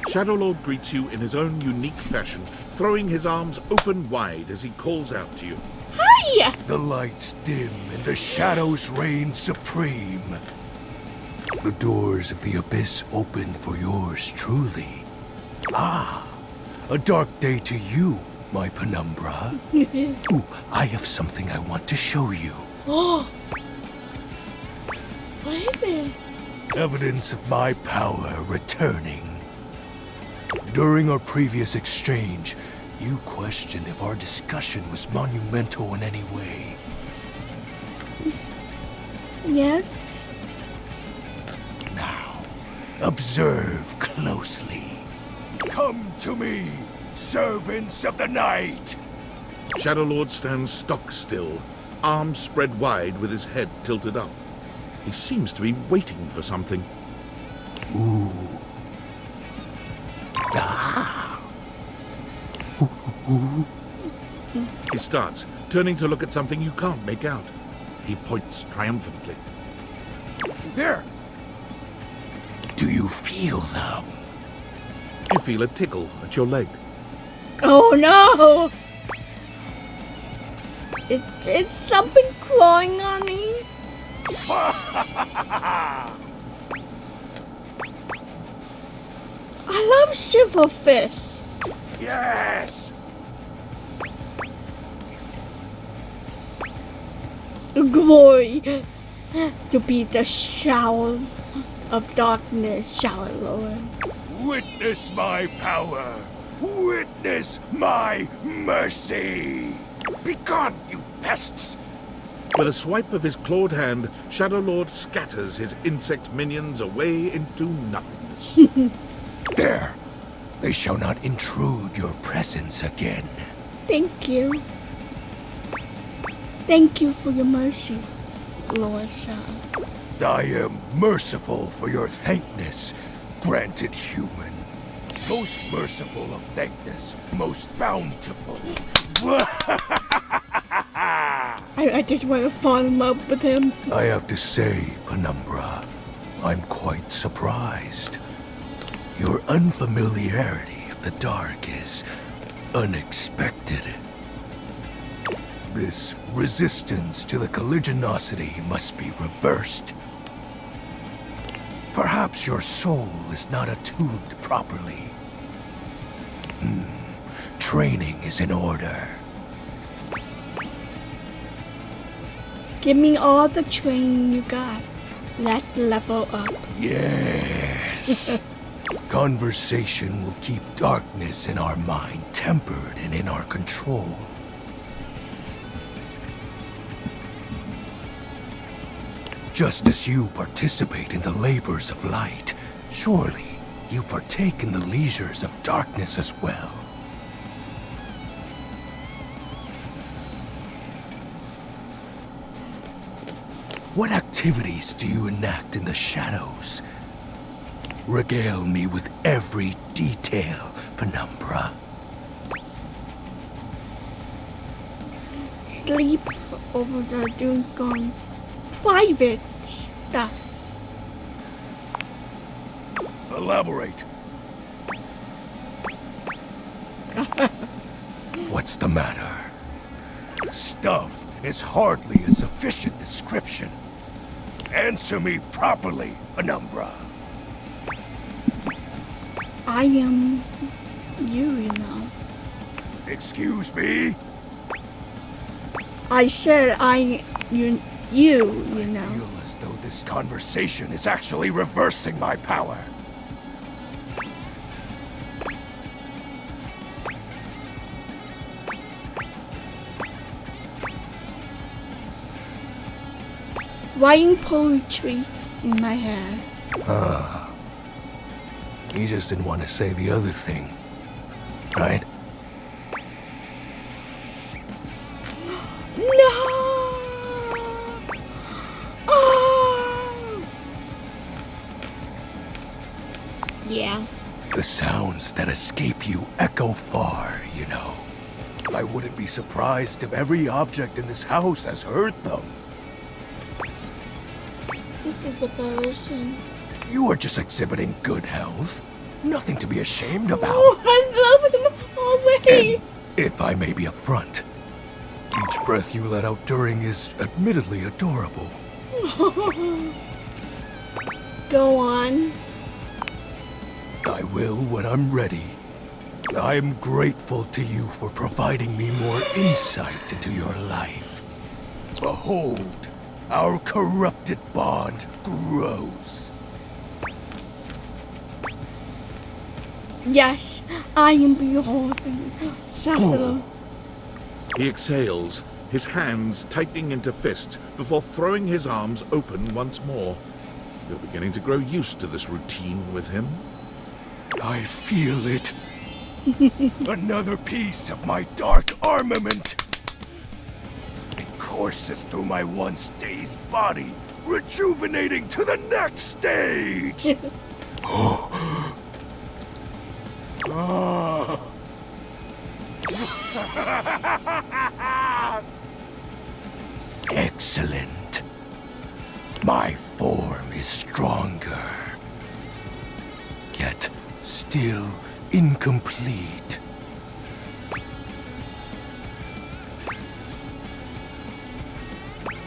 Shadowlord greets you in his own unique fashion, throwing his arms open wide as he calls out to you. Hiya! The lights dim and the shadows reign supreme. The doors of the abyss open for yours truly. Ah, a dark day to you, my penumbra. Ooh, I have something I want to show you. Oh! Baby. Evidence of my power returning. During our previous exchange, you questioned if our discussion was monumental in any way. Yes. Now, observe closely. Come to me, servants of the night! Shadowlord stands stock still, arms spread wide with his head tilted up. He seems to be waiting for something. Ooh. Ah. Ooh. He starts, turning to look at something you can't make out. He points triumphantly. There! Do you feel them? You feel a tickle at your leg. Oh no! It's something crawling on me. I love silverfish. Yes! Glory to be the shower of darkness, Shower Lord. Witness my power! Witness my mercy! Begone, you pests! With a swipe of his clawed hand, Shadowlord scatters his insect minions away into nothingness. There! They shall not intrude your presence again. Thank you. Thank you for your mercy, Lord Shadow. I am merciful for your thankness, granted human. Most merciful of thankness, most bountiful. I just want to fall in love with him. I have to say, Penumbra, I'm quite surprised. Your unfamiliarity of the dark is unexpected. This resistance to the colligiosity must be reversed. Perhaps your soul is not attuned properly. Training is in order. Give me all the training you got. Let's level up. Yes. Conversation will keep darkness in our mind tempered and in our control. Just as you participate in the labors of light, surely you partake in the leisures of darkness as well. What activities do you enact in the shadows? Regale me with every detail, Penumbra. Sleep over the doing private stuff. Elaborate. What's the matter? Stuff is hardly a sufficient description. Answer me properly, Penumbra. I am you know. Excuse me? I said you know. I feel as though this conversation is actually reversing my power. Writing poetry in my head. You just didn't want to say the other thing, right? No! Oh! Yeah. The sounds that escape you echo far, you know. I wouldn't be surprised if every object in this house has heard them. This is embarrassing. You are just exhibiting good health. Nothing to be ashamed about. Oh, I love him already. And if I may be upfront, each breath you let out during is admittedly adorable. Go on. I will when I'm ready. I am grateful to you for providing me more insight into your life. Behold, our corrupted bond grows. Yes, I am beholden. Saddle. He exhales, his hands tightening into fists before throwing his arms open once more. You're beginning to grow used to this routine with him. I feel it. Another piece of my dark armament. It courses through my once dazed body, rejuvenating to the next stage. Excellent. My form is stronger, yet still incomplete.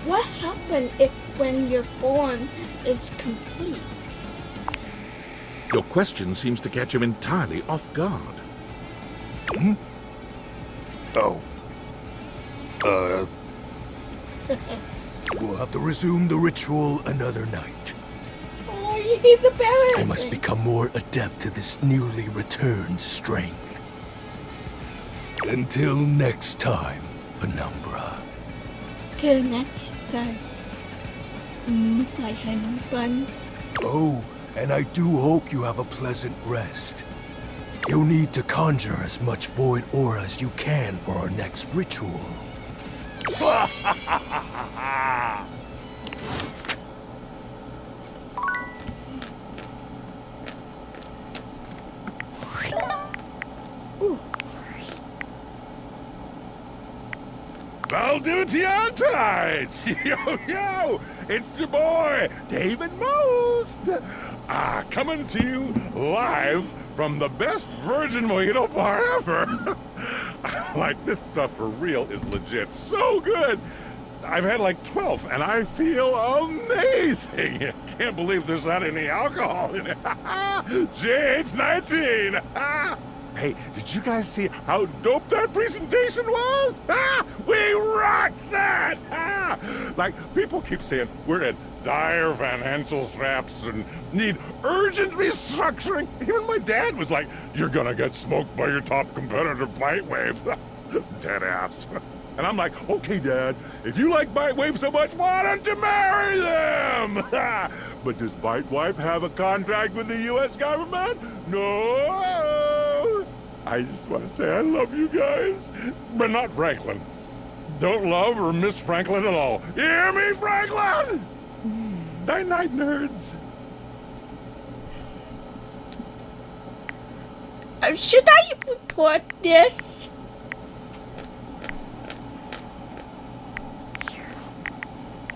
What happens when your form is complete? Your question seems to catch him entirely off guard. Hmm? Oh. We'll have to resume the ritual another night. Oh, you need the parrot. I must become more adept to this newly returned strength. Until next time, Penumbra. Till next time. My honey bun. Oh, and I do hope you have a pleasant rest. You'll need to conjure as much void aura as you can for our next ritual. Valdutiantites! Yo, yo! It's your boy, David Most! Coming to you live from the best virgin mojito bar ever. Like, this stuff for real is legit so good. I've had like 12, and I feel amazing. Can't believe there's not any alcohol in it. JH19! Hey, did you guys see how dope that presentation was? We rocked that! Like, people keep saying we're in dire financial straps and need urgent restructuring. Even my dad was like, you're gonna get smoked by your top competitor, Bitewave. Dead ass. And I'm like, okay, Dad, if you like Bitewave so much, why don't you marry them? But does Bitewave have a contract with the U.S. government? No! I just want to say I love you guys, but not Franklin. Don't love or miss Franklin at all. You hear me, Franklin? Night-night, nerds. Should I report this?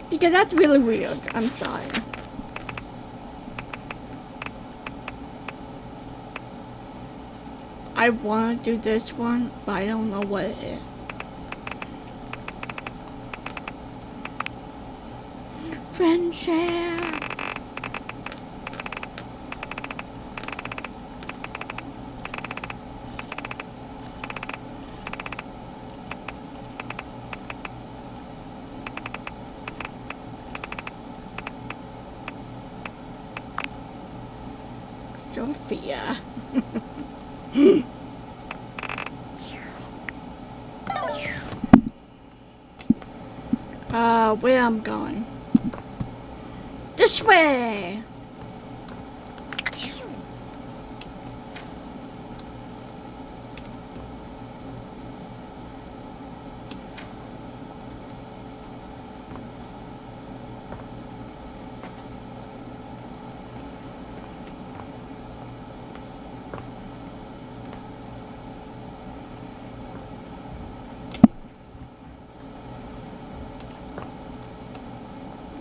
Because that's really weird. I'm sorry. I want to do this one, but I don't know what it is. Friendship. Sophia. Where I'm going? This way.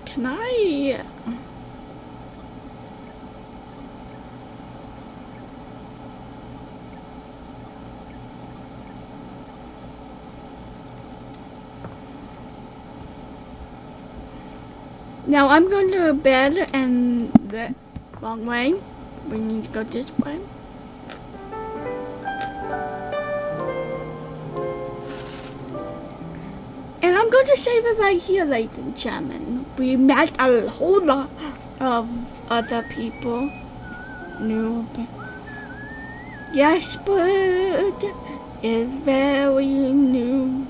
Can I? Now I'm going to bed and the wrong way. We need to go this way. And I'm going going to save it right here, ladies and gentlemen. We met a whole lot of other people. New. Yes, but it's very new.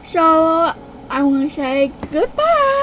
So I want to say goodbye.